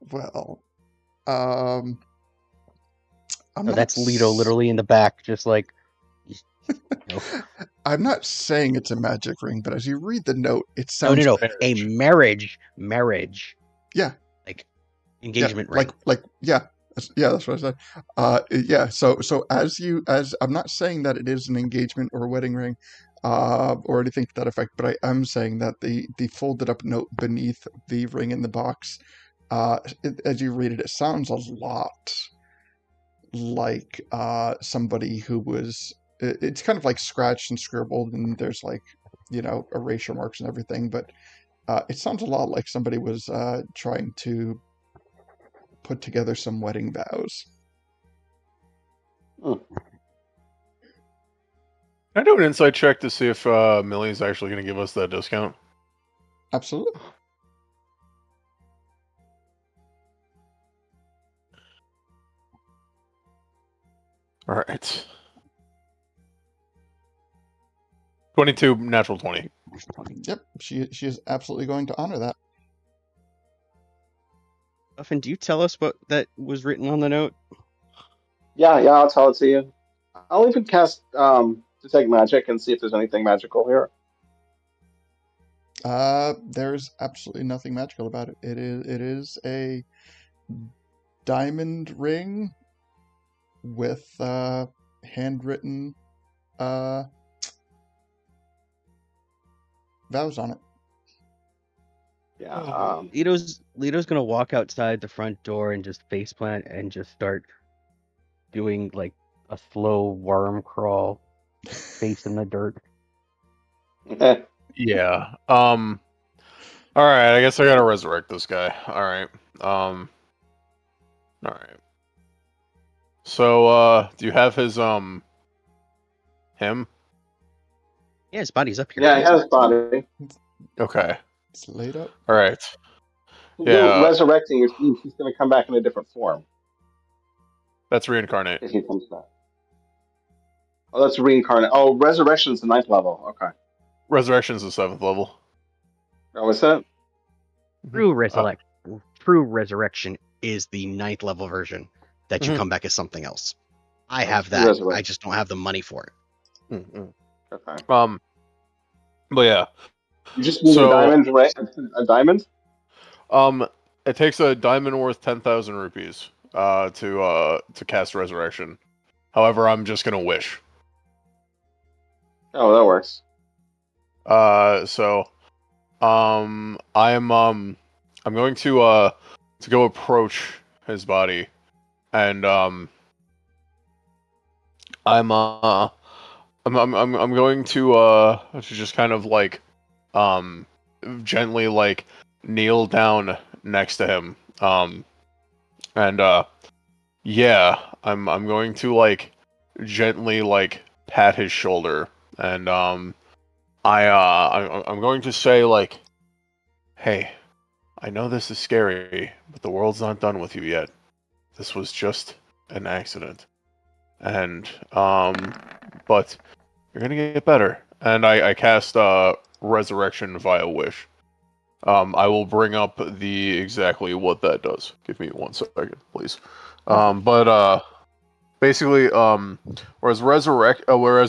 Well, I'm No, not that's Leto literally in the back, just like. I'm not saying it's a magic ring, but as you read the note, it No, sounds a marriage, yeah, like yeah, engagement ring. that's what I said. Yeah. So as I'm not saying that it is an engagement or a wedding ring, or anything to that effect, but I am saying that the folded up note beneath the ring in the box, as you read it, it sounds a lot like somebody who was. It's kind of like scratched and scribbled, and there's like erasure marks and everything, but it sounds a lot like somebody was trying to put together some wedding vows. Hmm. Can I do an insight check to see if Millie's actually going to give us that discount? Absolutely. All right. 22, natural 20. Yep, she is absolutely going to honor that. Duffin, do you tell us what that was written on the note? Yeah, I'll tell it to you. I'll even cast detect magic and see if there's anything magical here. There's absolutely nothing magical about it. It is a diamond ring with handwritten vows on it. Yeah. Lito's gonna walk outside the front door and just faceplant and just start doing like a slow worm crawl, face in the dirt. Yeah. All right. I guess I gotta resurrect this guy. All right. All right. So, do you have his him? Yeah, his body's up here. Yeah, he has body. Okay. It's laid up. All right. You're Yeah. resurrecting your team. He's going to come back in a different form That's reincarnate. if he comes back. Oh, that's reincarnate. Oh, resurrection is the 9th level. Okay. Resurrection's the 7th level. Oh, is it? True resurrection is the 9th level version that you Mhm. come back as something else. I Oh, have true that. resurrection. I just don't have the money for it. Okay. But yeah. You just need So, a diamond, right? A diamond? it takes a diamond worth 10,000 rupees to cast resurrection. However, I'm just gonna wish. Oh, that works. So I'm going to go approach his body, and I'm going to just kind of like gently like kneel down next to him, and yeah, I'm going to like gently like pat his shoulder, and I'm going to say like, hey, I know this is scary, but the world's not done with you yet. This was just an accident, and but you're gonna get better. And I cast resurrection via wish. I will bring up the exactly what that does. Give me 1 second, please. But basically, whereas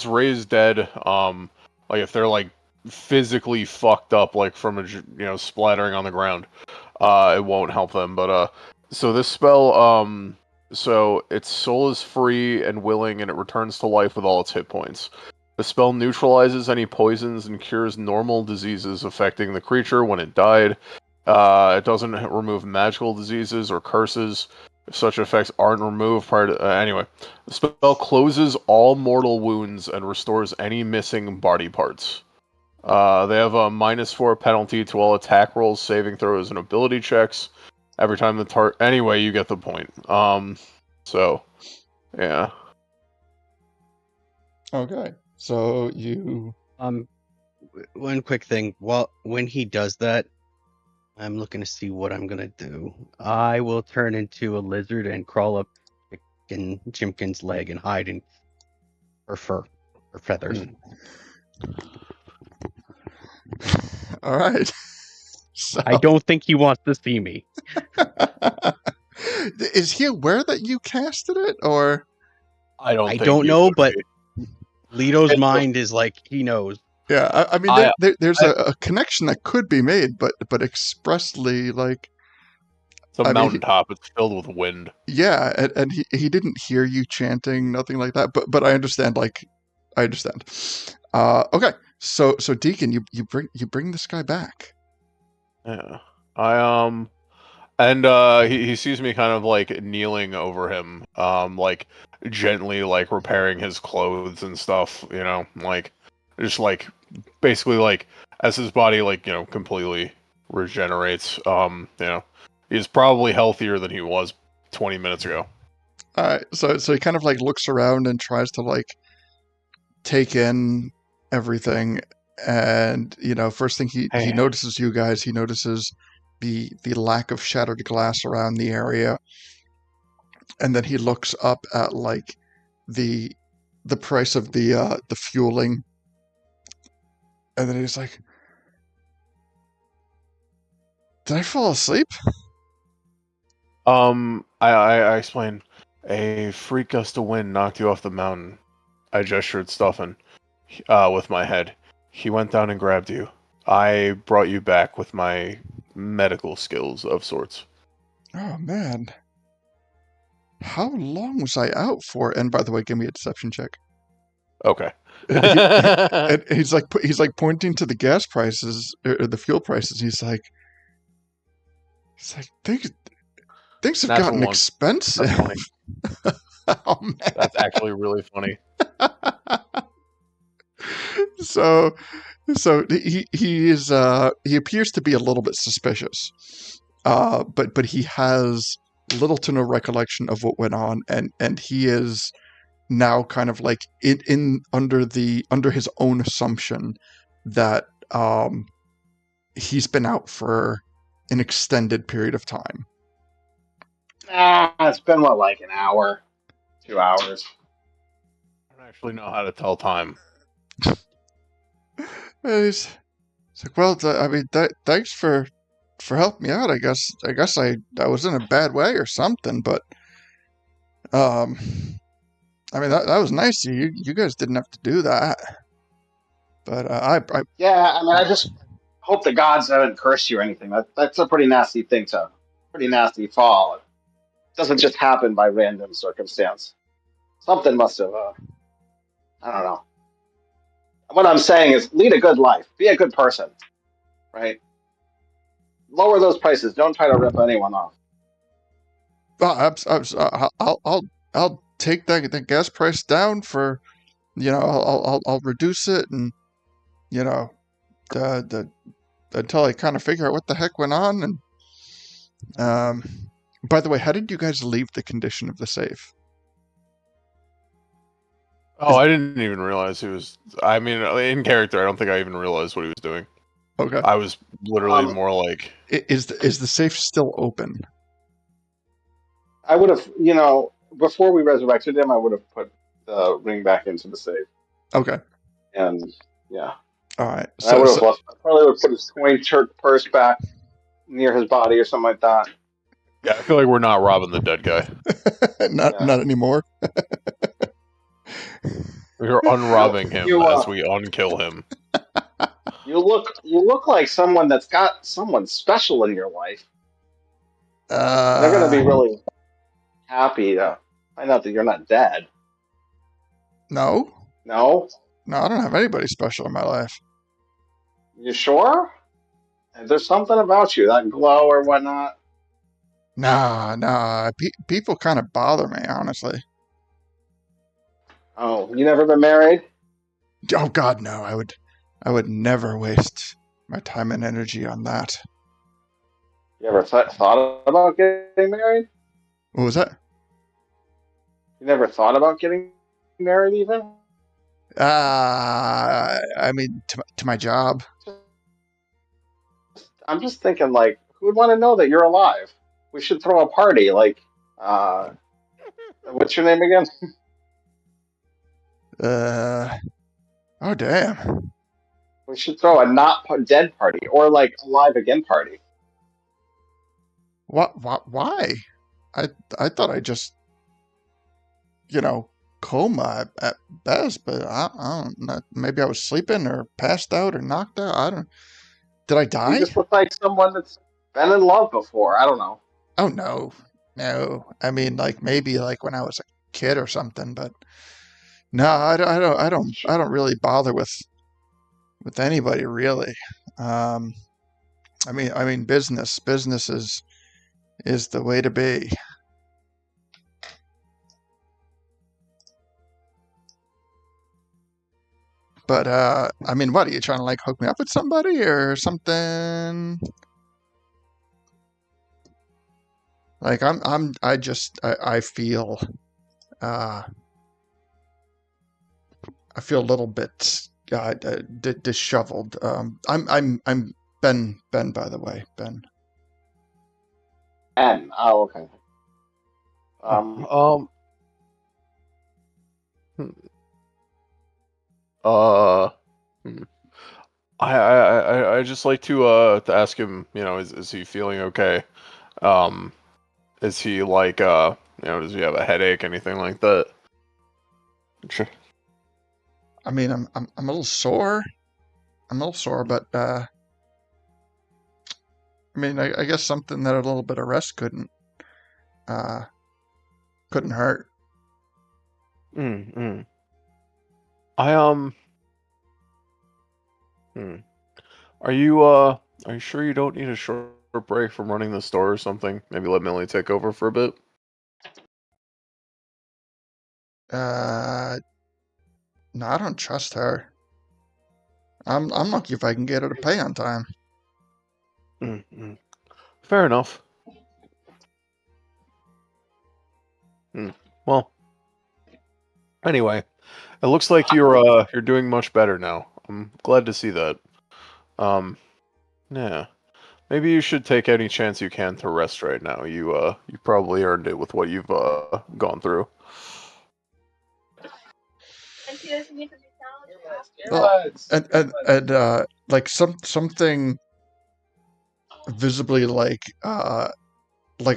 raised dead, like if they're like physically fucked up, like from splattering on the ground, it won't help them. But so this spell, so its soul is free and willing, and it returns to life with all its hit points. The spell neutralizes any poisons and cures normal diseases affecting the creature when it died. It doesn't remove magical diseases or curses. If such effects aren't removed prior to... anyway, the spell closes all mortal wounds and restores any missing body parts. They have a -4 penalty to all attack rolls, saving throws, and ability checks. Every time the target... Anyway, you get the point. So, yeah. Okay. So you... One quick thing. When he does that, I'm looking to see what I'm gonna do. I will turn into a lizard and crawl up Chimkin's leg and hide in her fur or feathers. All right. So, I don't think he wants to see me. Is he aware that you casted it, or? I don't. I think don't he know, would but be. Lito's It's a- mind is like he knows. Yeah, I mean, I- there's I- a connection that could be made, but expressly, like, It's a I mean, mountaintop. It's filled with wind. yeah, and he didn't hear you chanting, nothing like that. But I understand, like, I understand. Okay, so Deacon, you bring this guy back. Yeah. And he sees me kind of like kneeling over him, like gently like repairing his clothes and stuff, like just like basically like as his body like, completely regenerates, he's probably healthier than he was 20 minutes ago. All right, so he kind of like looks around and tries to like take in everything, and first thing he Hey. notices you guys. He notices the lack of shattered glass around the area, and then he looks up at like the price of the fueling, and then he's like, "Did I fall asleep?" I explain, a freak gust of wind knocked you off the mountain. I gestured Stuffin, with my head. He went down and grabbed you. I brought you back with my medical skills of sorts. Oh man, how long was I out for? And by the way, give me a deception check. Okay. And he's like pointing to the gas prices or the fuel prices. He's like things have Natural gotten one. expensive. That's funny. Oh man. That's actually really funny. So he appears to be a little bit suspicious, but he has little to no recollection of what went on, and he is now kind of like under his own assumption that he's been out for an extended period of time. It's been like an hour, 2 hours. I don't actually know how to tell time. And he's like, well, I mean, thanks for helping me out. I guess I was in a bad way or something, but I mean that was nice of you. You guys didn't have to do that. But Yeah, I mean, I just hope the gods haven't cursed you or anything. That's a pretty nasty pretty nasty fall. It doesn't just happen by random circumstance. Something must have, I don't know. What I'm saying is lead a good life. Be a good person, right? Lower those prices. Don't try to rip anyone off. I'll take the gas price down for, I'll reduce it, and the until I kind of figure out what the heck went on. And by the way, how did you guys leave the condition of the safe? Oh, I didn't even realize he was. I mean, in character, I don't think I even realized what he was doing. Okay. I was literally more like. Is the safe still open? I would have, before we resurrected him, I would have put the ring back into the safe. Okay. And yeah. All right. I would have probably would have put his coin purse back near his body or something like that. Yeah, I feel like we're not robbing the dead guy. not anymore. We're unrobbing him as we unkill him. You look like someone that's got someone special in your life. They're going to be really happy to find out that you're not dead. No, I don't have anybody special in my life. You sure? There's something about you, that glow or whatnot. Nah. People kind of bother me, honestly. Oh, you never been married? Oh God, no. I would never waste my time and energy on that. You ever thought about getting married? What was that? You never thought about getting married, even? I mean, to my job. I'm just thinking, like, who would want to know that you're alive? We should throw a party, like, what's your name again? Oh damn. We should throw a not dead party, or like alive again party. What? Why? I thought I just, coma at best, but I don't know. Maybe I was sleeping or passed out or knocked out. I don't. Did I You die? just look like someone that's been in love before. I don't know. Oh no. I mean, like maybe like when I was a kid or something, but no, I don't really bother with anybody really. Um, I mean, business is the way to be. But I mean, what are you trying to like hook me up with somebody or something? Like I feel uh I feel a little bit disheveled. I'm Ben, by the way, Ben. And oh, okay. Hmm. Uh, hmm. I just like to ask him, is he feeling okay? Um, is he like does he have a headache, anything like that? Sure. I mean, I'm a little sore. I'm a little sore, but I mean, I guess something that a little bit of rest uh couldn't hurt. Mm. I hmm. Are you sure you don't need a short break from running the store or something? Maybe let Millie take over for a bit. Uh, no, I don't trust her. I'm lucky if I can get her to pay on time. Mm. Fair enough. Well, anyway, it looks like you're doing much better now. I'm glad to see that. Um, yeah. Maybe you should take any chance you can to rest right now. You probably earned it with what you've gone through. Well, and like something visibly like a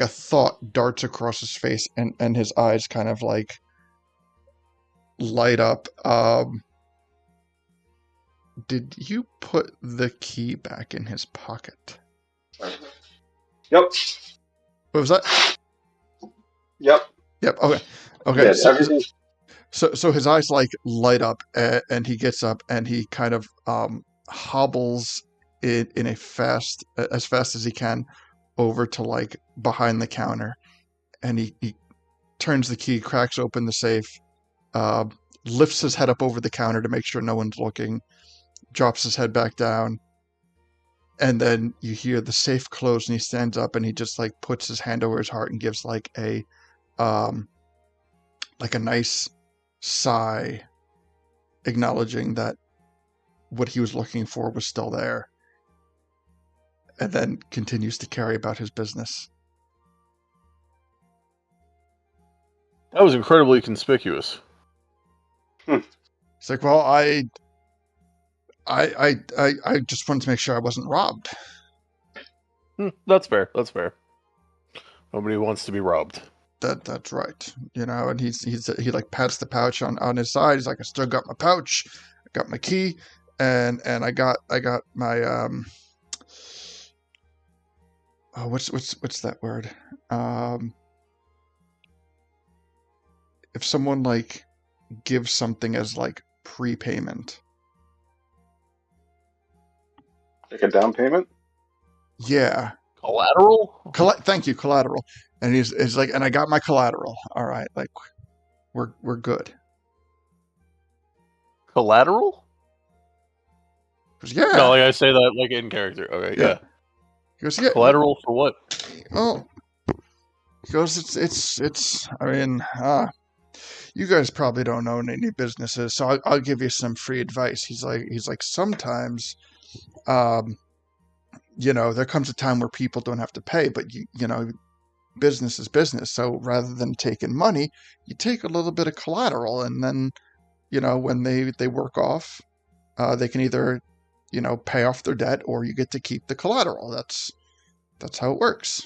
thought darts across his face, and his eyes kind of like light up. Did you put the key back in his pocket? Yep. What was that? Yep. Yep. Okay. Okay. Did everything. So his eyes like light up, and he gets up and he kind of hobbles in a as fast as he can over to like behind the counter, and he turns the key, cracks open the safe, uh, lifts his head up over the counter to make sure no one's looking, drops his head back down, and then you hear the safe close, and he stands up and he just like puts his hand over his heart and gives um like a nice sigh, acknowledging that what he was looking for was still there, and then continues to carry about his business. That was incredibly conspicuous. It's like, well, I just wanted to make sure I wasn't robbed. That's fair. That's fair. Nobody wants to be robbed. That's right. And he like pats the pouch on his side. He's like, I still got my pouch, I got my key, and I got my oh, what's that word? If someone like gives something as like prepayment. Like a down payment? Yeah. Collateral? Thank you, collateral. And he's like, and I got my collateral. All right, like we're good. Collateral? Yeah. No, like I say that like in character. Okay, yeah. He goes, yeah. Collateral for what? Well, he goes, it's. I mean, you guys probably don't own any businesses, so I'll give you some free advice. He's like, sometimes, there comes a time where people don't have to pay, but business is business. So rather than taking money, you take a little bit of collateral, and then, when they work off, they can either, pay off their debt, or you get to keep the collateral. That's how it works.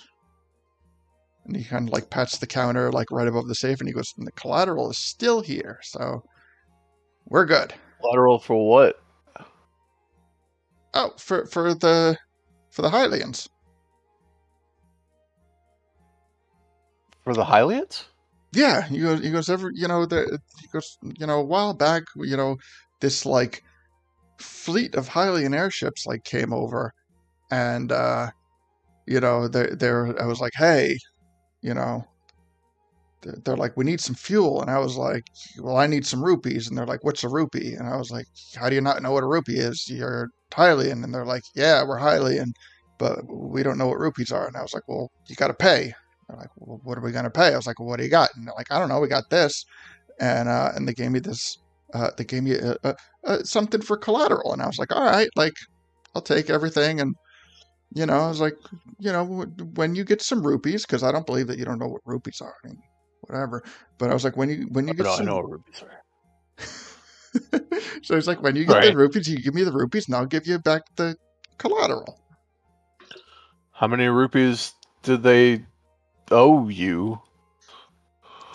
And he kind of like pats the counter like right above the safe, and he goes, "The collateral is still here, so we're good." Collateral for what? Oh, for the Hylians. For the Hylians? Yeah, he goes every he goes a while back, this like fleet of Hylian airships like came over, and they're I was like, "Hey, you know, they're like, we need some fuel," and I was like, "Well, I need some rupees," and they're like, "What's a rupee?" And I was like, "How do you not know what a rupee is? You're Hylian," and they're like, "Yeah, we're Hylian, but we don't know what rupees are." And I was like, "Well, you got to pay." They're like, "Well, what are we gonna pay?" I was like, "Well, what do you got?" And they're like, "I don't know, we got this," and they gave me this, they gave me something for collateral, and I was like, "All right, like, I'll take everything," and I was like, when you get some rupees, because I don't believe that you don't know what rupees are. I mean, whatever. But I was like, when you get No, I some, know what rupees are. so it's like, when you get the Right. rupees, you give me the rupees, and I'll give you back the collateral. How many rupees did they owe you?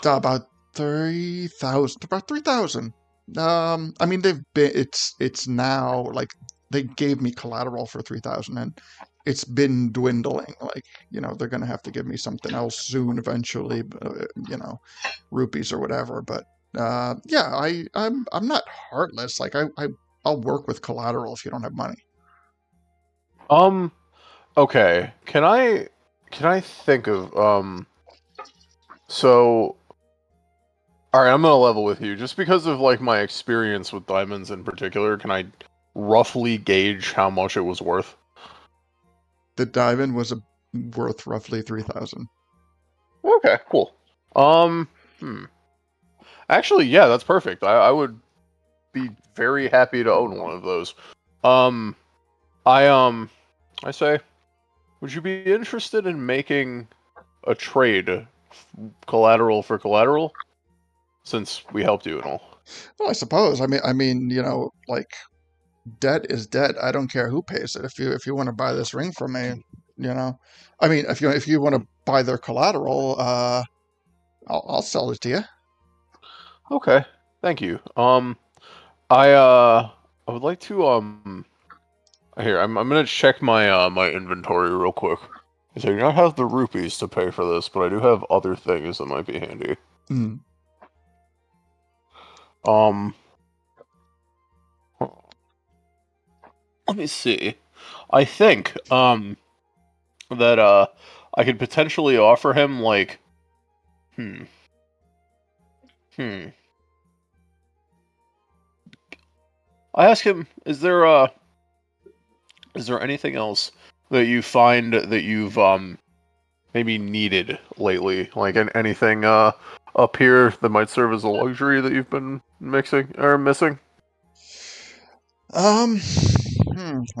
About 3,000. About 3,000. I mean, they've been. It's now like they gave me collateral for 3,000, and it's been dwindling. Like, they're gonna have to give me something else soon, eventually. Rupees or whatever. But yeah, I'm not heartless. Like, I'll work with collateral if you don't have money. Okay. Can I think of so alright, I'm gonna level with you. Just because of like my experience with diamonds in particular, can I roughly gauge how much it was worth? The diamond was worth roughly 3,000. Okay, cool. Hmm. Actually, yeah, that's perfect. I would be very happy to own one of those. Um, I say, would you be interested in making a trade, collateral for collateral, since we helped you and all? Well, I suppose. I mean, like, debt is debt. I don't care who pays it. If you want to buy this ring from me, I mean, if you want to buy their collateral, I'll sell it to you. Okay, thank you. I would like to here I'm gonna check my my inventory real quick. I do not have the rupees to pay for this, but I do have other things that might be handy. Mm. Let me see. I think that I could potentially offer him like hmm hmm. I ask him, is there anything else that you find that you've maybe needed lately? Like anything up here that might serve as a luxury that you've been mixing or missing? I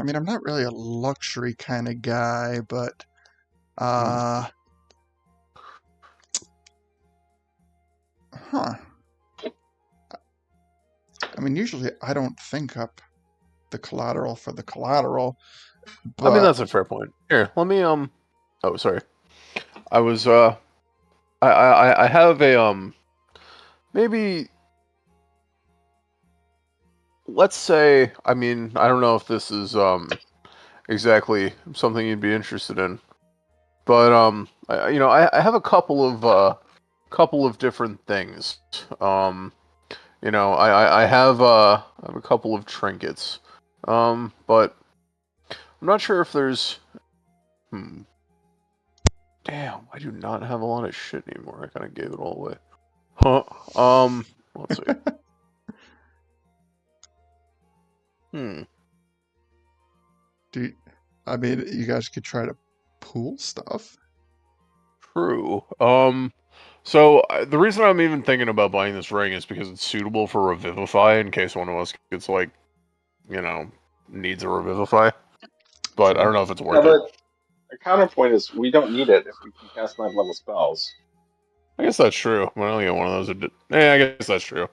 mean, I'm not really a luxury kind of guy, but huh. I mean, usually I don't think up the collateral for the collateral, I mean, but that's a fair point. Here, let me oh, sorry. I was I have a maybe, let's say, I mean, I don't know if this is exactly something you'd be interested in, but I have a couple of different things. I have a couple of trinkets. But I'm not sure if there's Damn, I do not have a lot of shit anymore. I kind of gave it all away. Huh. Let's see. I mean, you guys could try to pool stuff. True. So the reason I'm even thinking about buying this ring is because it's suitable for Revivify in case one of us gets like, needs a Revivify. But I don't know if it's Yeah, worth but it. the counterpoint is we don't need it if we can cast 9th level spells. I guess that's true. I only get one of those. I guess that's true.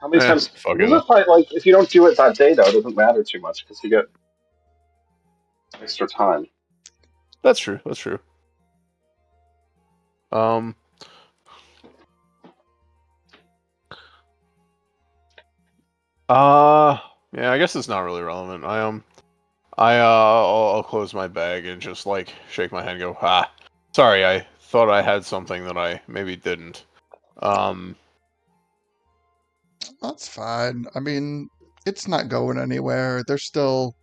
How many times? Fuck it. Revivify, like, if you don't do it that day, though, it doesn't matter too much because you get extra time. That's true. That's true. Yeah, I guess it's not really relevant. I'll close my bag and just like shake my head and go, sorry, I thought I had something that I maybe didn't. That's fine. I mean, it's not going anywhere. They're still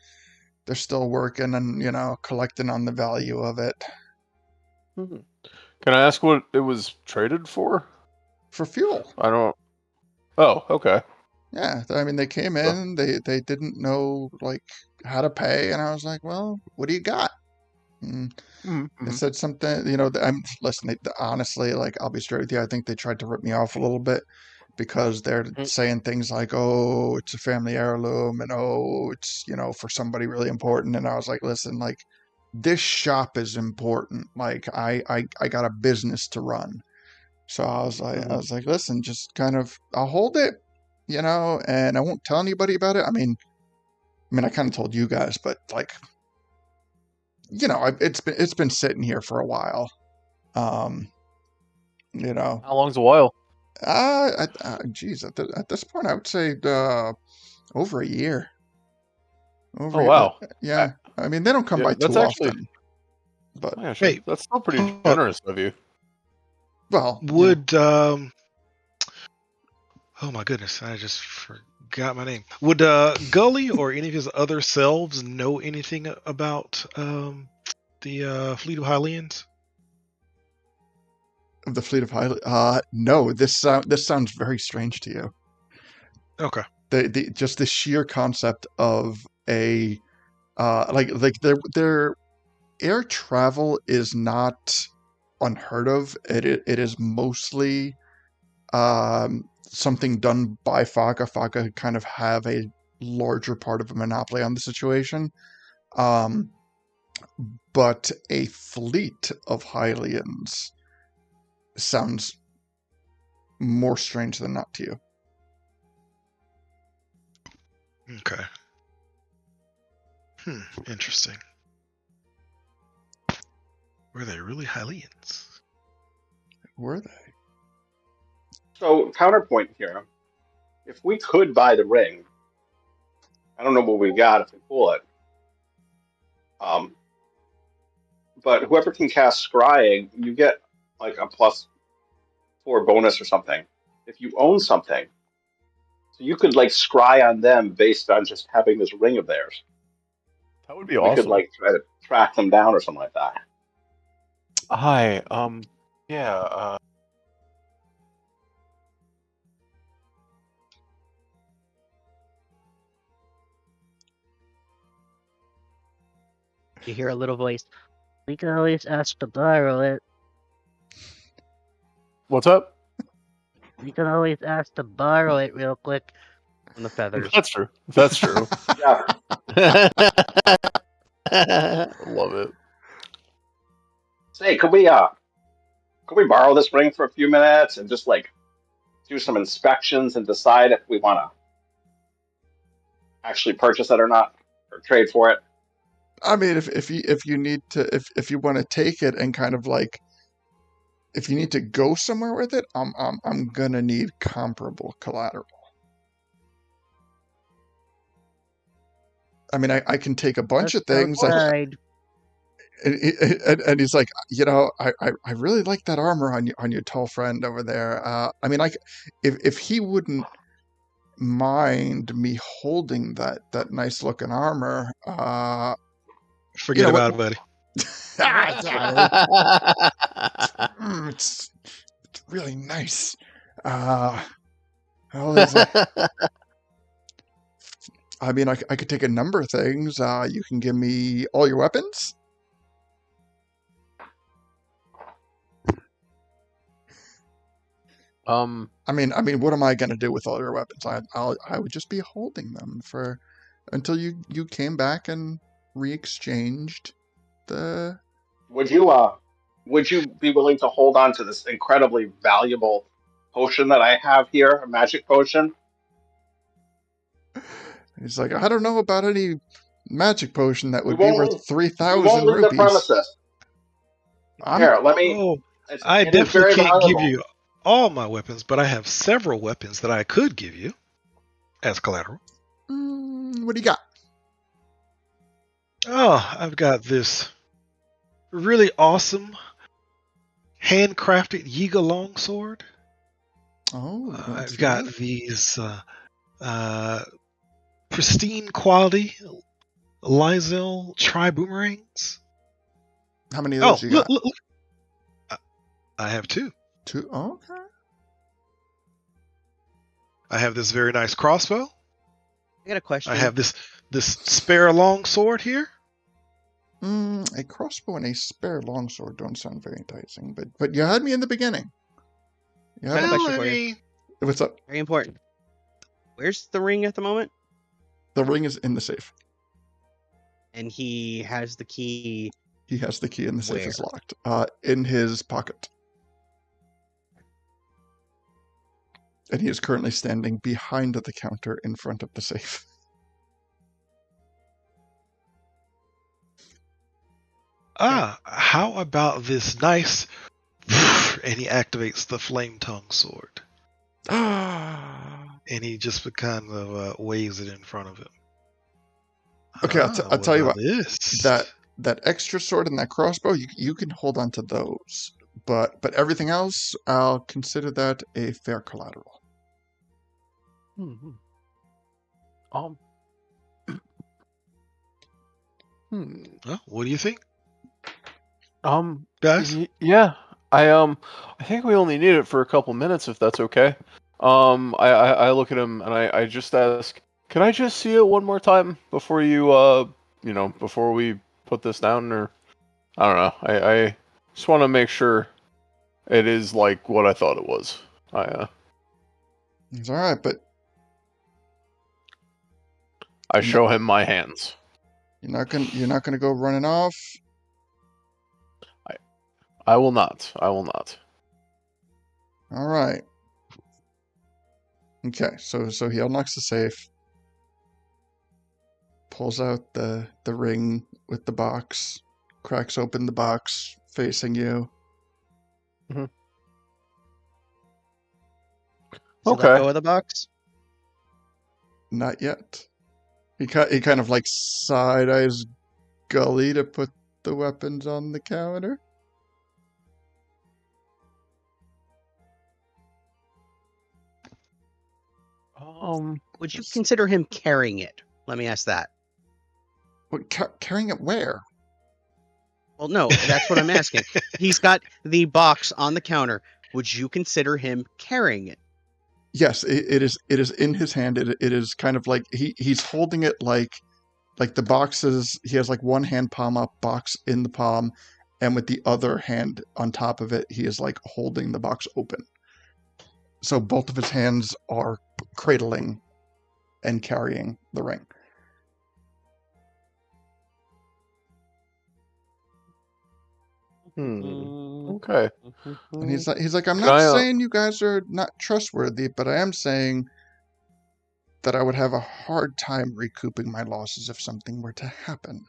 working and, collecting on the value of it. Can I ask what it was traded for? For fuel. I don't. Oh, okay. Yeah, I mean, they came in, they didn't know, like, how to pay, and I was like, well, what do you got? And they said something, listen, honestly, like, I'll be straight with you, I think they tried to rip me off a little bit, because they're saying things like, oh, it's a family heirloom, and oh, it's, for somebody really important, and I was like, listen, like, this shop is important, like, I got a business to run. So I was like, listen, just kind of, I'll hold it, and I won't tell anybody about it. I mean, I kind of told you guys, but like, it's been sitting here for a while. How long's a while? Geez, at this point, I would say over a year. Oh wow. Yeah, I mean, they don't come by too often. But hey, that's still pretty generous of you. Well, would oh my goodness, I just forgot my name. Would Gully or any of his other selves know anything about the Fleet of Hylians? Of the Fleet of Hyrule? No. This sounds very strange to you. Okay. Just the sheer concept of a like their air travel is not unheard of. It is mostly something done by Faga. Faga kind of have a larger part of a monopoly on the situation. But a fleet of Hylians sounds more strange than not to you. Okay. Interesting. Were they really Hylians? Were they? So, counterpoint here. If we could buy the ring, I don't know what we got if we pull it. But whoever can cast scrying, you get like a +4 bonus or something. If you own something, so you could like scry on them based on just having this ring of theirs. That would be We could like try to track them down or something like that. Hi. Yeah. You hear a little voice. We can always ask to borrow it. What's up? We can always ask to borrow it real quick. On the feathers. That's true. That's true. Yeah. Love it. Say, could we borrow this ring for a few minutes and just like do some inspections and decide if we want to actually purchase it or not, or trade for it? I mean, if you need to, if you want to take it and kind of like, if you need to go somewhere with it, I'm gonna need comparable collateral. I mean, I can take a bunch of things. And he's like, I really like that armor on your tall friend over there. I mean, like, if he wouldn't mind me holding that nice looking armor, forget about it, buddy. It's really nice. I mean, I could take a number of things. You can give me all your weapons. I mean, what am I going to do with all your weapons? I would just be holding them until you came back and re-exchanged the. Would you be willing to hold on to this incredibly valuable potion that I have here, a magic potion? He's like, I don't know about any magic potion that would be We worth 3,000 won't leave rupees. the premises. Here, let me. Oh, I It is definitely very can't give valuable. you all my weapons, but I have several weapons that I could give you as collateral. What do you got? Oh, I've got this really awesome handcrafted Yiga longsword. Oh, let's I've see got that. these pristine quality Lysel tri-boomerangs. How many of those Oh, you got? look. I have two. Two. Okay. I have this very nice crossbow. I got a question. I have this spare longsword here. A crossbow and a spare longsword don't sound very enticing, but you had me in the beginning. You I have a had Well, question I for you. mean, What's up? Very important. Where's the ring at the moment? The ring is in the safe. And he has the key. He has the key and the safe is Where? locked. In his pocket. And he is currently standing behind the counter in front of the safe. how about this nice? And he activates the flame tongue sword, Ah. and he just kind of waves it in front of him. Okay, I'll tell you about what. this? That extra sword and that crossbow, you can hold on to those. But everything else, I'll consider that a fair collateral. Hmm. Well, what do you think, Um. guys? Yeah. I think we only need it for a couple minutes, if that's okay. I look at him and I just ask, can I just see it one more time before you before we put this down, or I don't know. I just want to make sure it is like what I thought it was. It's all right, but I show him my hands. you're not gonna go running off. I will not. I will not. All right. Okay, so he unlocks the safe, pulls out the ring with the box, cracks open the box facing you. Does he Okay. let go of the box? Not yet. He kind of like side eyes Gully to put the weapons on the counter. Would you consider him carrying it? Let me ask that. What, carrying it where? Well, no, that's what I'm asking. He's got the box on the counter. Would you consider him carrying it? Yes, it is in his hand. It is kind of like he's holding it like the boxes. He has like one hand palm up, box in the palm, and with the other hand on top of it, he is like holding the box open. So both of his hands are cradling and carrying the ring. Okay. And he's like, I'm Can not I, saying you guys are not trustworthy, but I am saying that I would have a hard time recouping my losses if something were to happen.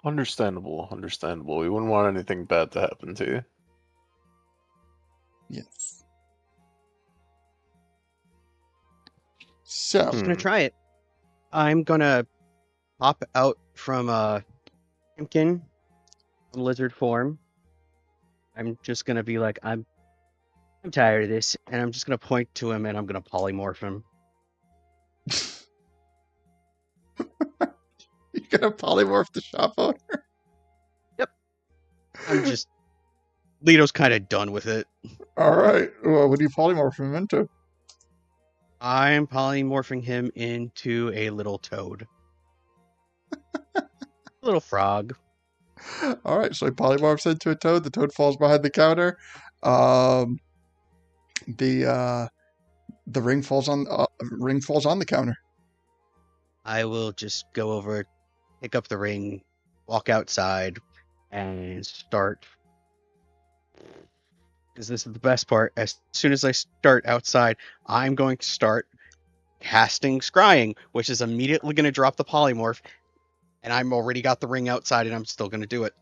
Understandable. We wouldn't want anything bad to happen to you. Yes. So, I'm just gonna try it. I'm gonna pop out from Pumpkin lizard form. I'm just gonna be like, I'm tired of this, and I'm just gonna point to him and I'm gonna polymorph him. you're gonna polymorph the shop owner? I'm just Lito's kind of done with it. All right. Well, what do you polymorph him into? I'm polymorphing him into a little toad. Little frog. All right. So he polymorphs into a toad. The toad falls behind the counter. The ring falls on the counter. I will just go over, pick up the ring, walk outside, and start. Because this is the best part. As soon as I start outside, I'm going to start casting scrying, which is immediately going to drop the polymorph. And I'm already got the ring outside, and I'm still going to do it.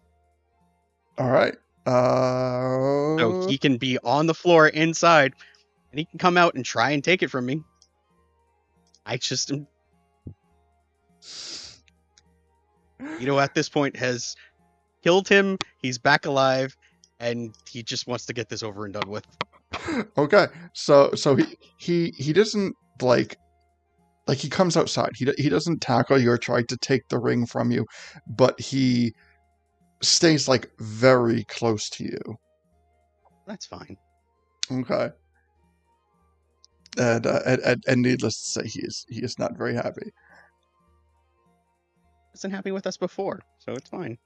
All right. So he can be on the floor inside, and he can come out and try and take it from me. I just, at this point has killed him. He's back alive, and he just wants to get this over and done with. Okay, so he doesn't like he comes outside. He doesn't tackle you or try to take the ring from you, but he stays like very close to you. That's fine. Okay. And needless to say, he is not very happy. Wasn't happy with us before, so it's fine.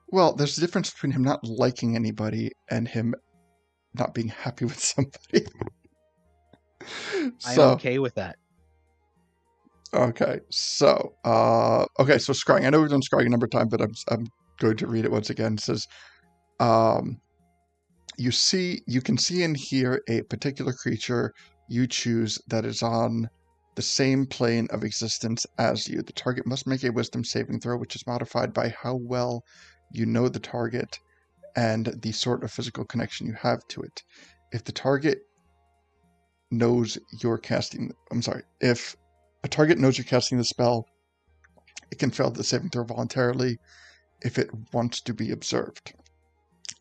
Well, there's a difference between him not liking anybody and him not being happy with somebody. I'm okay with that. Okay, so so scrying. I know we've done scrying a number of times, but I'm going to read it once again. It says, you can see and hear a particular creature you choose that is on the same plane of existence as you. The target must make a wisdom saving throw, which is modified by how well you know the target and the sort of physical connection you have to it. If the target knows you're casting, if a target knows you're casting the spell, it can fail the saving throw voluntarily if it wants to be observed.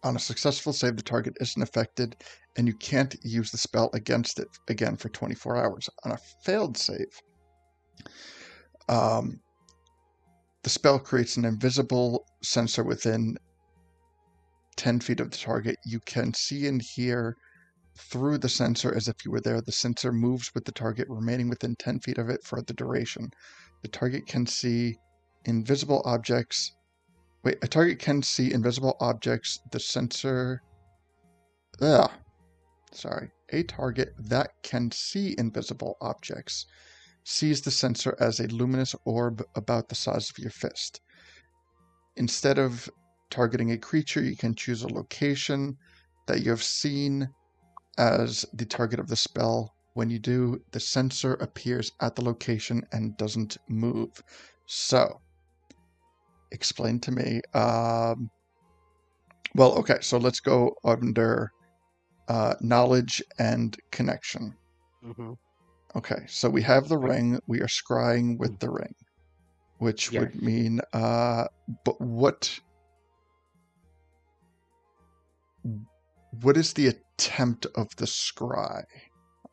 On a successful save, the target isn't affected, and you can't use the spell against it again for 24 hours. On a failed save, the spell creates an invisible sensor within 10 feet of the target. You can see and hear through the sensor as if you were there. The sensor moves with the target, remaining within 10 feet of it for the duration. The target can see invisible objects. A target can see invisible objects. The sensor... A target that can see invisible objects sees the sensor as a luminous orb about the size of your fist. Instead of targeting a creature, you can choose a location that you have seen as the target of the spell. When you do, the sensor appears at the location and doesn't move. So, explain to me. So let's go under knowledge and connection. Mm-hmm. Okay, so we have the ring. We are scrying with the ring, which would mean, but what is the attempt of the scry?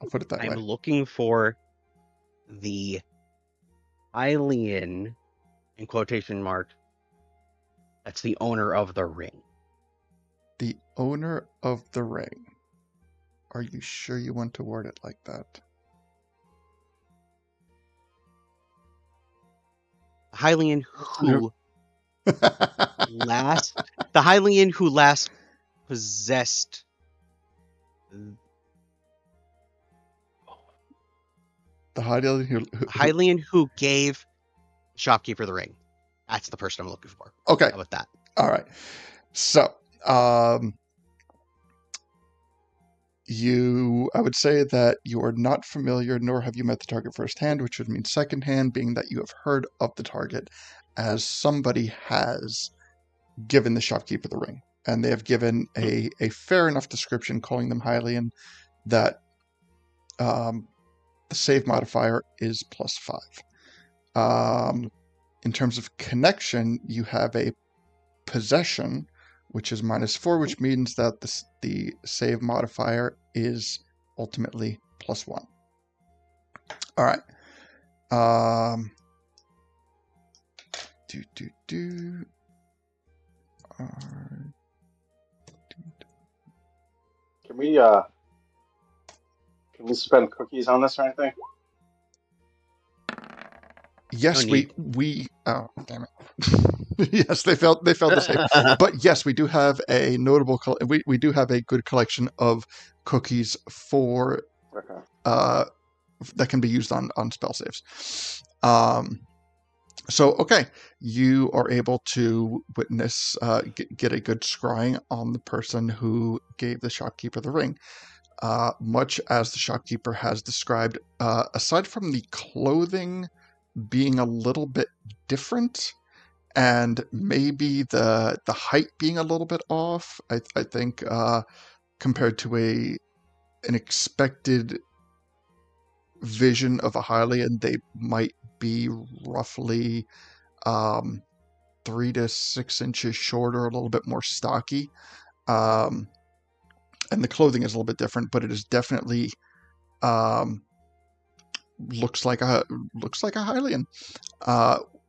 I'll put it that way. I'm looking for the alien, in quotation marks, that's the owner of the ring. The owner of the ring. Are you sure you want to word it like that? Hylian who last possessed the Hylian who gave the shopkeeper the ring. That's the person I'm looking for. Okay. How about that? All right. So, I would say that you are not familiar, nor have you met the target firsthand, which would mean secondhand, being that you have heard of the target as somebody has given the shopkeeper the ring. And they have given a fair enough description, calling them Hylian, that the save modifier is +5. In terms of connection, you have a possession, which is -4, which means that the save modifier is ultimately +1. All right. Can we spend cookies on this or anything? Yes, we. Oh, damn it! Yes, they failed the save. But yes, we do have a notable. We do have a good collection of cookies for that can be used on spell saves. So okay, you are able to witness get a good scrying on the person who gave the shopkeeper the ring. Much as the shopkeeper has described, aside from the clothing being a little bit different, and maybe the height being a little bit off. I think compared to an expected vision of a Hylian, they might be roughly 3 to 6 inches shorter, a little bit more stocky. And the clothing is a little bit different, but it is definitely looks like a Hylian.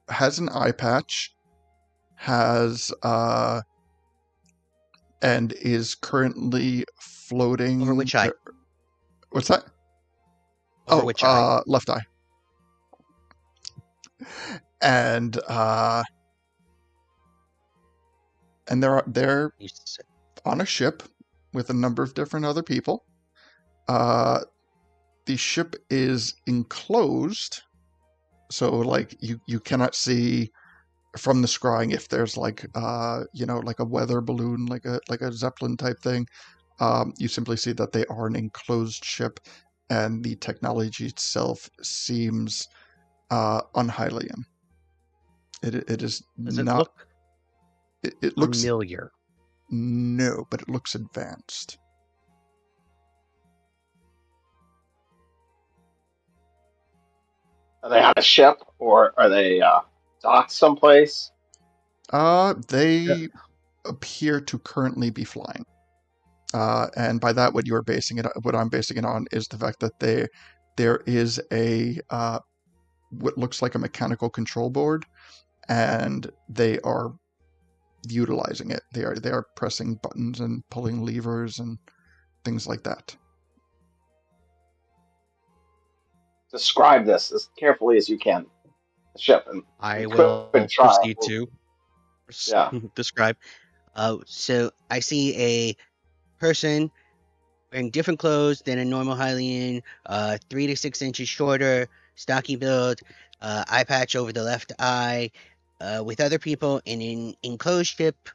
Has an eye patch, has and is currently floating. Over which eye? What's that? Over which eye? Left eye. And they're You said- on a ship with a number of different other people. The ship is enclosed, so like you cannot see from the scrying if there's like like a weather balloon, like a Zeppelin type thing. You simply see that they are an enclosed ship, and the technology itself seems un-Hylian. It is Does it not. look It looks familiar? no, but it looks advanced. Are they on a ship or are they docked someplace? They appear to currently be flying. And by that, what I'm basing it on is the fact that there is a what looks like a mechanical control board, and they are utilizing it. They are pressing buttons and pulling levers and things like that. Describe this as carefully as you can. The ship, and I you will could try. proceed to Yeah. describe. So I see a person wearing different clothes than a normal Hylian, 3 to 6 inches shorter, stocky build, eye patch over the left eye, with other people in an enclosed ship.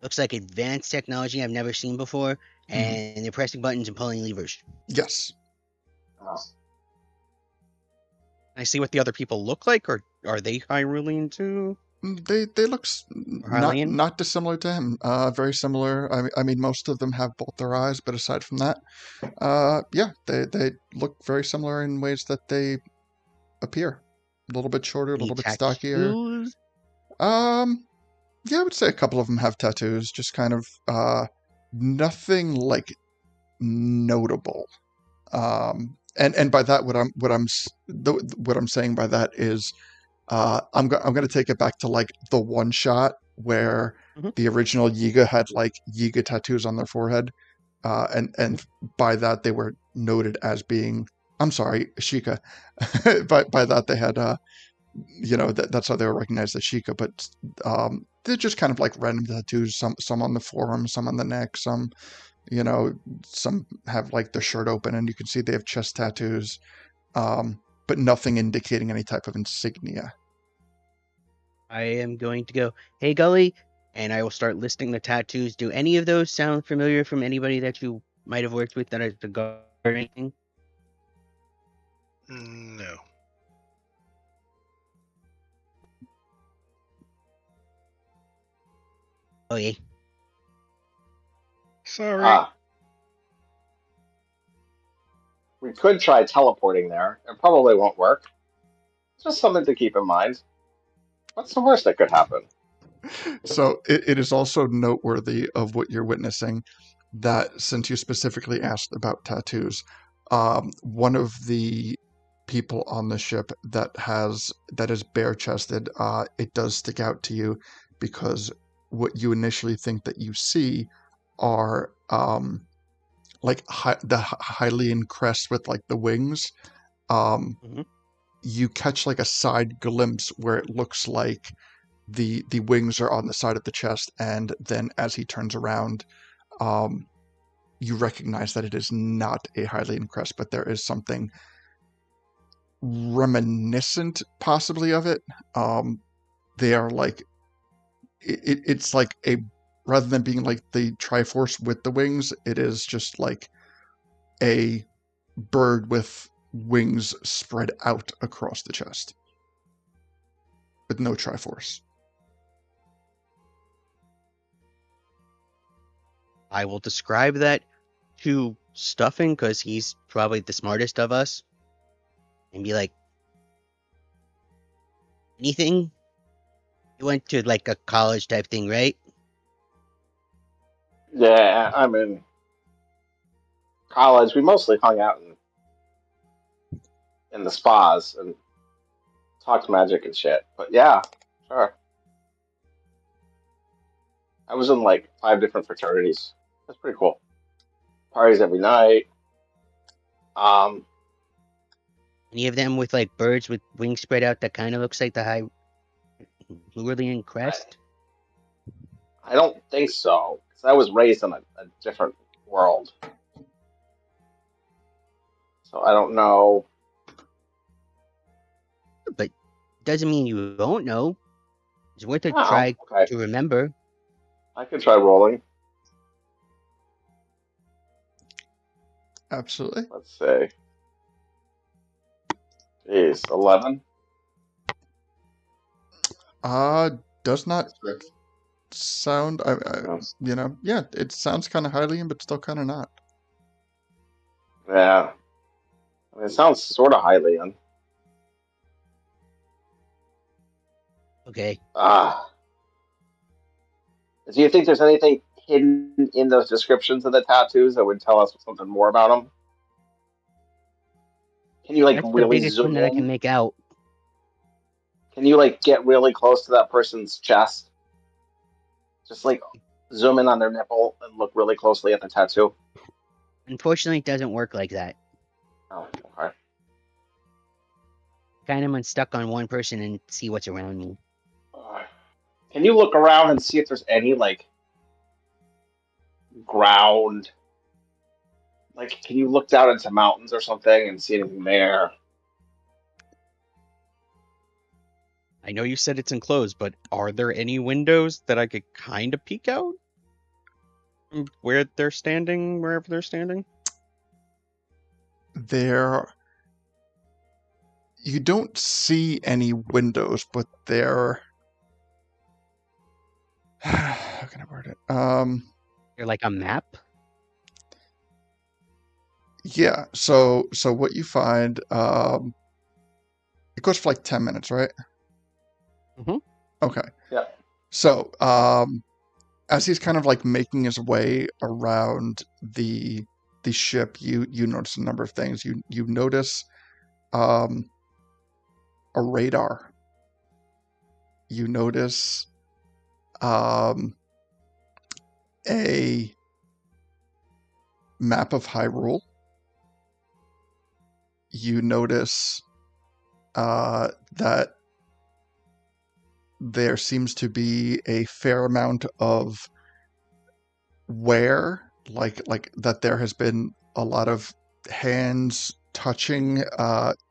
Looks like advanced technology I've never seen before, and they're pressing buttons and pulling levers. Yes. I see what the other people look like, or are they Hyrulean too? They look Hylian? not dissimilar to him. Very similar. I mean, most of them have both their eyes, but aside from that, yeah, they look very similar in ways that they appear. A little bit shorter, a Any little bit stockier. tattoos? Yeah, I would say a couple of them have tattoos. Just kind of nothing like notable. And by that, what I'm saying by that is, I'm going to take it back to like the one shot where the original Yiga had like Yiga tattoos on their forehead, and by that they were noted as being, I'm sorry, Sheikah. by that they had that's how they were recognized as Sheikah, but they're just kind of like random tattoos. Some on the forearm, some on the neck, some some have like their shirt open and you can see they have chest tattoos, but nothing indicating any type of insignia. I am going to go, hey, Gully, and I will start listing the tattoos. Do any of those sound familiar from anybody that you might have worked with that is the guard or anything? No. Oh, yeah. Sorry. We could try teleporting there. It probably won't work. It's just something to keep in mind. What's the worst that could happen? So it is also noteworthy of what you're witnessing that since you specifically asked about tattoos, one of the people on the ship that is bare chested, it does stick out to you because what you initially think that you see are like the Hylian crest with like the wings. You catch like a side glimpse where it looks like the wings are on the side of the chest, and then as he turns around, you recognize that it is not a Hylian crest, but there is something reminiscent possibly of it. They are like it's like a, rather than being like the Triforce with the wings, it is just like a bird with wings spread out across the chest with no Triforce. I will describe that to Stuffing because he's probably the smartest of us, and be like, anything? You went to like a college type thing, right? Yeah, I'm in college. We mostly hung out in the spas and talked magic and shit. But yeah, sure. I was in like 5 different fraternities. That's pretty cool. Parties every night. Um, Any of them with like birds with wings spread out that kind of looks like the high Lurlian crest? I don't think so, because I was raised in a different world. So I don't know. But doesn't mean you don't know. It's worth a Oh, try okay. to remember. I could try rolling. Absolutely. Let's see. Jeez, 11. Does not sound. Yeah, it sounds kind of Hylian, but still kind of not. Yeah. I mean, it sounds sort of Hylian. Okay. Do you think there's anything hidden in those descriptions of the tattoos that would tell us something more about them? Can you like That's the really biggest one zoom that I can in? make out. Can you like get really close to that person's chest? Just like zoom in on their nipple and look really closely at the tattoo. Unfortunately, it doesn't work like that. Oh, okay. Kind of stuck on one person and see what's around me. Can you look around and see if there's any like ground? Like, can you look down into mountains or something and see anything there? I know you said it's enclosed, but are there any windows that I could kind of peek out from where they're standing, wherever they're standing? You don't see any windows, but there. How can I word it? They're like a map. Yeah. So what you find, it goes for like 10 minutes, right? Mhm. Okay. Yeah. So, as he's kind of like making his way around the ship, you notice a number of things. You notice a radar. You notice a map of Hyrule. You notice that there seems to be a fair amount of wear, like that there has been a lot of hands touching,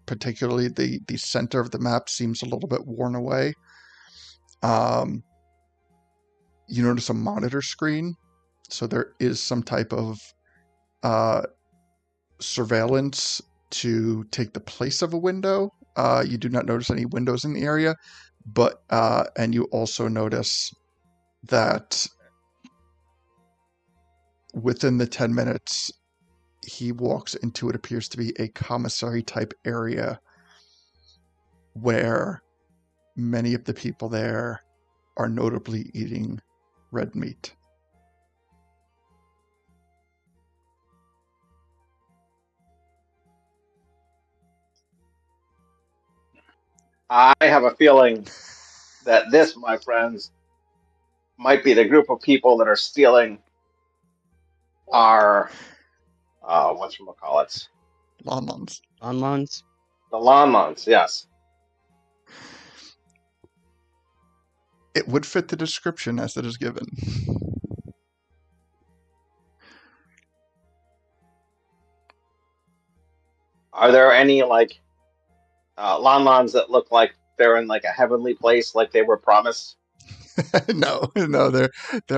particularly the center of the map seems a little bit worn away. You notice a monitor screen, so there is some type of surveillance to take the place of a window. You do not notice any windows in the area, but and you also notice that within the 10 minutes he walks into what appears to be a commissary type area where many of the people there are notably eating red meat. I have a feeling that this, my friends, might be the group of people that are stealing our whatchamacallits? Lonlons. Onlons. The Lonlons, yes. It would fit the description as it is given. Are there any like Lonlons that look like they're in like a heavenly place, like they were promised? No, there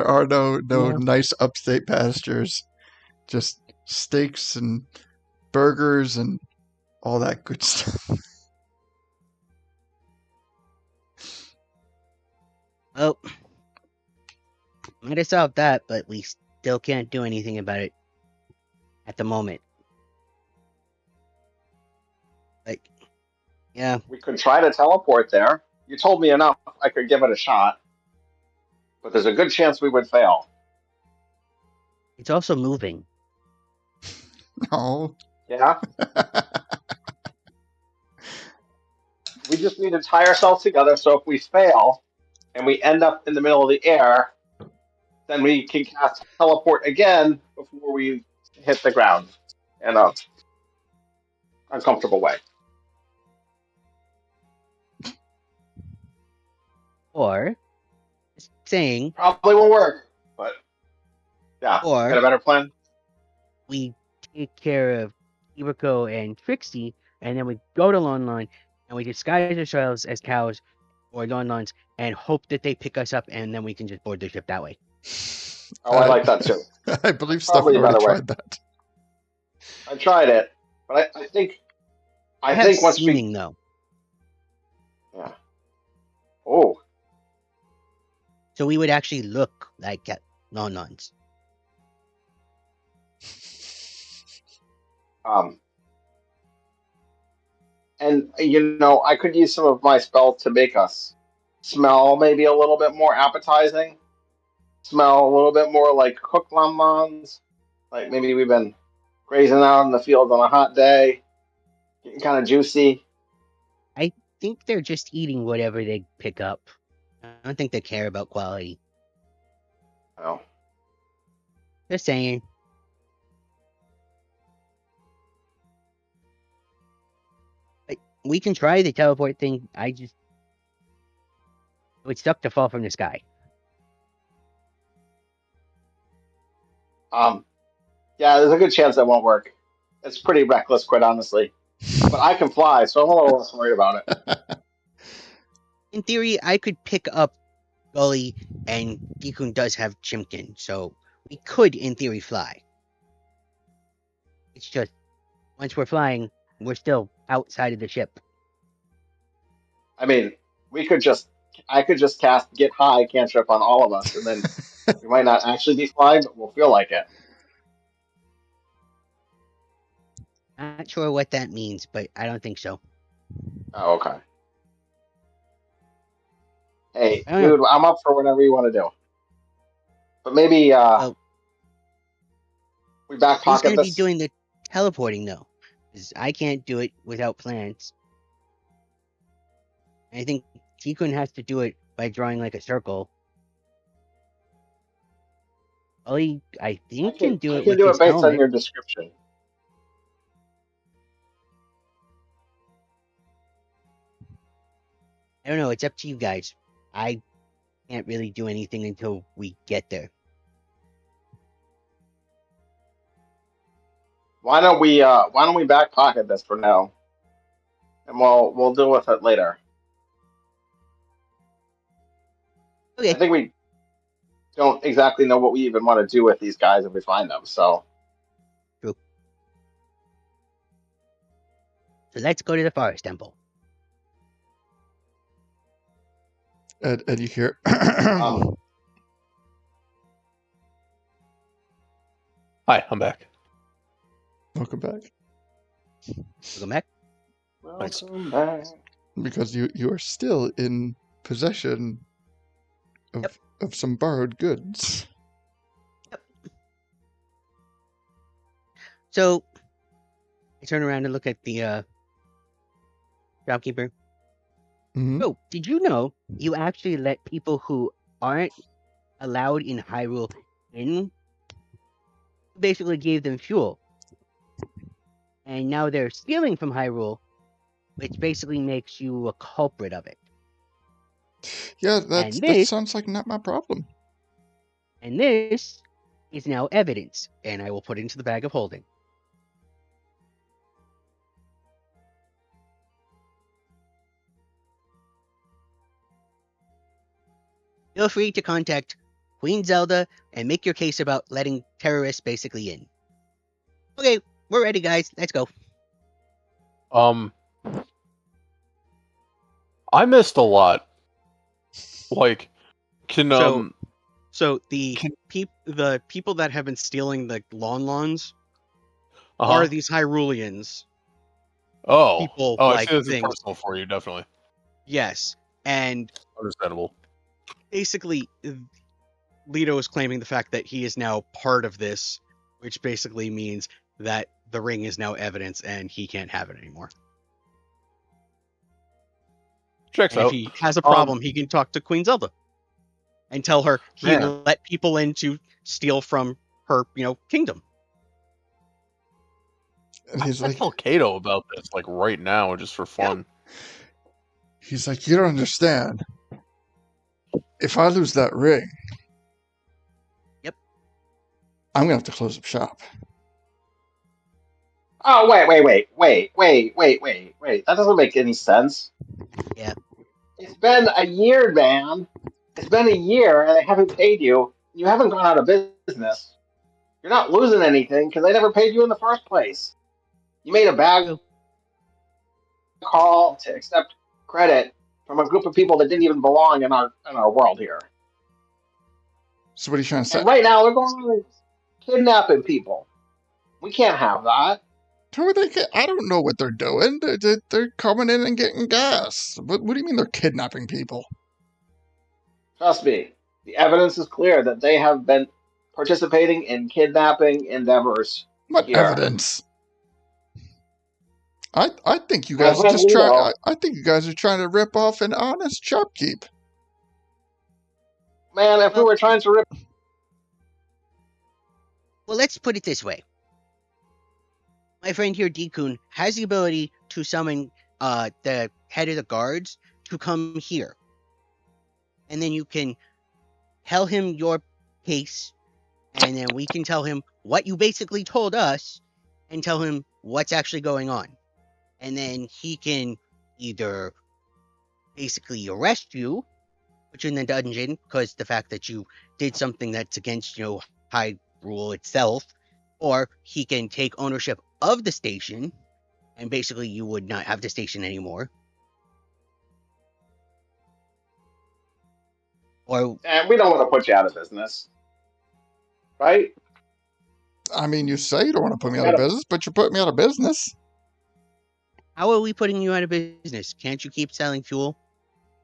are no No. nice upstate pastures. Just steaks and burgers and all that good stuff. Well, might have solved that, but we still can't do anything about it at the moment. Like, yeah, We could try to teleport there. You told me enough. I could give it a shot. But there's a good chance we would fail. it's also moving. No. Yeah? We just need to tie ourselves together so if we fail and we end up in the middle of the air, then we can cast teleport again before we hit the ground in a uncomfortable way. Or, just saying, Probably won't work, but yeah. You got a or better plan? we take care of Ibako and Trixie, and then we go to Lon Lon, and we disguise ourselves as cows or Lon Lons, and hope that they pick us up, and then we can just board the ship that way. Oh, I like that too. I believe That's probably Stefan a already better way. tried that. I tried it, but I think I have once we seeming, though. yeah. Oh, So we would actually look like Lon Lons. and I could use some of my spells to make us smell maybe a little bit more appetizing. Smell a little bit more like cooked bonbons. Like maybe we've been grazing out in the field on a hot day, getting kind of juicy. I think they're just eating whatever they pick up. I don't think they care about quality. Oh, Just saying. Like, we can try the teleport thing. It would suck to fall from the sky. yeah, there's a good chance that won't work. It's pretty reckless, quite honestly. But I can fly, so I'm a little less worried about it. In theory, I could pick up Gully, and Deekun does have Chimkin, so we could, in theory, fly. It's just, once we're flying, we're still outside of the ship. I mean, I could just cast Get High cantrip on all of us, and then we might not actually be flying, but we'll feel like it. Not sure what that means, but I don't think so. Oh, okay. Hey, I don't know. dude, I'm up for whatever you want to do. But maybe Well, we back who's pocket going to be this. doing the teleporting, though? Because I can't do it without plans. I think Deekun has to do it by drawing like a circle. Gully, I think, can do I it can with do his it based on helmet. your description. I don't know. It's up to you guys. I can't really do anything until we get there. Why don't we back pocket this for now, and we'll deal with it later. Okay. I think we don't exactly know what we even want to do with these guys if we find them. So True. So let's go to the forest temple. And you hear Hi, I'm back. welcome back. Welcome back. welcome back. Because you are still in possession of some borrowed goods. So I turn around and look at the shopkeeper. Mhm. Oh, did you know you actually let people who aren't allowed in Hyrule in? You basically gave them fuel. And now they're stealing from Hyrule, which basically makes you a culprit of it. Yeah, And that this, sounds like not my problem. and this is now evidence, and I will put it into the bag of holding. Feel free to contact Queen Zelda and make your case about letting terrorists basically in. Okay, we're ready, guys. Let's go. I missed a lot. Like, can So So the Can- the people that have been stealing the lawns Uh-huh. are these Hyruleans. Oh. people Oh, I like see this is things. personal for you, definitely. Yes, and Understandable. basically, Leto is claiming the fact that he is now part of this, which basically means that the ring is now evidence and he can't have it anymore. Checks And if out. he has a problem, he can talk to Queen Zelda and tell her he Man. can let people in to steal from her, kingdom. And he's I like, tell Kato about this, like right now, just for fun. you don't understand. If I lose that ring, Yep. I'm gonna have to close up shop. Oh, wait. That doesn't make any sense. Yeah. It's been a year, man. It's been a year, and they haven't paid you. You haven't gone out of business. You're not losing anything because they never paid you in the first place. You made a bad True. call to accept credit from a group of people that didn't even belong in our world here. So what are you trying to say? And right now they're going around kidnapping people. We can't have that. Tell me I don't know what they're doing. They're coming in and getting gas. What do you mean they're kidnapping people? Trust me, the evidence is clear that they have been participating in kidnapping endeavors What here. evidence? I think you My guys are friend just trying. Lito, I think you guys are trying to rip off an honest shopkeep. man, if we Well- were trying to rip Well, let's put it this way. My friend here, Dekun, has the ability to summon the head of the guards to come here. And then you can tell him your case, and then we can tell him what you basically told us and tell him what's actually going on. And then he can either basically arrest you, put you in the dungeon because the fact that you did something that's against, Hyrule itself, or he can take ownership of the station, and basically you would not have the station anymore. Or and we don't want to put you out of business. Right? I mean, you say you don't want to put me We out of gotta- business, but you're putting me out of business. how are we putting you out of business? Can't you keep selling fuel?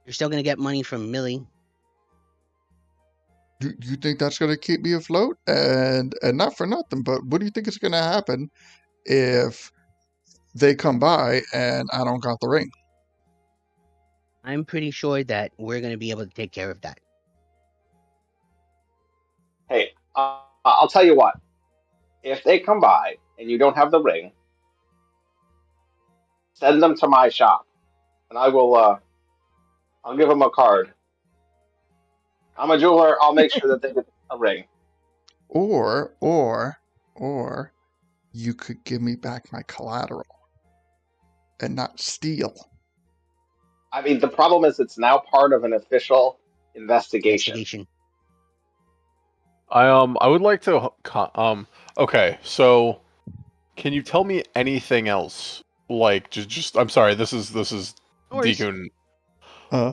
You're still going to get money from Millie. You think that's going to keep me afloat? And not for nothing, but what do you think is going to happen if they come by and I don't got the ring? I'm pretty sure that we're going to be able to take care of that. Hey, I'll tell you what. If they come by and you don't have the ring, send them to my shop, and I will. I'll give them a card. I'm a jeweler. I'll make sure that they get a ring. Or you could give me back my collateral and not steal. I mean, the problem is it's now part of an official investigation. I would like to okay, so can you tell me anything else? Like just I'm sorry, this is No worries. Dekun. Uh,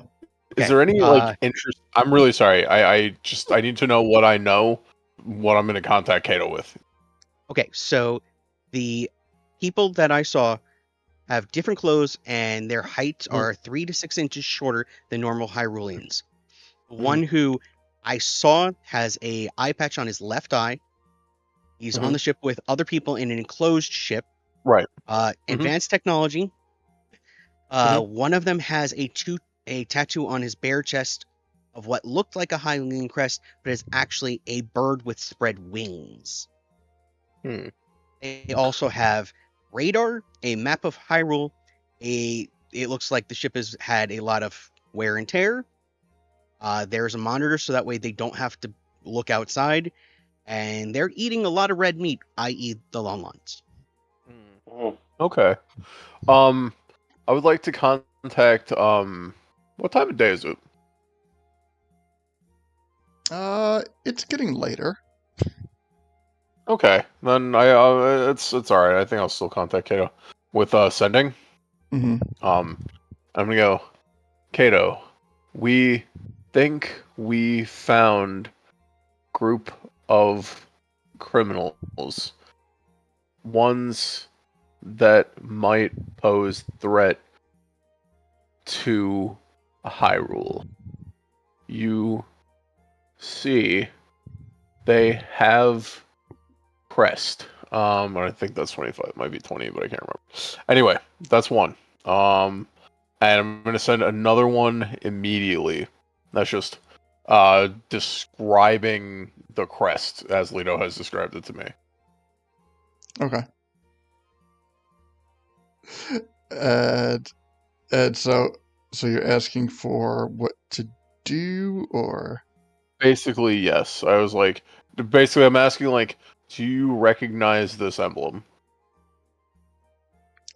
Is Okay, there any interest? I'm really sorry. I need to know what I know, what I'm going to contact Kato with. Okay, so the people that I saw have different clothes and their heights are 3 to 6 inches shorter than normal Hyruleans. The one who I saw has a eye patch on his left eye. He's on the ship with other people in an enclosed ship. Right. Advanced technology. One of them has a tattoo on his bare chest of what looked like a Hyrulean crest, but is actually a bird with spread wings. They also have radar, a map of Hyrule, it looks like the ship has had a lot of wear and tear. There's a monitor so that way they don't have to look outside, and they're eating a lot of red meat, i.e. the Lon-Lons. Okay. I would like to contact what time of day is it? it's getting later. Okay. Then it's all right. I think I'll still contact Kato with sending. Mm-hmm. I'm going to go, Kato, we think we found group of criminals, ones that might pose threat to Hyrule. You see, they have crest. I think that's 25. It might be 20, but I can't remember. Anyway, that's one. And I'm gonna send another one immediately. That's just describing the crest as Lito has described it to me. Okay. And so you're asking for what to do, or Basically, yes. I was like, basically, I'm asking like, do you recognize this emblem?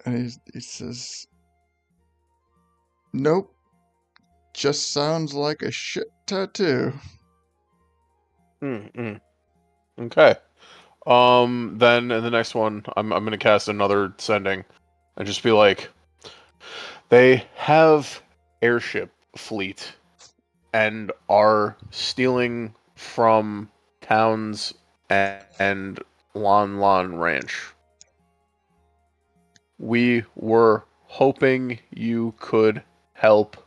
and he says, "Nope, just sounds like a shit tattoo." Okay. Then in the next one, I'm gonna cast another sending, and just be like, they have airship fleet, and are stealing from towns and Lon Lon Ranch. We were hoping you could help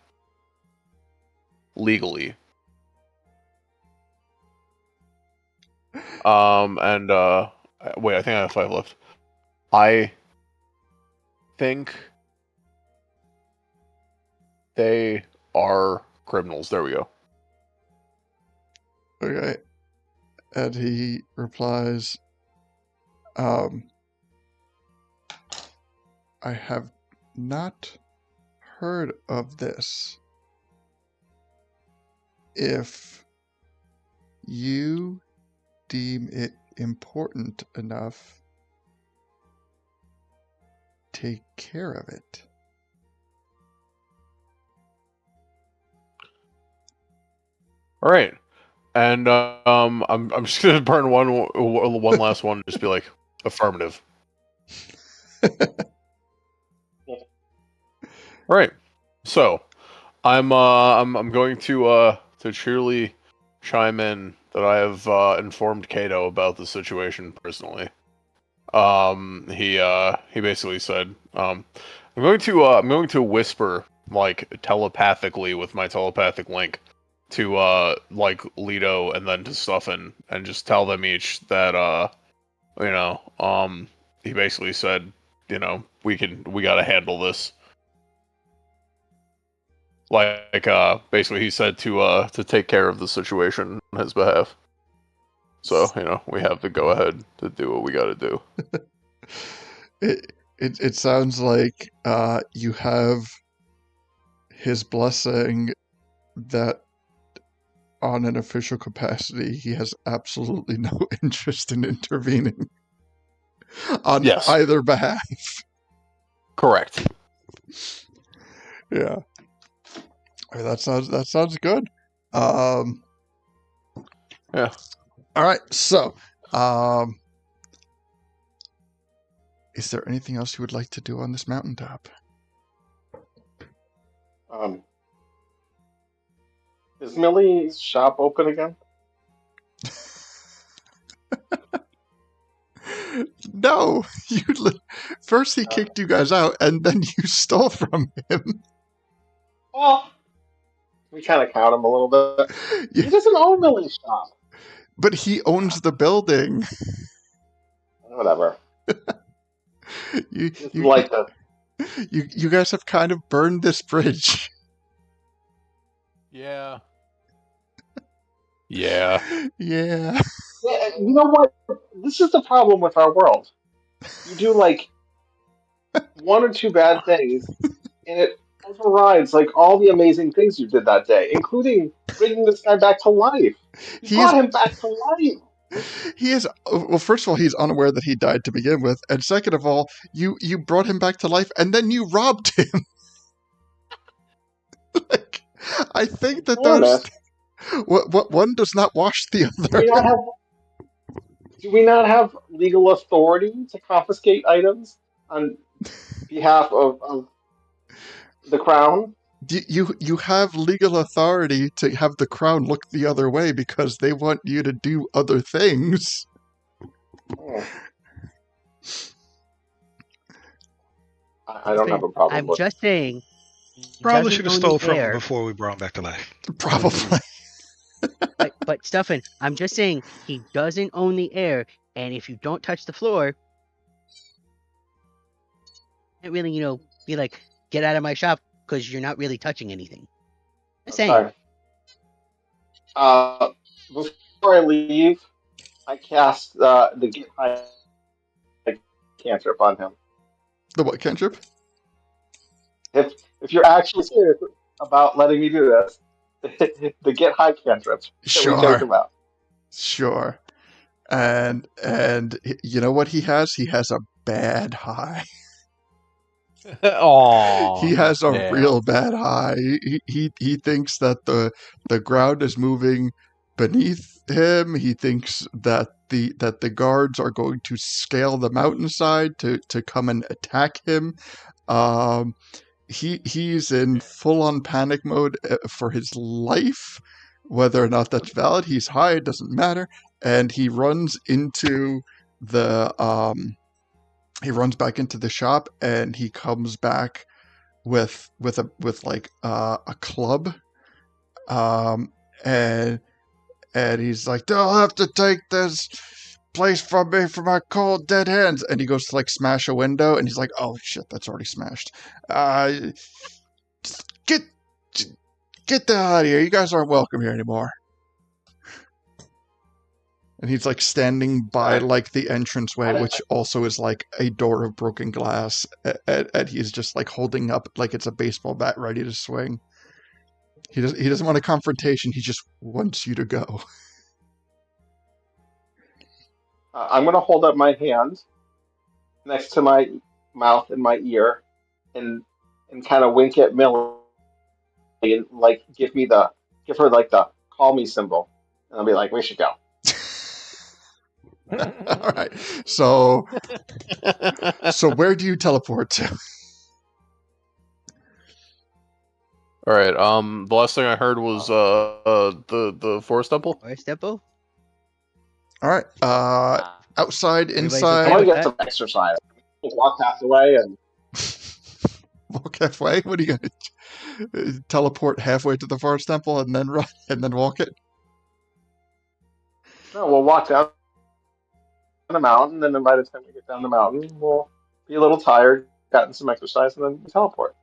legally. And wait, I think I have 5 left. I think they are criminals. There we go. Okay. And he replies, I have not heard of this. If you deem it important enough, take care of it. All right. And I'm just gonna burn one last one and just be like affirmative. All right. So I'm going to cheerily chime in that I have informed Kato about the situation personally. He basically said, I'm going to whisper like telepathically with my telepathic link to like Leto and then to Stuffin and just tell them each that he basically said, we gotta handle this. Like basically he said to take care of the situation on his behalf. So, we have to go ahead to do what we gotta do. It sounds like you have his blessing that on an official capacity he has absolutely no interest in intervening on Yes. either behalf. Correct. Yeah. I mean, that sounds good. Yeah. All right. So, is there anything else you would like to do on this mountaintop? Is Millie's shop open again? No, first he kicked you guys out, and then you stole from him. Well, we kind of count him a little bit. He doesn't own Millie's shop. But he owns the building. Whatever. You guys have kind of burned this bridge. Yeah. Yeah. Yeah. Yeah, you know what? This is the problem with our world. You do like 1 or 2 bad things, and it overrides like all the amazing things you did that day, including bringing this guy back to life. You brought him back to life. He is. Well, first of all, he's unaware that he died to begin with, and second of all, you brought him back to life, and then you robbed him. Like, I think that those. What one does not wash the other. Do we not have legal authority to confiscate items on behalf of the crown? You have legal authority to have the crown look the other way because they want you to do other things. Hmm. I don't have a problem I'm with. just saying, he Probably doesn't should have own the stole from him heir. before we brought him back to life. Probably. But Stuffin, I'm just saying he doesn't own the heir, and if you don't touch the floor, you can't really, be like, get out of my shop because you're not really touching anything. Just saying. Okay. Before I leave, I cast the get high cantrip on him. The what cantrip? If you're actually serious about letting me do this, the get high cantrip that we take Sure. him out. Sure. And you know what he has? He has a bad high. Oh, He has a damn. real bad high. He thinks that the ground is moving beneath him. He thinks that the guards are going to scale the mountainside to come and attack him. He's in full on panic mode for his life. Whether or not that's valid, he's high. It doesn't matter, and he runs into the he runs back into the shop, and he comes back with a club, um, and he's like, "They'll have to take this place from me for my cold dead hands." And he goes to like smash a window, and he's like, "Oh shit, that's already smashed. Get get the hell out of here! You guys aren't welcome here anymore." And he's like standing by like the entranceway, which also is like a door of broken glass, and he's just like holding up like it's a baseball bat ready to swing. He doesn't want a confrontation. He just wants you to go. I'm going to hold up my hand next to my mouth and my ear, and kind of wink at Millie and like give her like the call me symbol, and I'll be like, we should go. All right. So where do you teleport to? All right. The last thing I heard was the forest temple. Forest temple? All right. Outside, Everybody's I inside. okay want to with get that? some exercise. Walk half the way and Walk halfway. What are you gonna teleport halfway to the forest temple and then run and then walk it? no, we'll walk down the mountain, and then by the time we get down the mountain, we'll be a little tired, gotten some exercise, and then teleport.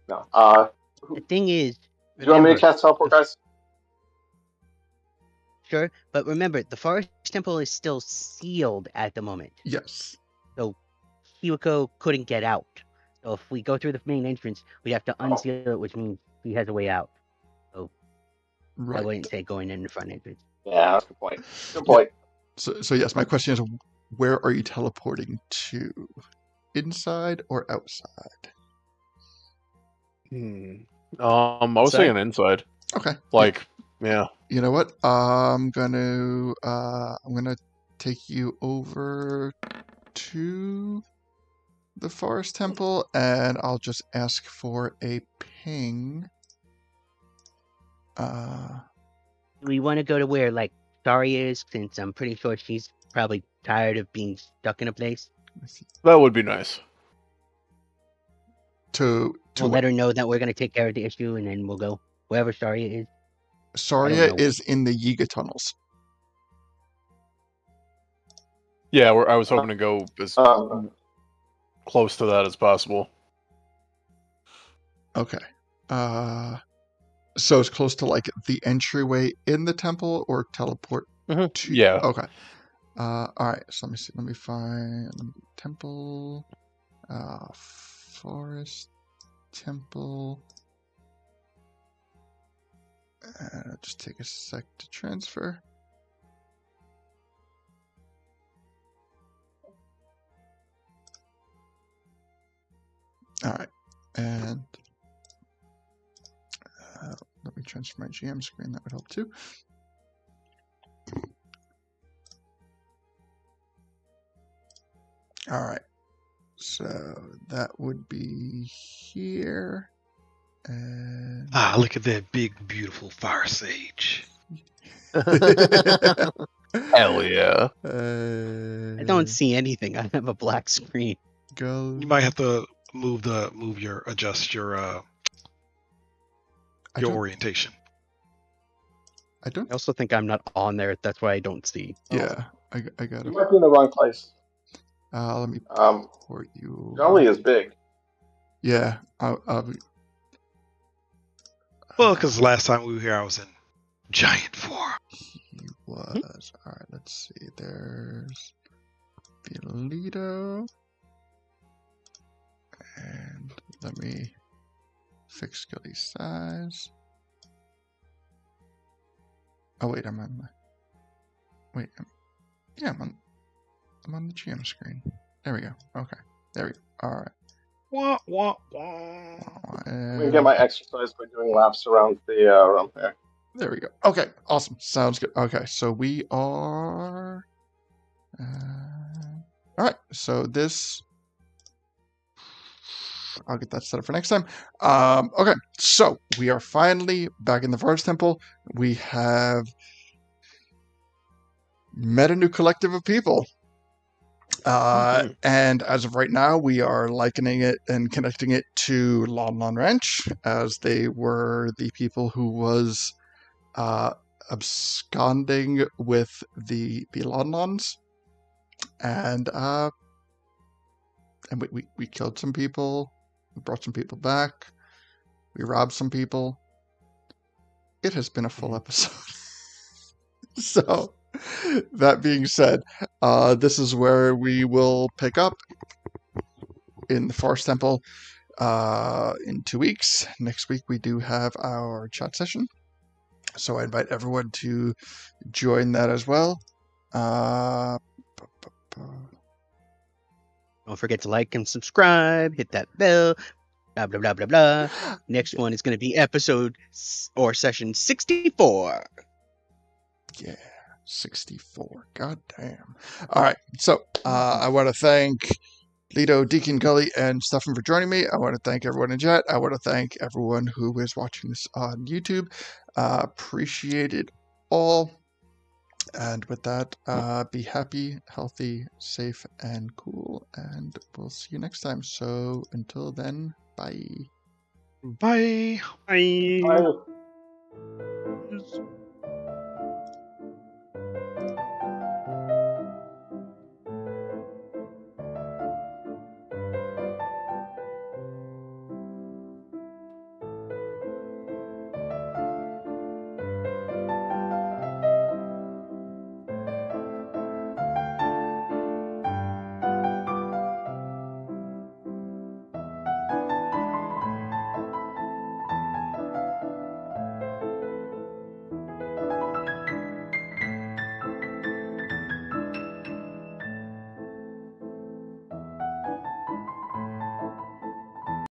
No. The thing is, Do you want me to remember, cast teleport, guys? sure, but remember, the forest temple is still sealed at the moment. Yes. So Hiwako couldn't get out. So if we go through the main entrance, we'd have to unseal it, which means he has a way out. So I Right. wouldn't say going in the front entrance. Yeah, that's a good point. Good point. So yes, my question is, where are you teleporting to? Inside or outside? I was Say? thinking inside. Okay. Like, yeah. You know what? I'm gonna take you over to the forest temple, and I'll just ask for a ping. We want to go to where, like, Sari is, since I'm pretty sure she's probably tired of being stuck in a place. That would be nice. To We'll let her know that we're going to take care of the issue, and then we'll go wherever Saria is. Saria know. is in the Yiga tunnels. Yeah, I was hoping to go as close to that as possible. Okay. So it's close to like the entryway in the temple, or teleport to? Yeah. Okay. All right. So let me see. Let me find temple. Forest temple. It'll just take a sec to transfer. All right. And let me transfer my GM screen. That would help too. All right. So that would be here. And Look at that big, beautiful fire sage. Hell yeah. I don't see anything. I have a black screen. Go. You might have to adjust I your don't. orientation. I don't. I also think I'm not on there. That's why I don't see. Yeah, I got You it. might be in the wrong place. Let me Um, port you. Gully is big. Yeah, I'll be. Well, because last time we were here, I was in giant form. He was. All right, let's see. There's Belito. And let me fix Gully's size. Oh, wait, I'm on my. Wait, yeah, I'm on the GM screen. There we go. Okay, there we go. All right. Wah, wah, wah. I'm gonna get my exercise by doing laps around the around there. There we go. Okay, awesome. Sounds good. Okay, so we are. All right, so this. I'll get that set up for next time. Okay, so we are finally back in the Forest Temple. We have met a new collective of people. And as of right now, we are likening it and connecting it to Lon Lon Ranch, as they were the people who was absconding with the Lon Lons. And we killed some people. We brought some people back. We robbed some people. It has been a full episode. So, that being said, this is where we will pick up in the Forest Temple in 2 weeks. Next week, we do have our chat session. So, I invite everyone to join that as well. Don't forget to like and subscribe. Hit that bell. Blah blah blah blah blah. Next one is going to be session 64. Yeah, 64. God damn. All right. So I want to thank Lido, Deacon, Gully, and Stefan for joining me. I want to thank everyone in chat. I want to thank everyone who is watching this on YouTube. Appreciate it all. And with that, be happy, healthy, safe, and cool. And we'll see you next time. So until then, bye. Bye. Bye. Bye.